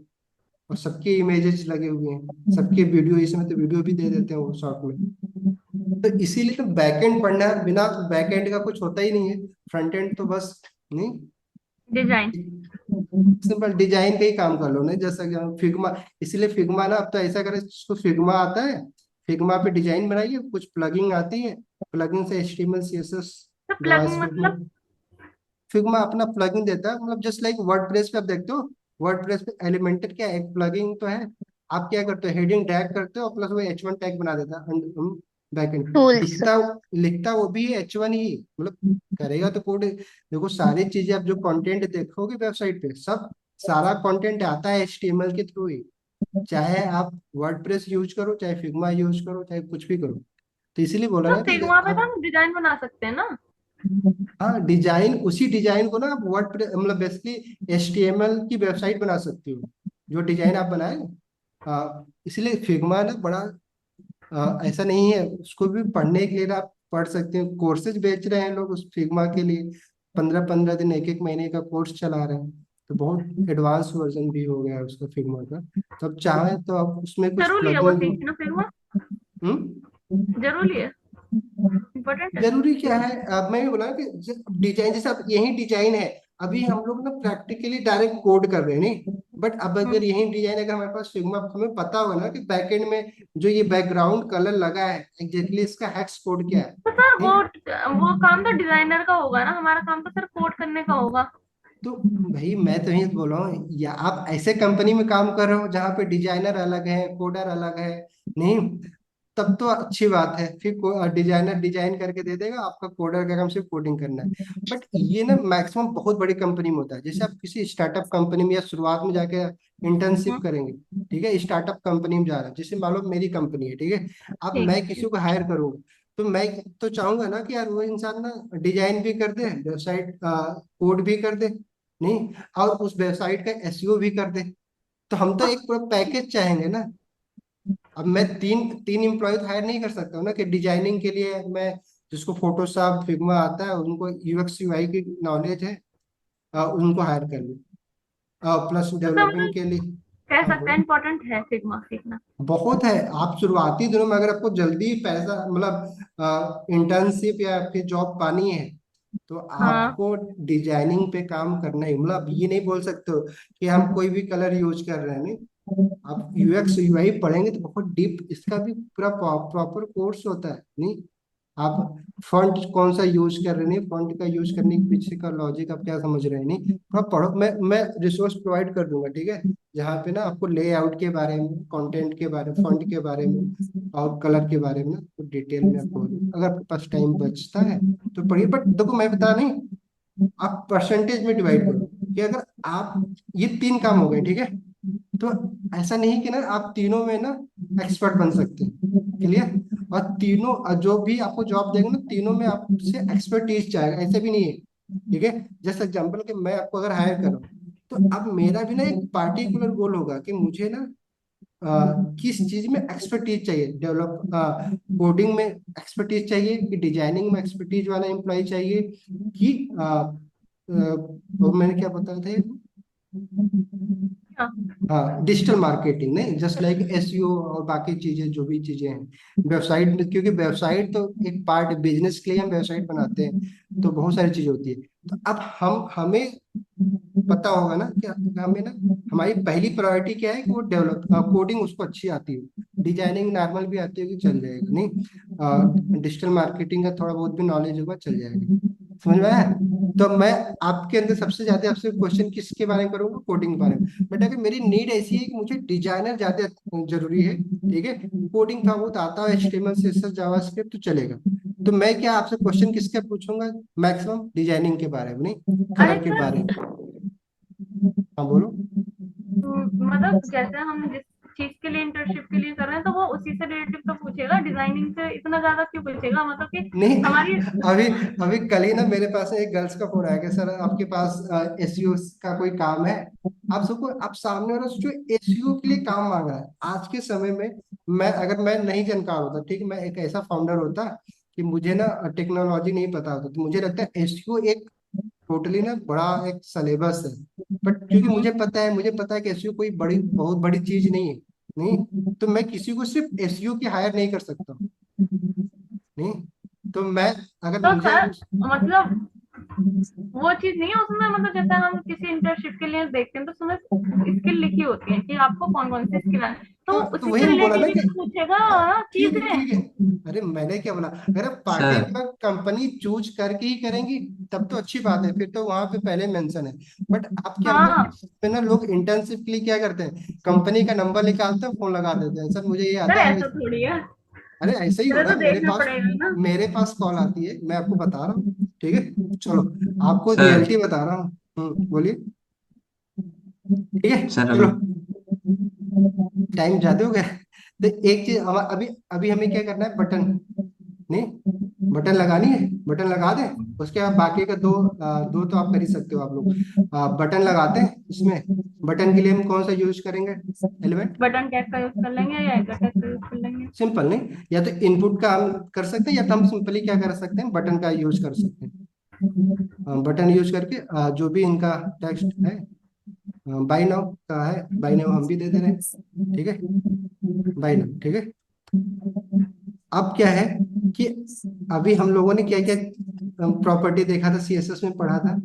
और सबके इमेजेस लगे हुए हैं, सबके वीडियो, इसमें तो वीडियो भी दे देते हैं वो शॉर्ट में। तो इसीलिए तो बैकएंड पढ़ना है, बिना बैकएंड का कुछ होता ही नहीं है। फ्रंट एंड तो बस, नहीं, डिजाइन। सिंपल डिजाइन का ही काम कर लो ना, जैसा कि फिग्मा, इसीलिए फिग्मा ना, अब तो ऐसा करें जिसको फिग्मा आता है, फिग्मा पे डिजाइन बनाइए, कुछ प्लगइन आती है, प्लगइन से एचटीएमएल सीएसएस तो प्लग जावास्क्रिप्ट में, मतलब? फिग्मा अपना प्लगइन देता है। मतलब जस्ट लाइक वर्डप्रेस पे आप देखते हो, वर्डप्रेस पे एलिमेंटर क्या है, एक प्लगइन तो है। आप क्या करते हो, हेडिंग ड्रैग करते हो, प्लस वो H1 टैग बना देता है बैकएंड। टूल्स। दिखता लिखता वो भी H1 ही, मतलब करेगा तो कोड। देखो सारी चीजें, आप जो कंटेंट देखोगे वेबसाइट पे, सब सारा कंटेंट आता है HTML के थ्रू ही। चाहे आप वर्डप्रेस यूज करो, चाहे फिग्मा यूज करो, चाहे कुछ भी करो। तो इसीलिए बोला तो ना कि फिग्मा पे तो आप, हम डिजाइन बना सकते हैं ना? हाँ, डिजाइन, उसी डिजाइन को ना आप वर्ड, मतलब बेसिकली HTML की वेबसाइट बना सकते हो, जो डिजाइन आप बनाए। इसलिए फिग्मा ना बड़ा, ऐसा नहीं है, उसको भी पढ़ने के लिए ना आप पढ़ सकते हैं। कोर्सेज बेच रहे हैं लोग उस फिग्मा के लिए, 15-15 दिन, एक एक महीने का कोर्स चला रहे हैं। तो बहुत एडवांस वर्जन भी हो गया है उसका फिग्मा का। तो आप चाहें तो आप उसमें कुछ जरूरी है वो प्लगइन, सीखना फिग्मा? हम्म, जरूरी है? इम्पोर्टेंट है? जरूरी क्या है, अब मैं भी बोला कि डिजाइन, जैसे अब यही डिजाइन है, अभी हम लोग ना प्रैक्टिकली डायरेक्ट कोड कर रहे हैं, नहीं, बट अब अगर हम्म। यही डिजाइन अगर हमारे पास फिग्मा, हमें पता होगा ना कि बैकएंड में जो ये बैकग्राउंड कलर लगा है, एग्जैक्टली इसका हेक्स कोड क्या है, तो सर नहीं। वो काम तो डिजाइनर का होगा ना, हमारा काम तो सर कोड करने का होगा। तो भाई मैं तो यही बोल रहा हूँ, या आप ऐसे कंपनी में काम कर रहे हो जहाँ पे डिजाइनर अलग है, कोडर अलग है, नहीं, तब तो अच्छी बात है, फिर डिजाइनर डिजाइन करके दे देगा, आपका कोडर का काम सिर्फ कोडिंग करना है। बट ये ना मैक्सिमम बहुत बड़ी कंपनी में होता है। जैसे आप किसी स्टार्टअप कंपनी में या शुरुआत में जाके इंटर्नशिप हम्म, करेंगे, ठीक है, स्टार्टअप कंपनी में जा रहा है, जैसे मान लो मेरी कंपनी है, ठीक है, अब ठीक मैं है। किसी को हायर करूंगा, तो मैं तो चाहूंगा ना कि यार वो इंसान ना डिजाइन भी कर दे, वेबसाइट कोड भी कर दे, नहीं, और उस वेबसाइट का एसईओ भी कर दे। तो हम तो एक पूरा पैकेज चाहेंगे ना। अब मैं तीन तीन एम्प्लॉय तो हायर नहीं कर सकता हूँ ना, कि डिजाइनिंग के लिए मैं, जिसको फोटोशॉप फिग्मा आता है, उनको यूएक्स यूआई की नॉलेज है, उनको हायर कर लूँ, प्लस तो सर डेवलपिंग मतलब के लिए। कह हाँ सकते हैं बोलो। इम्पोर्टेंट है फिग्मा सीखना? बहुत है। आप शुरुआती दिनों में अगर आपको जल्दी पैसा, मतलब इंटर्नशिप या फिर जॉब पानी है, तो हाँ। आपको डिजाइनिंग पे काम करना ही, मतलब ये नहीं बोल सकते हो कि हम कोई भी कलर यूज कर रहे हैं, नहीं। आप यूएक्स यूआई पढ़ेंगे तो बहुत डीप, इसका भी पूरा प्रॉपर कोर्स होता है, नहीं। आप फॉन्ट कौन सा यूज कर रहे हैं, नहीं, फॉन्ट का यूज करने के पीछे का लॉजिक आप क्या समझ रहे हैं, नहीं, थोड़ा पढ़ो। मैं रिसोर्स प्रोवाइड कर दूंगा, ठीक है, जहाँ पे ना आपको लेआउट के बारे में, कंटेंट के बारे में, फॉन्ट के बारे में और कलर के बारे में ना तो डिटेल में आपको, अगर आपके पास टाइम बचता है तो पढ़िए। बट देखो मैं बता नहीं, आप परसेंटेज में डिवाइड करो, कि अगर आप, ये तीन काम हो गए, ठीक है, तो ऐसा नहीं कि ना आप तीनों में ना एक्सपर्ट बन सकते हैं, क्लियर। और तीनों जो भी आपको जॉब देंगे ना, तीनों में आपसे एक्सपर्टीज चाहेगा, ऐसे भी नहीं है, ठीक है। जैसे एग्जांपल कि मैं आपको अगर हायर कर रहा हूँ, तो अब मेरा भी ना एक पार्टिकुलर गोल होगा कि मुझे ना किस चीज में एक्सपर्टीज चाहिए, डेवलप कोडिंग में एक्सपर्टीज चाहिए, कि डिजाइनिंग में एक्सपर्टीज वाला एम्प्लॉय चाहिए, कि और मैंने क्या बताया था, हाँ। हाँ, डिजिटल मार्केटिंग, नहीं, जस्ट लाइक एसईओ और बाकी चीजें, जो भी चीजें हैं वेबसाइट में, क्योंकि वेबसाइट तो एक पार्ट, बिजनेस के लिए हम वेबसाइट बनाते हैं, तो बहुत सारी चीजें होती है। तो अब हम हमें पता होगा ना कि हमें ना, हमारी पहली प्रायोरिटी क्या है, कि वो डेवलप कोडिंग उसको अच्छी आती हो, डिजाइनिंग नॉर्मल भी आती होगी चल जाएगा, नहीं, डिजिटल मार्केटिंग का थोड़ा बहुत भी नॉलेज होगा चल जाएगा। समझ में आया। तो मैं आपके अंदर सबसे ज्यादा आपसे क्वेश्चन किसके बारे में करूंगा, कोडिंग के बारे में। बट अगर मेरी नीड ऐसी है कि मुझे डिजाइनर ज्यादा जरूरी है, ठीक है, कोडिंग था बहुत आता है, HTML CSS जावास्क्रिप्ट तो चलेगा, तो मैं क्या आपसे क्वेश्चन किसके पूछूंगा? मैक्सिमम डिजाइनिंग के बारे में, नहीं अरे कलर के सर, बारे में। हाँ बोलो। मतलब जैसे हम जिस चीज के लिए इंटर्नशिप के लिए कर रहे हैं तो वो उसी से रिलेटेड तो पूछेगा, डिजाइनिंग से इतना ज्यादा क्यों पूछेगा? मतलब कि नहीं, हमारी अभी अभी कल ही ना मेरे पास एक गर्ल्स का फोन आया कि सर आपके पास एसईओ का कोई काम है। आप सबको, आप सामने वाला जो एसईओ के लिए काम मांग रहा है आज के समय में, मैं नहीं जानकार होता, ठीक है, मैं एक ऐसा फाउंडर होता कि मुझे ना टेक्नोलॉजी नहीं पता होता, तो मुझे लगता है एसईओ एक टोटली ना बड़ा एक सिलेबस है। बट क्योंकि मुझे पता है कि एसईओ कोई बड़ी बहुत बड़ी चीज नहीं है, नहीं, तो मैं किसी को सिर्फ एसईओ की हायर नहीं कर सकता, नहीं। तो मैं, अगर तो मुझे सर मतलब वो चीज नहीं है उसमें, मतलब जैसे हम किसी इंटर्नशिप के लिए देखते हैं तो उसमें स्किल लिखी होती है कि आपको कौन कौन सी स्किल है, तो हाँ, तो उसी वही से हम बोला ना रिलेटेड ही कि तो पूछेगा हाँ, ना ठीक है चीजें। ठीक है। अरे मैंने क्या बोला, अगर आप part sir time company choose करके ही करेंगी तब तो अच्छी बात है, फिर तो वहां पे पहले मेंशन है। बट आप क्या होता है हाँ कि ना लोग इंटर्नशिप के लिए क्या करते हैं, कंपनी का नंबर निकालते हैं, फोन लगा देते हैं, सर मुझे ये सर, आता है। ऐसा थोड़ी है, अरे ऐसे ही हो इधर रहा तो है मेरे देखना पास। पड़ेगा ना। मेरे पास कॉल आती है, मैं आपको बता रहा हूँ, ठीक है, चलो आपको सर रियलिटी बता रहा हूँ। बोलिए। ठीक है, सर चलो, अभी टाइम ज्यादा हो गया। तो एक चीज अभी अभी हमें क्या करना है, बटन, नहीं, बटन लगानी है, बटन लगा दें। उसके बाद बाकी का दो तो आप कर ही सकते हो आप लोग। बटन लगाते हैं इसमें। बटन के लिए हम कौन सा यूज करेंगे एलिमेंट? बटन टैग का यूज कर लेंगे या एंकर टैग का यूज कर लेंगे। सिंपल, नहीं, या तो इनपुट का हम कर सकते हैं, या तो हम सिंपली क्या कर सकते हैं, बटन का यूज कर सकते हैं। बटन यूज करके जो भी इनका टेक्स्ट है, बाय नाउ का है, बाय नाउ हम भी दे दे रहे हैं, ठीक है, बाय नाउ, ठीक है। अब क्या है कि अभी हम लोगों ने क्या क्या प्रॉपर्टी देखा था, सीएसएस में पढ़ा था।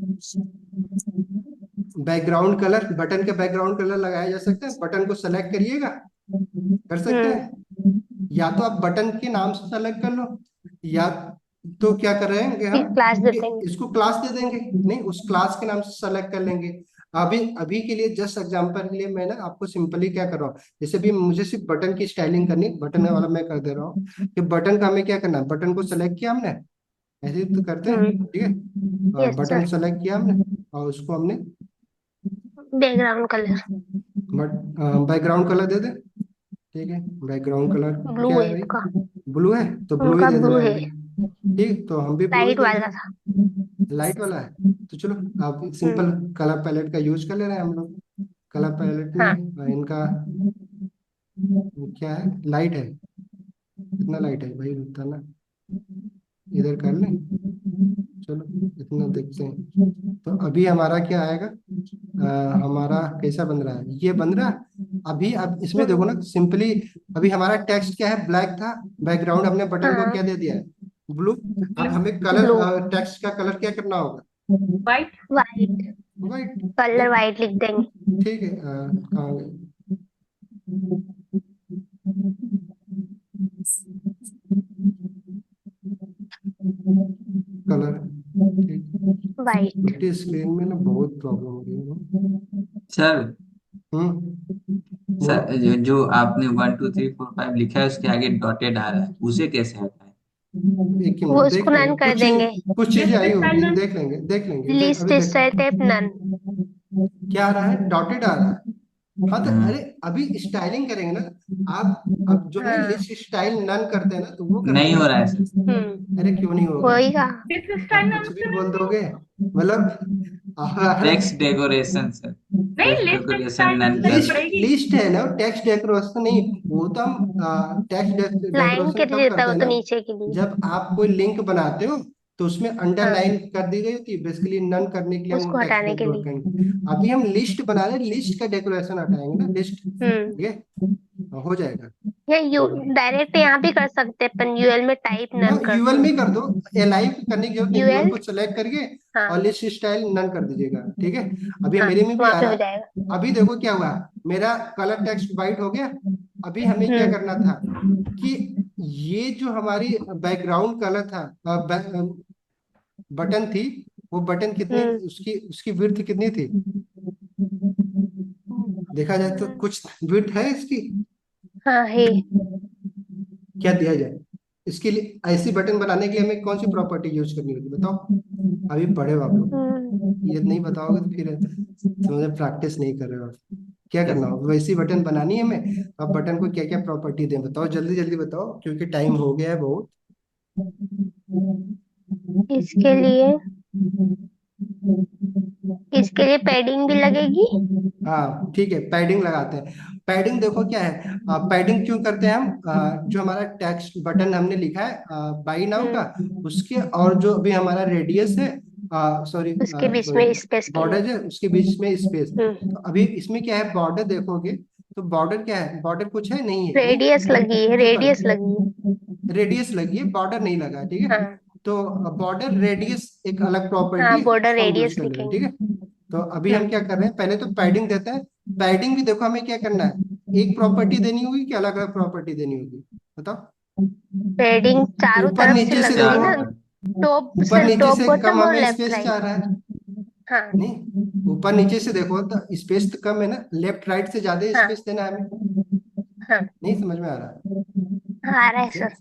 बैकग्राउंड कलर, बटन का बैकग्राउंड कलर लगाया जा सकता है, बटन को सेलेक्ट करिएगा, कर सकते हम्म हैं। या तो आप बटन के नाम से सेलेक्ट कर लो, या तो क्या कर रहे हैं कि फिर हम क्लास दे कि देंगे। इसको क्लास दे देंगे, नहीं, उस क्लास के नाम से सेलेक्ट कर लेंगे। अभी अभी के लिए जस्ट एग्जांपल के लिए मैं ना आपको सिंपली क्या कर रहा हूँ, जैसे भी मुझे सिर्फ बटन की स्टाइलिंग करनी, बटन वाला मैं कर दे रहा हूँ कि बटन का हमें क्या करना है, बटन को सेलेक्ट किया हमने, ऐसे ही तो करते हैं, ठीक है। Yes button sir. सेलेक्ट किया हमने और उसको हमने बैकग्राउंड कलर बैकग्राउंड कलर दे दें, ठीक है। बैकग्राउंड कलर ब्लू क्या है है भाई? इसका। ब्लू है, तो ब्लू ही उनका दे दे ब्लू रहे हैं है, हम भी, ठीक, तो हम भी ब्लू ही लाइट दे रहे वाला था। हैं, लाइट वाला है। तो चलो आप सिंपल हम्म कलर पैलेट का यूज कर ले रहे हैं हम लोग। कलर पैलेट में हाँ। इनका क्या है, लाइट है, कितना लाइट है भाई, बताना, इधर कर लें, चलो इतना देखते हैं। तो अभी हमारा क्या आएगा, हमारा कैसा बन रहा है, ये बन रहा है अभी। अब इसमें देखो ना सिंपली, अभी हमारा टेक्स्ट क्या है, ब्लैक था, बैकग्राउंड हमने बटन को क्या हाँ दे दिया है, ब्लू। अब हमें कलर, ब्लू टेक्स्ट का कलर क्या करना होगा, वाइट। वाइट, वाइट, कलर नहीं, वाइट लिख देंगे। ठीक है, कहाँ गए? कलर, ठीक। वाइट। बेटे स्क्रीन में ना बहुत प्रॉब्लम हो रही है। सर बोलो। सर जो आपने 1 2 3 4 5 लिखा है उसके आगे डॉटेड आ रहा है, उसे कैसे हटाएं? एक ही वो मिनट, देख उसको लेंगे, नन कर देंगे। कुछ चीजें लिस्ट आई होगी, स्टाइल। देख लेंगे, लिस्ट अभी देख। Style type none. क्या आ रहा है, डॉटेड आ रहा है। हाँ तो हम्म, अरे अभी स्टाइलिंग करेंगे ना आप, अब जो नहीं हाँ। लिस्ट स्टाइल नन करते हैं ना, तो वो करते नहीं हो हैं। रहा है सर। अरे क्यों नहीं होगा, वही का। लिस्ट स्टाइल आप नाम कुछ भी से बोल नहीं। दोगे, मतलब टेक्स्ट डेकोरेशन सर, नहीं, text list decoration style none करनी कर लिस्ट दे। पड़ेगी। लिस्ट है ना, टेक्स्ट डेकोरेशन नहीं, वो तो हम टेक्स्ट लाइन डेकोरेशन कर कब देता करते वो हैं तो ना, नीचे के लिए। जब आप कोई लिंक बनाते हो तो उसमें हाँ, अंडरलाइन कर दी गई होती है, बेसिकली नन करने के लिए हम उसको टेक्स्ट हटाने के डेकोरेट लिए। करेंगे। अभी हम लिस्ट बना रहे हैं, लिस्ट का डेकोरेशन हटाएंगे ना, लिस्ट, ठीक है, हो जाएगा। या यू डायरेक्ट यहाँ भी कर सकते हैं अपन, यूएल में टाइप हाँ, नन करते यूएल में हैं। ही कर दो, एलाइव करने की जरूरत नहीं, यूएल यूएल। को सेलेक्ट करके और हाँ लिस्ट स्टाइल नन कर दीजिएगा, ठीक है। अभी हाँ, मेरे में भी वहां आ पे रहा हो है। जाएगा। अभी देखो क्या हुआ, मेरा कलर टेक्स्ट वाइट हो गया। अभी हमें क्या करना था कि ये जो हमारी बैकग्राउंड कलर था, बटन थी, वो बटन कितनी, हम्म उसकी उसकी विड्थ कितनी थी, देखा जाए तो कुछ विड्थ है इसकी, हाँ है। क्या दिया जाए, इसके लिए ऐसी बटन बनाने के लिए हमें कौन सी प्रॉपर्टी यूज करनी होगी बताओ? अभी पढ़े हो आप लोग, ये नहीं बताओगे तो फिर समझे प्रैक्टिस नहीं कर रहे हो आप। क्या करना होगा, वैसी बटन बनानी है हमें। तो आप बटन को क्या क्या प्रॉपर्टी दें बताओ, जल्दी जल्दी बताओ क्योंकि टाइम हो गया है बहुत। इसके लिए इसके लिए पैडिंग भी लगेगी। हाँ ठीक है, पैडिंग लगाते हैं। पैडिंग देखो क्या है, पैडिंग क्यों करते हैं हम? जो हमारा टेक्स्ट बटन हमने लिखा है बाई नाउ का, उसके और जो अभी हमारा रेडियस है, सॉरी उसके बीच सॉरी में स्पेस के लिए। बॉर्डर है उसके बीच में स्पेस। हम्म तो अभी इसमें क्या है, बॉर्डर देखोगे तो बॉर्डर क्या है, बॉर्डर कुछ है नहीं है, नहीं रेडियस लगी है, सिंपल रेडियस लगी है। रेडियस लगी है, बॉर्डर नहीं लगा है, ठीक है। हाँ तो बॉर्डर रेडियस एक अलग प्रॉपर्टी हाँ, है, बॉर्डर उसको हम यूज रेडियस कर ले रहे हैं, ठीक लिखेंगे। है। तो अभी हम क्या कर रहे हैं, पहले तो पैडिंग देते हैं। पैडिंग भी देखो हमें क्या करना है, एक प्रॉपर्टी देनी होगी कि अलग अलग प्रॉपर्टी देनी होगी बताओ? पैडिंग चारों ऊपर तरफ से नीचे से लगेगी देखो, ना, ऊपर नीचे टॉप से बॉटम कम और हमें लेफ्ट स्पेस राइट। चाह रहा है, हाँ नहीं ऊपर नीचे से देखो तो स्पेस तो कम है ना, लेफ्ट राइट से ज्यादा हाँ स्पेस देना है हमें। हाँ, नहीं समझ में आ रहा आ रहा है है? सर।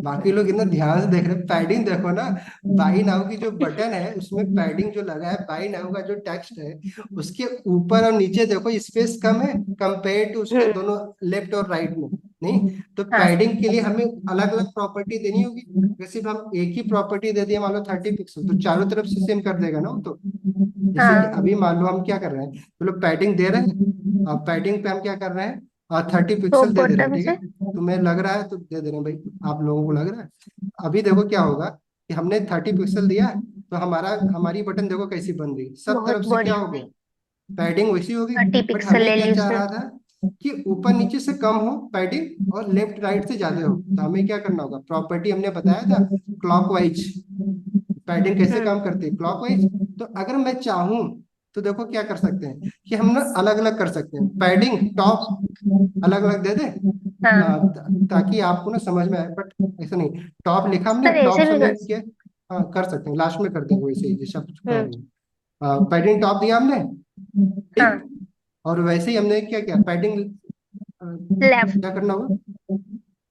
बाकी लोग इतना ध्यान से देख रहे हैं, पैडिंग देखो ना। बाई नाउ की जो बटन है उसमें पैडिंग जो लगा है, बाई नाउ का जो टेक्स्ट है उसके ऊपर और नीचे देखो स्पेस कम है कंपेयर टू उसके हम्म दोनों लेफ्ट और राइट में। नहीं, तो हाँ पैडिंग के लिए हमें अलग अलग प्रॉपर्टी देनी होगी। अगर सिर्फ हम एक ही प्रॉपर्टी दे दिए मान लो 30 पिक्सल, तो चारों तरफ से सेम कर देगा ना वो तो। जैसे कि हाँ, अभी मान लो हम क्या कर रहे हैं, तो लोग पैडिंग दे रहे हैं, और पैडिंग पे हम क्या कर रहे हैं, 30 पिक्सल टॉप दे दे रहे हैं, बॉटम ठीक से। है। तुम्हें लग रहा है तो दे दे रहे हैं भाई, आप लोगों को लग रहा है। अभी देखो क्या होगा कि हमने 30 पिक्सल दिया, तो हमारी बटन देखो कैसी बन रही, सब तरफ बहुत से क्या बढ़िया। हो गया, पैडिंग वैसी होगी। 30 बट पिक्सल हमें ले क्या ली चाह उसने। रहा था कि ऊपर नीचे से कम हो पैडिंग और लेफ्ट राइट से ज्यादा हो, तो हमें क्या करना होगा, प्रॉपर्टी हमने बताया था क्लॉकवाइज। पैडिंग कैसे काम हम्म करती है, क्लॉकवाइज। तो अगर मैं चाहूं तो देखो क्या कर सकते हैं कि हम ना अलग अलग कर सकते हैं, पैडिंग टॉप अलग अलग दे दें, हाँ ताकि आपको ना समझ में आए। बट ऐसा नहीं, टॉप लिखा हमने, सर, टॉप ऐसे से भी हमने कर। क्या, हाँ कर सकते हैं, लास्ट में कर देंगे वैसे ही जैसे आप कह हम्म रहे हो। पैडिंग टॉप दिया हमने, हाँ, ठीक। और वैसे ही हमने क्या किया, पैडिंग लेफ्ट। क्या करना होगा,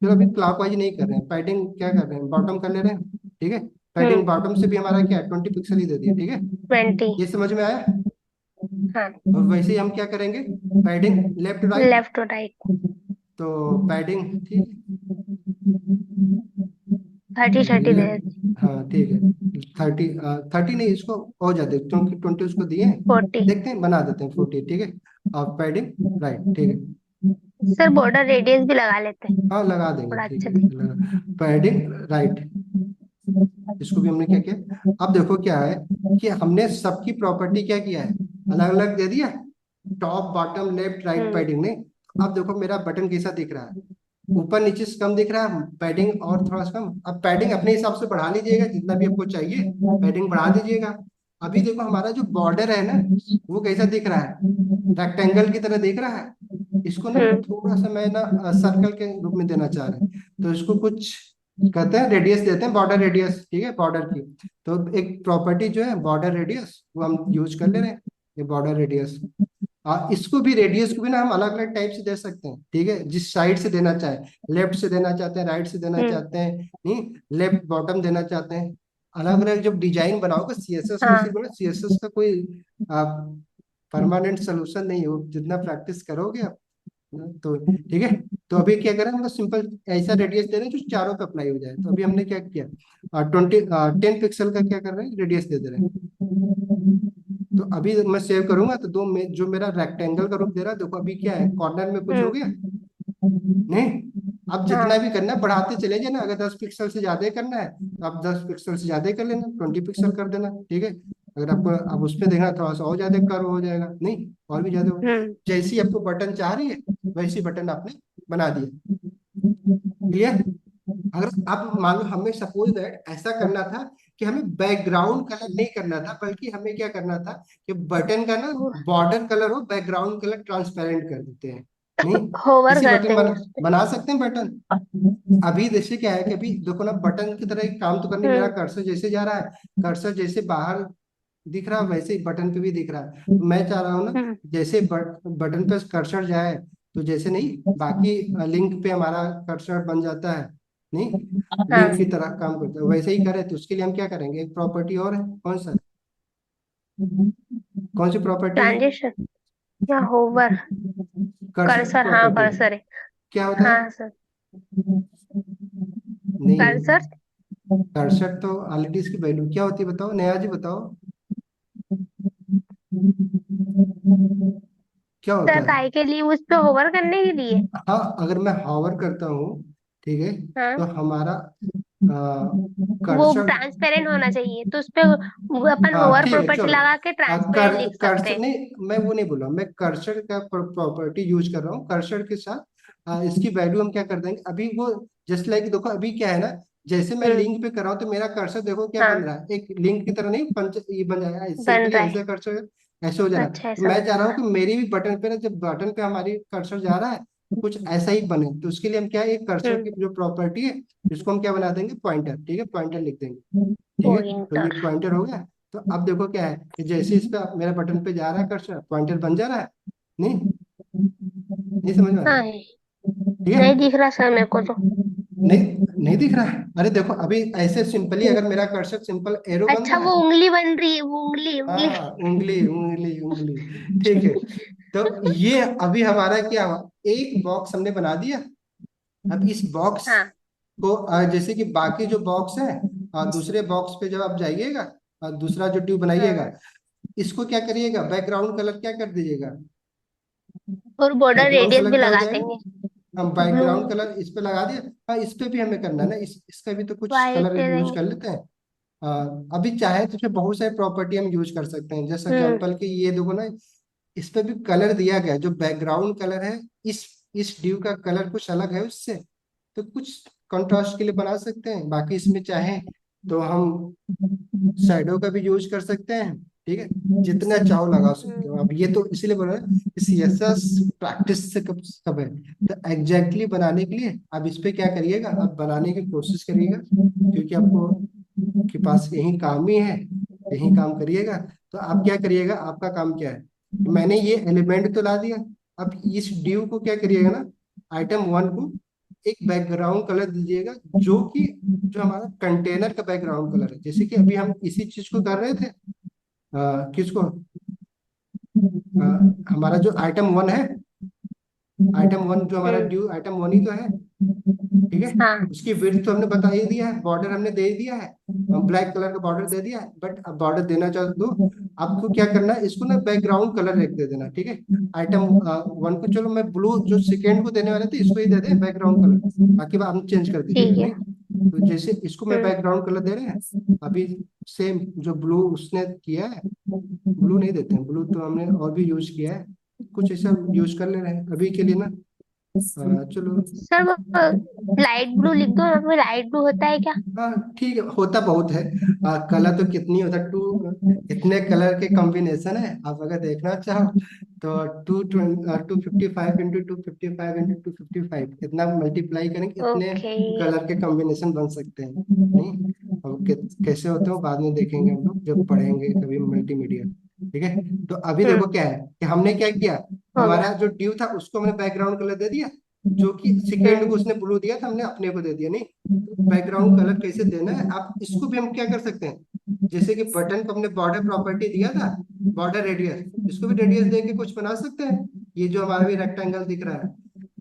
फिर अभी क्लॉकवाइज नहीं कर रहे हैं, पैडिंग क्या कर रहे हैं, बॉटम कर ले रहे हैं, ठीक है। पैडिंग बॉटम से भी हमारा क्या है, 20 पिक्सल ही दे दिया, ठीक है। 20। ये समझ में आया? हाँ, और वैसे ही हम क्या करेंगे, पैडिंग लेफ्ट राइट। लेफ्ट और राइट। तो पैडिंग ठीक 30 है, दे। हाँ ठीक है। 30 नहीं, इसको और ज्यादा क्योंकि 20 उसको दिए हैं, 40। देखते हैं बना देते हैं 40, ठीक है। और पैडिंग राइट, ठीक है। सर, बॉर्डर रेडियस भी लगा लेते हैं, हाँ लगा देंगे, थोड़ा ठीक अच्छा है दिखे। लगा, पैडिंग राइट। इसको भी हमने क्या किया, अब देखो क्या है कि हमने सबकी प्रॉपर्टी क्या किया है, अलग अलग दे दिया, टॉप बॉटम लेफ्ट राइट हम्म पैडिंग ने। अब देखो मेरा बटन कैसा दिख रहा है, ऊपर नीचे से कम दिख रहा है, पैडिंग और थोड़ा सा कम। अब पैडिंग अपने हिसाब से बढ़ा लीजिएगा, जितना भी आपको चाहिए पैडिंग बढ़ा दीजिएगा। अभी देखो हमारा जो बॉर्डर है ना, वो कैसा दिख रहा है, रेक्टेंगल की तरह दिख रहा है। इसको ना हम्म थोड़ा सा मैं ना सर्कल के रूप में देना चाह रहे हैं, तो इसको कुछ कहते हैं रेडियस देते हैं, बॉर्डर रेडियस, ठीक है, बॉर्डर की। तो एक प्रॉपर्टी जो है बॉर्डर रेडियस, वो हम यूज कर ले रहे हैं, ये बॉर्डर रेडियस। इसको भी रेडियस को भी ना हम अलग अलग टाइप से दे सकते हैं, ठीक है, जिस साइड से देना चाहे, लेफ्ट से देना चाहते हैं, राइट से देना हम्म चाहते हैं, नहीं लेफ्ट बॉटम देना चाहते हैं। अलग अलग जब डिजाइन बनाओगे सीएसएस में, हाँ सिर्फ सीएसएस का कोई परमानेंट सोल्यूशन नहीं हो, जितना प्रैक्टिस करोगे आप, तो ठीक है। तो अभी क्या करें, हम लोग सिंपल ऐसा रेडियस दे रहे हैं जो चारों पे अप्लाई हो जाए। तो अभी हमने क्या किया, 10 पिक्सल का क्या कर रहे हैं, रेडियस दे दे रहे हैं। तो अभी मैं सेव करूंगा तो जो मेरा रेक्टेंगल का रूप दे रहा है, देखो अभी क्या है, कॉर्नर में कुछ हो हम्म गया नहीं। अब जितना हाँ भी करना है बढ़ाते चले जाना, अगर 10 पिक्सल से ज्यादा करना है तो आप 10 पिक्सल से ज्यादा कर लेना, 20 पिक्सल कर देना, ठीक है। अगर आपको अब उसमें देखना थोड़ा सा और ज्यादा कर्व हो जाएगा, नहीं और भी ज्यादा हो, हम्म जैसी आपको बटन चाह रही है वैसी बटन आपने बना दिया, क्लियर। अगर आप मान लो हमें सपोज दैट ऐसा करना था कि हमें बैकग्राउंड कलर नहीं करना था, बल्कि हमें क्या करना था कि बटन का ना बॉर्डर कलर हो, बैकग्राउंड कलर ट्रांसपेरेंट कर देते हैं, नहीं होवर किसी कर बटन देंगे उस पे। बना सकते हैं बटन। अभी जैसे क्या है कि अभी देखो ना, बटन की तरह एक काम तो करने, मेरा हम्म कर्सर जैसे जा रहा है, कर्सर जैसे बाहर दिख रहा है वैसे ही बटन पे भी दिख रहा है। तो मैं चाह रहा हूँ ना, हम्म जैसे बटन पे कर्सर जाए, तो जैसे नहीं बाकी लिंक पे हमारा कर्सर बन जाता है, नहीं, हाँ, लिंक की तरह काम करता है, वैसे ही करे तो उसके लिए हम क्या करेंगे, एक प्रॉपर्टी और है, कौन सी प्रॉपर्टी है? ट्रांजिशन या होवर, कर्सर कर्सर, हाँ प्रॉपर्टी। कर्सर है। क्या होता है? हाँ सर, कर्सर। नहीं, कर्सर तो ऑलरेडी इसकी वैल्यू क्या होती है बताओ, नया जी बताओ क्या होता सर है? काय के लिए, उस पे होवर करने के लिए। हाँ, अगर मैं हॉवर करता हूँ, ठीक है, हाँ, तो हमारा वो कर्सर, ट्रांसपेरेंट होना चाहिए, तो उस पे वो अपन हाँ होवर ठीक है प्रॉपर्टी चलो, लगा के ट्रांसपेरेंट लिख सकते कर्सर हैं। नहीं, मैं वो नहीं बोला, मैं कर्सर का प्रॉपर्टी यूज कर रहा हूँ, कर्सर के साथ इसकी वैल्यू हम क्या कर देंगे अभी वो, जस्ट लाइक देखो अभी क्या है ना, जैसे मैं हम्म। लिंक पे कर रहा हूँ तो मेरा कर्सर देखो क्या बन हाँ, रहा है, एक लिंक की तरह नहीं, पंच ये बन जाएगा, बन सिंपली रहा है। ऐसे कर्सर ऐसे हो जा रहा है, अच्छा, तो ऐसा मैं बन चाह रहा रहा हूँ कि है। मेरी भी बटन पे ना, जब बटन पे हमारी कर्सर जा रहा है तो कुछ ऐसा ही बने, तो उसके लिए हम क्या है, एक कर्सर की हम्म। जो प्रॉपर्टी है इसको हम क्या बना देंगे, पॉइंटर, ठीक है, पॉइंटर लिख देंगे, ठीक है, तो ये पॉइंटर। पॉइंटर हो गया। तो अब देखो क्या है कि जैसे इस पे मेरा बटन पे जा रहा है कर्सर, पॉइंटर बन जा रहा है, नहीं, नहीं समझ में आ रहा? हाँ, ठीक है, नहीं दिख रहा सर मेरे को तो। नहीं नहीं दिख रहा है, अरे देखो अभी ऐसे सिंपली अगर मेरा कर्सर सिंपल एरो बन अच्छा, रहा वो है, उंगली बन रही है, वो उंगली उंगली। हाँ उंगली उंगली उंगली, ठीक है, तो ये अभी हमारा क्या हुआ, एक बॉक्स हमने बना दिया। अब इस बॉक्स हाँ। को जैसे कि बाकी जो बॉक्स है, दूसरे बॉक्स पे जब आप जाइएगा, दूसरा जो ट्यूब बनाइएगा, हाँ, इसको क्या करिएगा, बैकग्राउंड कलर क्या कर दीजिएगा, और बॉर्डर बैकग्राउंड रेडियस कलर भी क्या हो लगा जाएगा, देंगे। हम ब्लू, बैकग्राउंड कलर इस पे लगा दिया। हाँ, इस पे भी हमें करना है ना, इसका भी तो कुछ वाइट कलर दे यूज देंगे। कर लेते हैं। अभी चाहे तो इसमें बहुत सारे प्रॉपर्टी हम यूज कर सकते हैं, जैसे हम्म। एग्जांपल कि ये देखो ना, इस पे भी कलर दिया गया है, जो बैकग्राउंड कलर है, इस ड्यू का कलर कुछ अलग है उससे, तो कुछ कंट्रास्ट के लिए बना सकते हैं, बाकी इसमें चाहे तो हम शैडो का भी यूज कर सकते हैं, ठीक है, जितना चाहो लगा सकते हो। हम्म। अब ये तो इसीलिए बोल रहे हैं कि सीएसएस प्रैक्टिस से कब कब है, तो एग्जैक्टली बनाने के लिए अब इस पे क्या करिएगा, अब बनाने की कोशिश करिएगा, क्योंकि आपको के पास यही काम ही है, यही काम करिएगा। तो आप क्या करिएगा, आपका काम क्या है, मैंने ये एलिमेंट तो ला दिया, अब इस ड्यू को क्या करिएगा ना, आइटम वन को एक बैकग्राउंड कलर दीजिएगा, जो हमारा कंटेनर का बैकग्राउंड कलर है, जैसे कि अभी हम इसी चीज को कर रहे थे, किसको, हमारा जो आइटम वन है, आइटम वन जो हमारा हम्म। ड्यू आइटम वन ही तो है, ठीक है, हाँ। उसकी विड्थ तो हमने बता ही दिया है, बॉर्डर हमने दे ही दिया है, हम ब्लैक कलर का बॉर्डर दे दिया है, बट अब बॉर्डर देना चाहो तो आपको क्या करना है, इसको ना बैकग्राउंड कलर एक दे देना, ठीक है, आइटम वन को चलो मैं ब्लू जो सेकेंड को देने वाले थे इसको ही दे दे बैकग्राउंड कलर, बाकी बात हम चेंज कर दीजिएगा, ठीक है। नहीं, तो जैसे इसको मैं हम्म। बैकग्राउंड कलर दे रहे हैं, अभी सेम जो ब्लू उसने किया है, ब्लू नहीं देते हैं, ब्लू तो हमने और भी यूज किया है, कुछ ऐसा यूज कर ले रहे हैं अभी के लिए ना, चलो, सर वो लाइट ब्लू लिख दो, वो लाइट ब्लू होता है क्या? हाँ ठीक है, होता बहुत है, कलर तो कितनी होता है, इतने कलर के कॉम्बिनेशन है, आप अगर देखना चाहो तो 255 इंटू 255 इतना मल्टीप्लाई करेंगे, इतने ओके। कलर के कॉम्बिनेशन बन सकते हैं, नहीं, अब कैसे होते हो बाद में देखेंगे हम लोग जब पढ़ेंगे कभी मल्टीमीडिया, ठीक है, तो अभी देखो हम्म। क्या है कि हमने क्या किया, हो हमारा गया। जो ड्यू था उसको हमने बैकग्राउंड कलर दे दिया, जो कि सेकेंड को हम्म। उसने ब्लू दिया था हमने अपने को दे दिया, नहीं, बैकग्राउंड कलर कैसे देना है, आप इसको भी हम क्या कर सकते हैं, जैसे कि बटन को हमने बॉर्डर प्रॉपर्टी दिया था, बॉर्डर रेडियस, इसको भी रेडियस दे के कुछ बना सकते हैं, ये जो हमारा भी रेक्टेंगल दिख रहा है,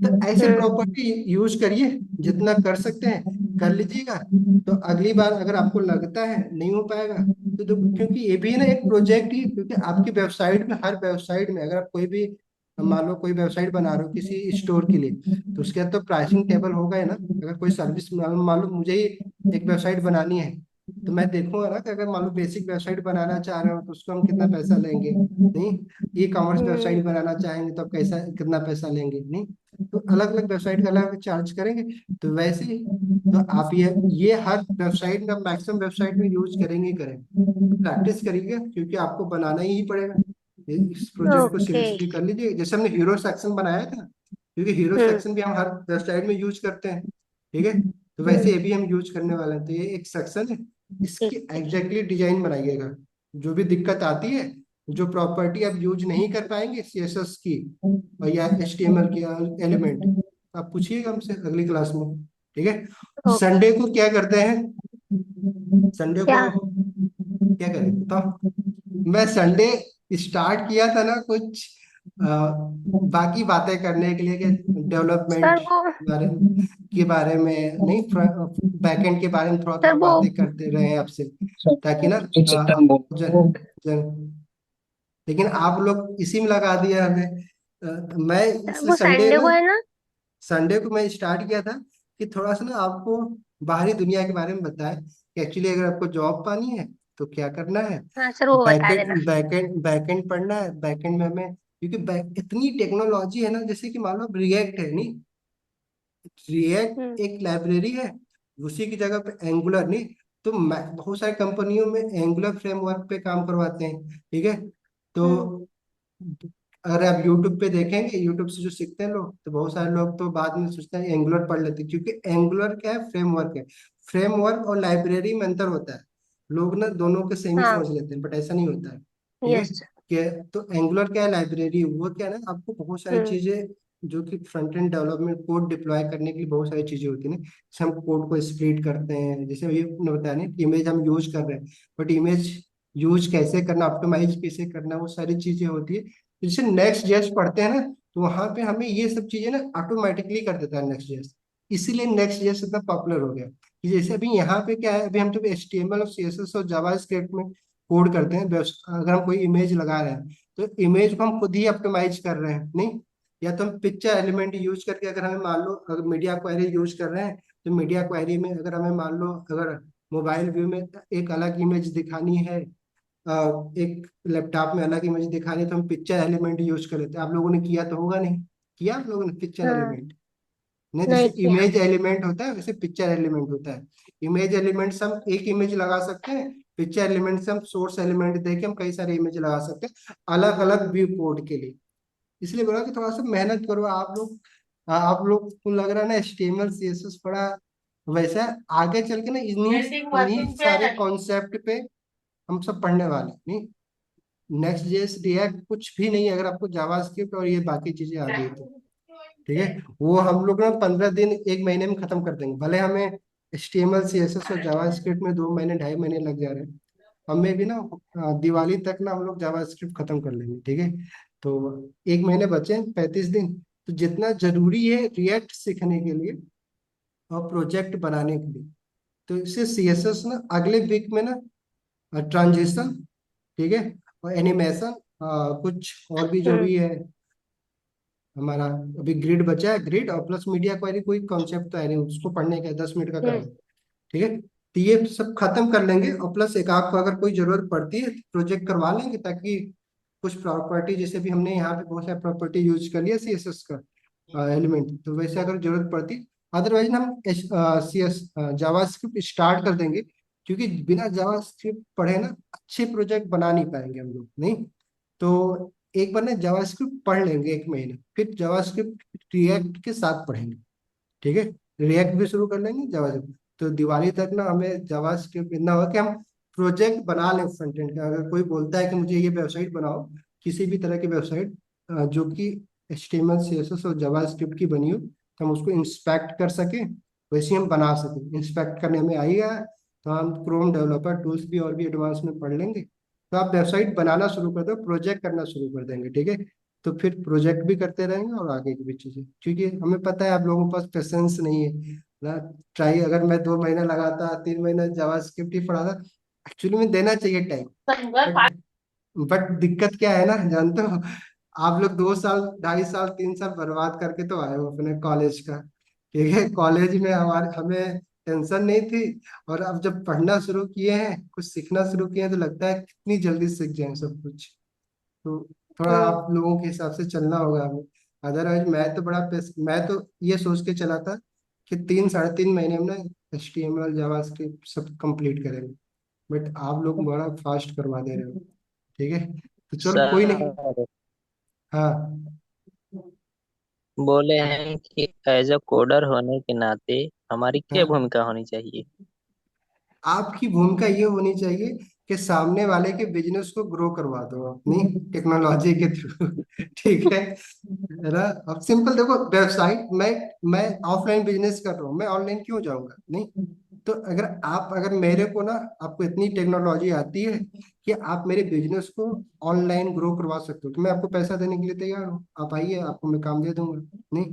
तो ऐसे हम्म। प्रॉपर्टी यूज करिए, जितना कर सकते हैं कर लीजिएगा, तो अगली बार अगर आपको लगता है नहीं हो पाएगा तो क्योंकि ये भी ना एक प्रोजेक्ट ही, क्योंकि आपकी वेबसाइट में, हर वेबसाइट में अगर आप कोई भी, मान लो कोई वेबसाइट बना रहे हो किसी स्टोर के लिए, तो उसके अंदर तो प्राइसिंग टेबल होगा ही ना, अगर कोई सर्विस मान लो मुझे ही एक वेबसाइट बनानी है, तो मैं देखूंगा ना कि अगर मान लो बेसिक वेबसाइट बनाना चाह रहे हो तो उसको हम कितना पैसा लेंगे, नहीं, ई कॉमर्स वेबसाइट हम्म। बनाना चाहेंगे तो अब कैसा कितना पैसा लेंगे, नहीं, तो अलग अलग वेबसाइट का अलग चार्ज करेंगे, तो वैसे ही तो आप ये हर वेबसाइट में, मैक्सिमम वेबसाइट में यूज करेंगे ही करेंगे, तो प्रैक्टिस करिएगा क्योंकि आपको बनाना ही पड़ेगा, इस प्रोजेक्ट को ओके। सीरियसली कर लीजिए, जैसे हमने हीरो सेक्शन बनाया था, क्योंकि हीरो हम्म। सेक्शन भी हम हर वेबसाइट में यूज करते हैं, ठीक है, तो वैसे ये भी हम यूज करने वाले हैं, तो ये एक सेक्शन है, इसकी ठीक है। एग्जैक्टली डिजाइन बनाइएगा, जो भी दिक्कत आती है, जो प्रॉपर्टी आप यूज नहीं कर पाएंगे सीएसएस की और या एचटीएमएल की एलिमेंट, आप पूछिएगा हमसे अगली क्लास में। ठीक है। ओके। संडे को क्या करते हैं, संडे को क्या? क्या करें बताओ। मैं संडे स्टार्ट किया था ना कुछ अ, बाकी बातें करने के लिए कि सर डेवलपमेंट वो बारे के बारे में नहीं, बैकएंड के बारे में थोड़ा सर थोड़ा वो बातें करते रहे आपसे, ताकि ना जन, जन, लेकिन आप लोग इसी में लगा दिया हमें। मैं सर इसलिए वो संडे संडे ना, को है ना। संडे को मैं स्टार्ट किया था कि थोड़ा सा ना आपको बाहरी दुनिया के बारे में बताएं कि एक्चुअली अगर आपको जॉब पानी है तो क्या करना है। हाँ सर, वो बता देना। बैकएंड पढ़ना है, बैकएंड में हमें क्योंकि इतनी टेक्नोलॉजी है ना, जैसे कि मान लो रिएक्ट है नहीं, हम्म। रिएक्ट एक लाइब्रेरी है, उसी की जगह पे एंगुलर नहीं, तो बहुत सारी कंपनियों में एंगुलर फ्रेमवर्क पे काम करवाते हैं, ठीक है। तो हम्म। अगर आप यूट्यूब पे देखेंगे, यूट्यूब से जो सीखते हैं लोग, तो बहुत सारे लोग तो बाद में सोचते हैं एंगुलर पढ़ लेते हैं, क्योंकि एंगुलर क्या है, फ्रेमवर्क है। फ्रेमवर्क और लाइब्रेरी में अंतर होता है, लोग ना दोनों के सेम ही हाँ। समझ लेते हैं, बट ऐसा नहीं होता है, ठीक है। यस। कि तो एंगुलर क्या है, लाइब्रेरी, वो क्या है ना, आपको बहुत सारी हम्म। चीजें जो कि front end development code deploy करने के लिए बहुत सारी चीजें होती है ना, जैसे हम कोड को स्प्लिट करते हैं, जैसे ये बताया ना, इमेज हम यूज कर रहे हैं, बट इमेज यूज कैसे करना, ऑप्टिमाइज कैसे करना, वो सारी चीजें होती है। तो जैसे नेक्स्ट जेएस पढ़ते हैं ना, तो वहां पे हमें ये सब चीजें ना ऑटोमेटिकली कर देता है नेक्स्ट जेएस, इसीलिए नेक्स्ट जेएस इतना पॉपुलर हो गया। कि जैसे अभी यहाँ पे क्या है, अभी हम तो एचटीएमएल और सीएसएस और जावास्क्रिप्ट में कोड करते हैं, अगर हम कोई इमेज लगा रहे हैं तो इमेज को हम खुद ही ऑप्टिमाइज कर रहे हैं नहीं, या तो हम पिक्चर एलिमेंट यूज करके, अगर हमें मान लो अगर मीडिया क्वेरी यूज कर रहे हैं, तो मीडिया क्वेरी में अगर हमें मान लो अगर मोबाइल व्यू में एक अलग इमेज दिखानी है, एक लैपटॉप में अलग इमेज दिखानी है, तो हम पिक्चर एलिमेंट यूज कर लेते हैं। आप लोगों ने किया तो होगा नहीं, किया आप लोगों ने पिक्चर हाँ। एलिमेंट नहीं, जैसे नहीं किया। इमेज एलिमेंट होता है वैसे पिक्चर एलिमेंट होता है। इमेज एलिमेंट से हम एक इमेज लगा सकते हैं, पिक्चर एलिमेंट से हम सोर्स एलिमेंट देके हम कई सारे इमेज लगा सकते हैं अलग अलग व्यू पोर्ट के लिए। इसलिए बोला कि थोड़ा सा मेहनत करो आप लोग। आप लोग को लग रहा है ना HTML CSS पढ़ा, वैसा आगे चल के ना इन्हीं इन्हीं सारे कॉन्सेप्ट पे हम सब पढ़ने वाले हैं। नहीं, नेक्स्ट जेएस रिएक्ट कुछ भी नहीं है, अगर आपको जावास्क्रिप्ट और ये बाकी चीजें आ गई तो, ठीक है। वो हम लोग ना 15 दिन 1 महीने में खत्म कर देंगे, भले हमें HTML CSS और जावास्क्रिप्ट में 2 महीने 2.5 महीने लग जा रहे हैं, हमें भी ना दिवाली तक ना हम लोग जावास्क्रिप्ट खत्म कर लेंगे, ठीक है। तो 1 महीने बचे 35 दिन, तो जितना जरूरी है रिएक्ट सीखने के लिए और प्रोजेक्ट बनाने के लिए, तो इससे CSS ना अगले वीक में ना ट्रांजिशन, ठीक है, और एनिमेशन, कुछ और भी जो हम्म। भी है हमारा, अभी ग्रिड बचा है, ग्रिड और प्लस मीडिया क्वेरी, कोई कॉन्सेप्ट तो है नहीं, उसको पढ़ने का 10 मिनट का काम हम्म। है, ठीक है। तो ये सब खत्म कर लेंगे, और प्लस एक आध को अगर कोई जरूरत पड़ती है प्रोजेक्ट करवा लेंगे, ताकि कुछ प्रॉपर्टी, जैसे भी हमने यहाँ पे बहुत सारी प्रॉपर्टी यूज कर लिया CSS का एलिमेंट, तो वैसे अगर जरूरत पड़ती, अदरवाइज हम CS जावास्क्रिप्ट स्टार्ट कर देंगे, क्योंकि बिना जावास्क्रिप्ट पढ़े ना अच्छे प्रोजेक्ट बना नहीं पाएंगे हम लोग नहीं। तो एक बार ना जावास्क्रिप्ट पढ़ लेंगे 1 महीने, फिर जावास्क्रिप्ट रिएक्ट के साथ पढ़ेंगे, ठीक है। रिएक्ट भी शुरू कर लेंगे जावास्क्रिप्ट, तो दिवाली तक ना हमें जावास्क्रिप्ट इतना हो कि हम प्रोजेक्ट बना लें फ्रंट एंड का। अगर कोई बोलता है कि मुझे ये वेबसाइट बनाओ, किसी भी तरह की वेबसाइट जो कि HTML CSS और जावास्क्रिप्ट की बनी हो, तो हम उसको इंस्पेक्ट कर सकें, वैसे हम बना सकें। इंस्पेक्ट करने में आएगा तो हम क्रोम डेवलपर टूल्स भी और भी एडवांस में पढ़ लेंगे, तो आप वेबसाइट बनाना शुरू कर दो, प्रोजेक्ट करना शुरू कर देंगे, ठीक है। तो फिर प्रोजेक्ट भी करते रहेंगे और आगे की भी चीजें, क्योंकि हमें पता है आप लोगों के पास पेशेंस नहीं है ना। ट्राई अगर मैं 2 महीना लगाता, 3 महीना जावास्क्रिप्ट ही पढ़ा था, एक्चुअली में देना चाहिए टाइम, बट दिक्कत क्या है ना, जानते हो, आप लोग 2 साल 2.5 साल 3 साल बर्बाद करके तो आए हो अपने कॉलेज का, ठीक है। कॉलेज में हमारे हमें टेंशन नहीं थी, और अब जब पढ़ना शुरू किए हैं, कुछ सीखना शुरू किए हैं, तो लगता है कितनी जल्दी सीख जाए सब कुछ। तो थोड़ा हम्म। आप लोगों के हिसाब से चलना होगा हमें। अदरवाइज मैं तो ये सोच के चला था कि 3 साढ़े 3 महीने में ना HTML जावास्क्रिप्ट सब कंप्लीट करेंगे, बट आप लोग बड़ा फास्ट करवा दे रहे हो, ठीक है। तो चलो कोई नहीं। सर हाँ बोले हैं कि एज अ कोडर होने के नाते हमारी क्या हाँ, भूमिका होनी चाहिए। आपकी भूमिका ये होनी चाहिए कि कि सामने वाले के बिजनेस को ग्रो करवा दो अपनी टेक्नोलॉजी के थ्रू। ठीक है ना। अब सिंपल देखो, वेबसाइट मैं ऑफलाइन बिजनेस कर रहा हूँ, मैं ऑनलाइन क्यों जाऊंगा? नहीं। तो अगर मेरे को ना, आपको इतनी टेक्नोलॉजी आती है कि आप मेरे बिजनेस को ऑनलाइन ग्रो करवा सकते हो, तो मैं आपको पैसा देने के लिए तैयार हूँ। आप आइए, आपको मैं काम दे दूंगा। नहीं।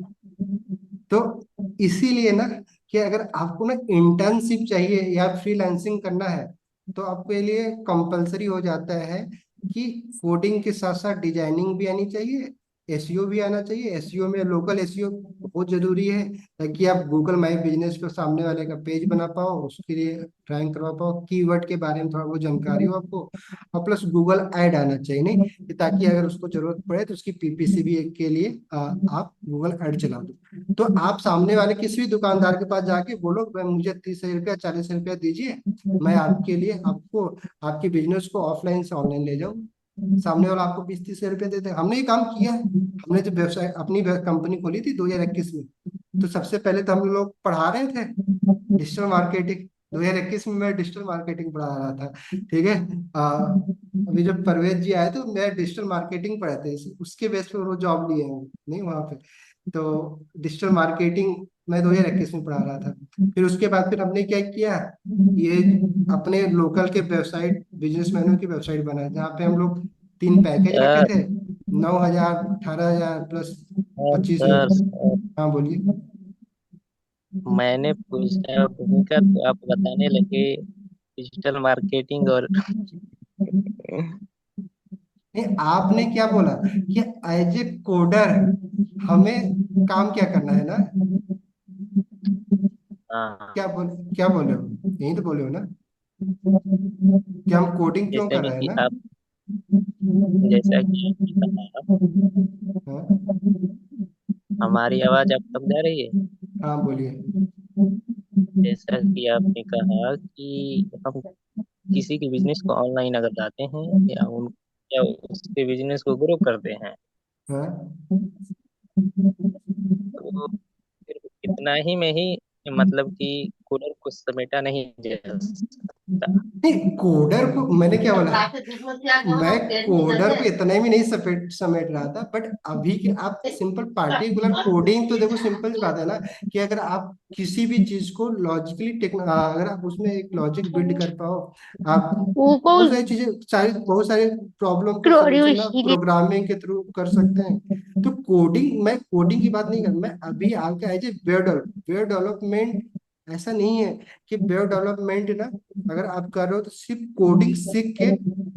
तो इसीलिए ना, कि अगर आपको ना इंटर्नशिप चाहिए या फ्रीलांसिंग करना है, तो आपके लिए कंपलसरी हो जाता है कि कोडिंग के साथ साथ डिजाइनिंग भी आनी चाहिए, एसईओ भी आना चाहिए। एसईओ में लोकल एसईओ बहुत जरूरी है, ताकि आप गूगल माई बिजनेस पे सामने वाले का पेज बना पाओ, उसके लिए रैंक करवा पाओ, कीवर्ड के बारे में थोड़ा बहुत जानकारी हो आपको। और प्लस गूगल ऐड आना चाहिए, नहीं कि ताकि अगर उसको जरूरत पड़े तो उसकी पीपीसी भी के लिए आप गूगल ऐड चला दो। तो आप सामने वाले किसी भी दुकानदार के पास जाके बोलो, भाई मुझे 30,000 40,000 दीजिए, मैं आपके लिए आपको आपके बिजनेस को ऑफलाइन से ऑनलाइन ले जाऊँ। सामने वाला आपको 20-30 हजार देते। हमने ये काम किया है। हमने जब व्यवसाय अपनी कंपनी खोली थी 2021 में, तो सबसे पहले तो हम लोग पढ़ा रहे थे डिजिटल मार्केटिंग। 2021 में मैं डिजिटल मार्केटिंग पढ़ा रहा था। ठीक है। अभी जब परवेज जी आए तो मैं डिजिटल मार्केटिंग पढ़ाते थे, उसके बेस पे वो जॉब लिए हैं नहीं वहाँ पे। तो डिजिटल मार्केटिंग मैं 2021 में पढ़ा रहा था। फिर उसके बाद फिर हमने क्या किया, ये अपने लोकल के वेबसाइट, बिजनेसमैनों की वेबसाइट बनाए, जहाँ पे हम लोग 3 पैकेज रखे सर थे, 9,000, 18,000 प्लस सर 25,000। सर, हाँ बोलिए। मैंने पूछा भूमिका तो आप बताने लगे डिजिटल मार्केटिंग और नहीं, आपने क्या बोला कि एज ए कोडर हमें काम क्या करना है ना? हाँ, क्या बोले हो? यही तो बोले हो ना कि हम कोडिंग क्यों जैसे कर में रहे हैं कि ना? आप जैसा कि आपने कहा, हाँ। हमारी आवाज आप तक जा रही है। हाँ बोलिए। जैसा कि आपने कहा कि हम किसी के बिजनेस को ऑनलाइन अगर लाते हैं या उसके बिजनेस को ग्रो करते हैं, हाँ। तो सिर्फ इतना ही में ही मतलब कि कूलर को समेटा नहीं जा सकता। नहीं, कोडर को मैंने क्या बोला, मैं कोडर को इतना भी नहीं समेट रहा था, बट अभी के आप सिंपल पार्टिकुलर कोडिंग तो देखो, सिंपल सी बात है ना, कि अगर आप किसी भी चीज को लॉजिकली अगर आप उसमें एक लॉजिक बिल्ड कर पाओ, आप बहुत सारी चीजें, बहुत सारे प्रॉब्लम के सोल्यूशन आप प्रोग्रामिंग के थ्रू कर सकते हैं। तो कोडिंग, मैं कोडिंग की बात नहीं कर, मैं अभी आपका एज ए वेब डेवलपमेंट, ऐसा नहीं है कि वेब डेवलपमेंट ना, अगर आप कर रहे हो तो सिर्फ कोडिंग सीख के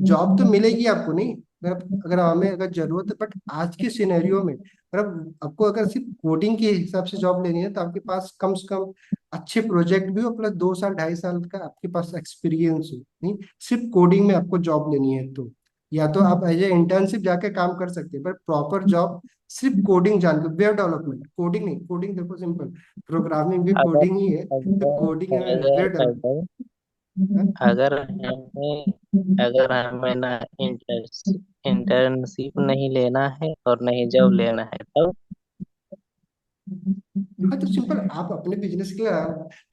जॉब तो मिलेगी आपको नहीं। अगर हमें अगर जरूरत है, बट आज के सिनेरियो में अगर आपको अगर सिर्फ कोडिंग के हिसाब से जॉब लेनी है, तो आपके पास कम से कम अच्छे प्रोजेक्ट भी हो, प्लस 2 साल 2.5 साल का आपके पास एक्सपीरियंस हो। नहीं, सिर्फ कोडिंग में आपको जॉब लेनी है तो या तो आप एज ए इंटर्नशिप जाके काम कर सकते हैं, बट प्रॉपर जॉब सिर्फ कोडिंग जान के, वेब डेवलपमेंट, कोडिंग नहीं। कोडिंग देखो सिंपल, प्रोग्रामिंग भी अगर कोडिंग ही है, तो अगर कोडिंग है वेब अगर डेवलपमेंट। अगर अगर हमें ना इंटर्नशिप नहीं लेना है और नहीं जॉब लेना है, तब हाँ, तो सिंपल आप अपने बिजनेस के लिए,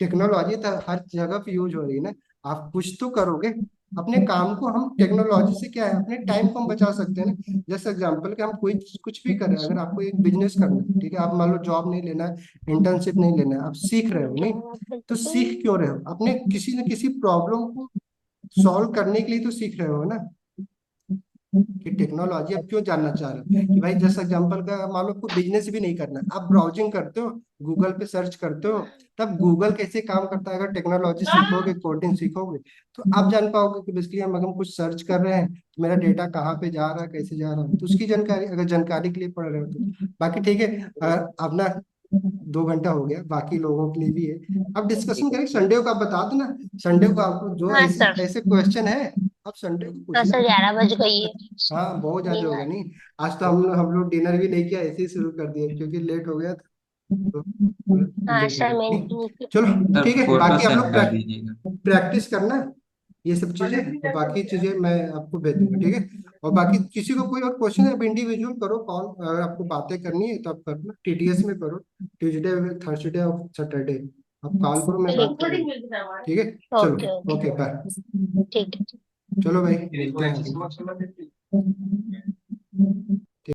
टेक्नोलॉजी तो हर जगह पे यूज हो रही है ना, आप कुछ तो करोगे। अपने काम को हम टेक्नोलॉजी से क्या है, अपने टाइम को हम बचा सकते हैं ना। जैसे एग्जांपल कि हम कोई कुछ भी कर रहे हैं, अगर आपको एक बिजनेस करना है, ठीक है, आप मान लो जॉब नहीं लेना है, इंटर्नशिप नहीं लेना है, आप सीख रहे हो नहीं, तो सीख क्यों रहे हो? अपने किसी न किसी प्रॉब्लम को सॉल्व करने के लिए तो सीख रहे हो ना, कि टेक्नोलॉजी अब क्यों जानना चाह रहे हो। कि भाई जैसे एग्जांपल का मान लो आपको बिजनेस भी नहीं करना है, आप ब्राउजिंग करते हो, गूगल पे सर्च करते हो, तब गूगल कैसे काम करता है, अगर टेक्नोलॉजी सीखोगे, कोडिंग सीखोगे, तो आप जान पाओगे कि बेसिकली हम कुछ सर्च कर रहे हैं तो मेरा डेटा कहाँ पे जा रहा है, कैसे जा रहा है, तो उसकी जानकारी, अगर जानकारी के लिए पढ़ रहे हो तो। बाकी ठीक है, अपना 2 घंटा हो गया, बाकी लोगों के लिए भी है। अब डिस्कशन करें संडे को, आप बता दो ना, संडे को आपको जो हाँ ऐसे सर। ऐसे क्वेश्चन है, आप संडे को हाँ पूछना। सर, 11 बज गई है। हाँ बहुत ज्यादा हो गया डिनर। नहीं। आज तो हम लोग डिनर भी नहीं किया, ऐसे ही शुरू कर दिया क्योंकि लेट हो गया था, तो हाँ लेट हो सर, गया मैं नहीं। नहीं। चलो सर ठीक है, फोटो बाकी आप सेंड लोग कर दीजिएगा। प्रैक्टिस करना, ये सब चीजें, और बाकी चीजें मैं आपको भेज दूंगा, ठीक है। और बाकी किसी को कोई और क्वेश्चन है, आप इंडिविजुअल करो कॉल, अगर आपको बातें करनी है तो आप करना, टीटीएस में करो, ट्यूसडे, थर्सडे और सैटरडे, आप कॉल करो, मैं बात करूँ, ठीक है। ओके चलो, ओके। Okay bye. ठीक है। चलो भाई मिलते हैं अभी।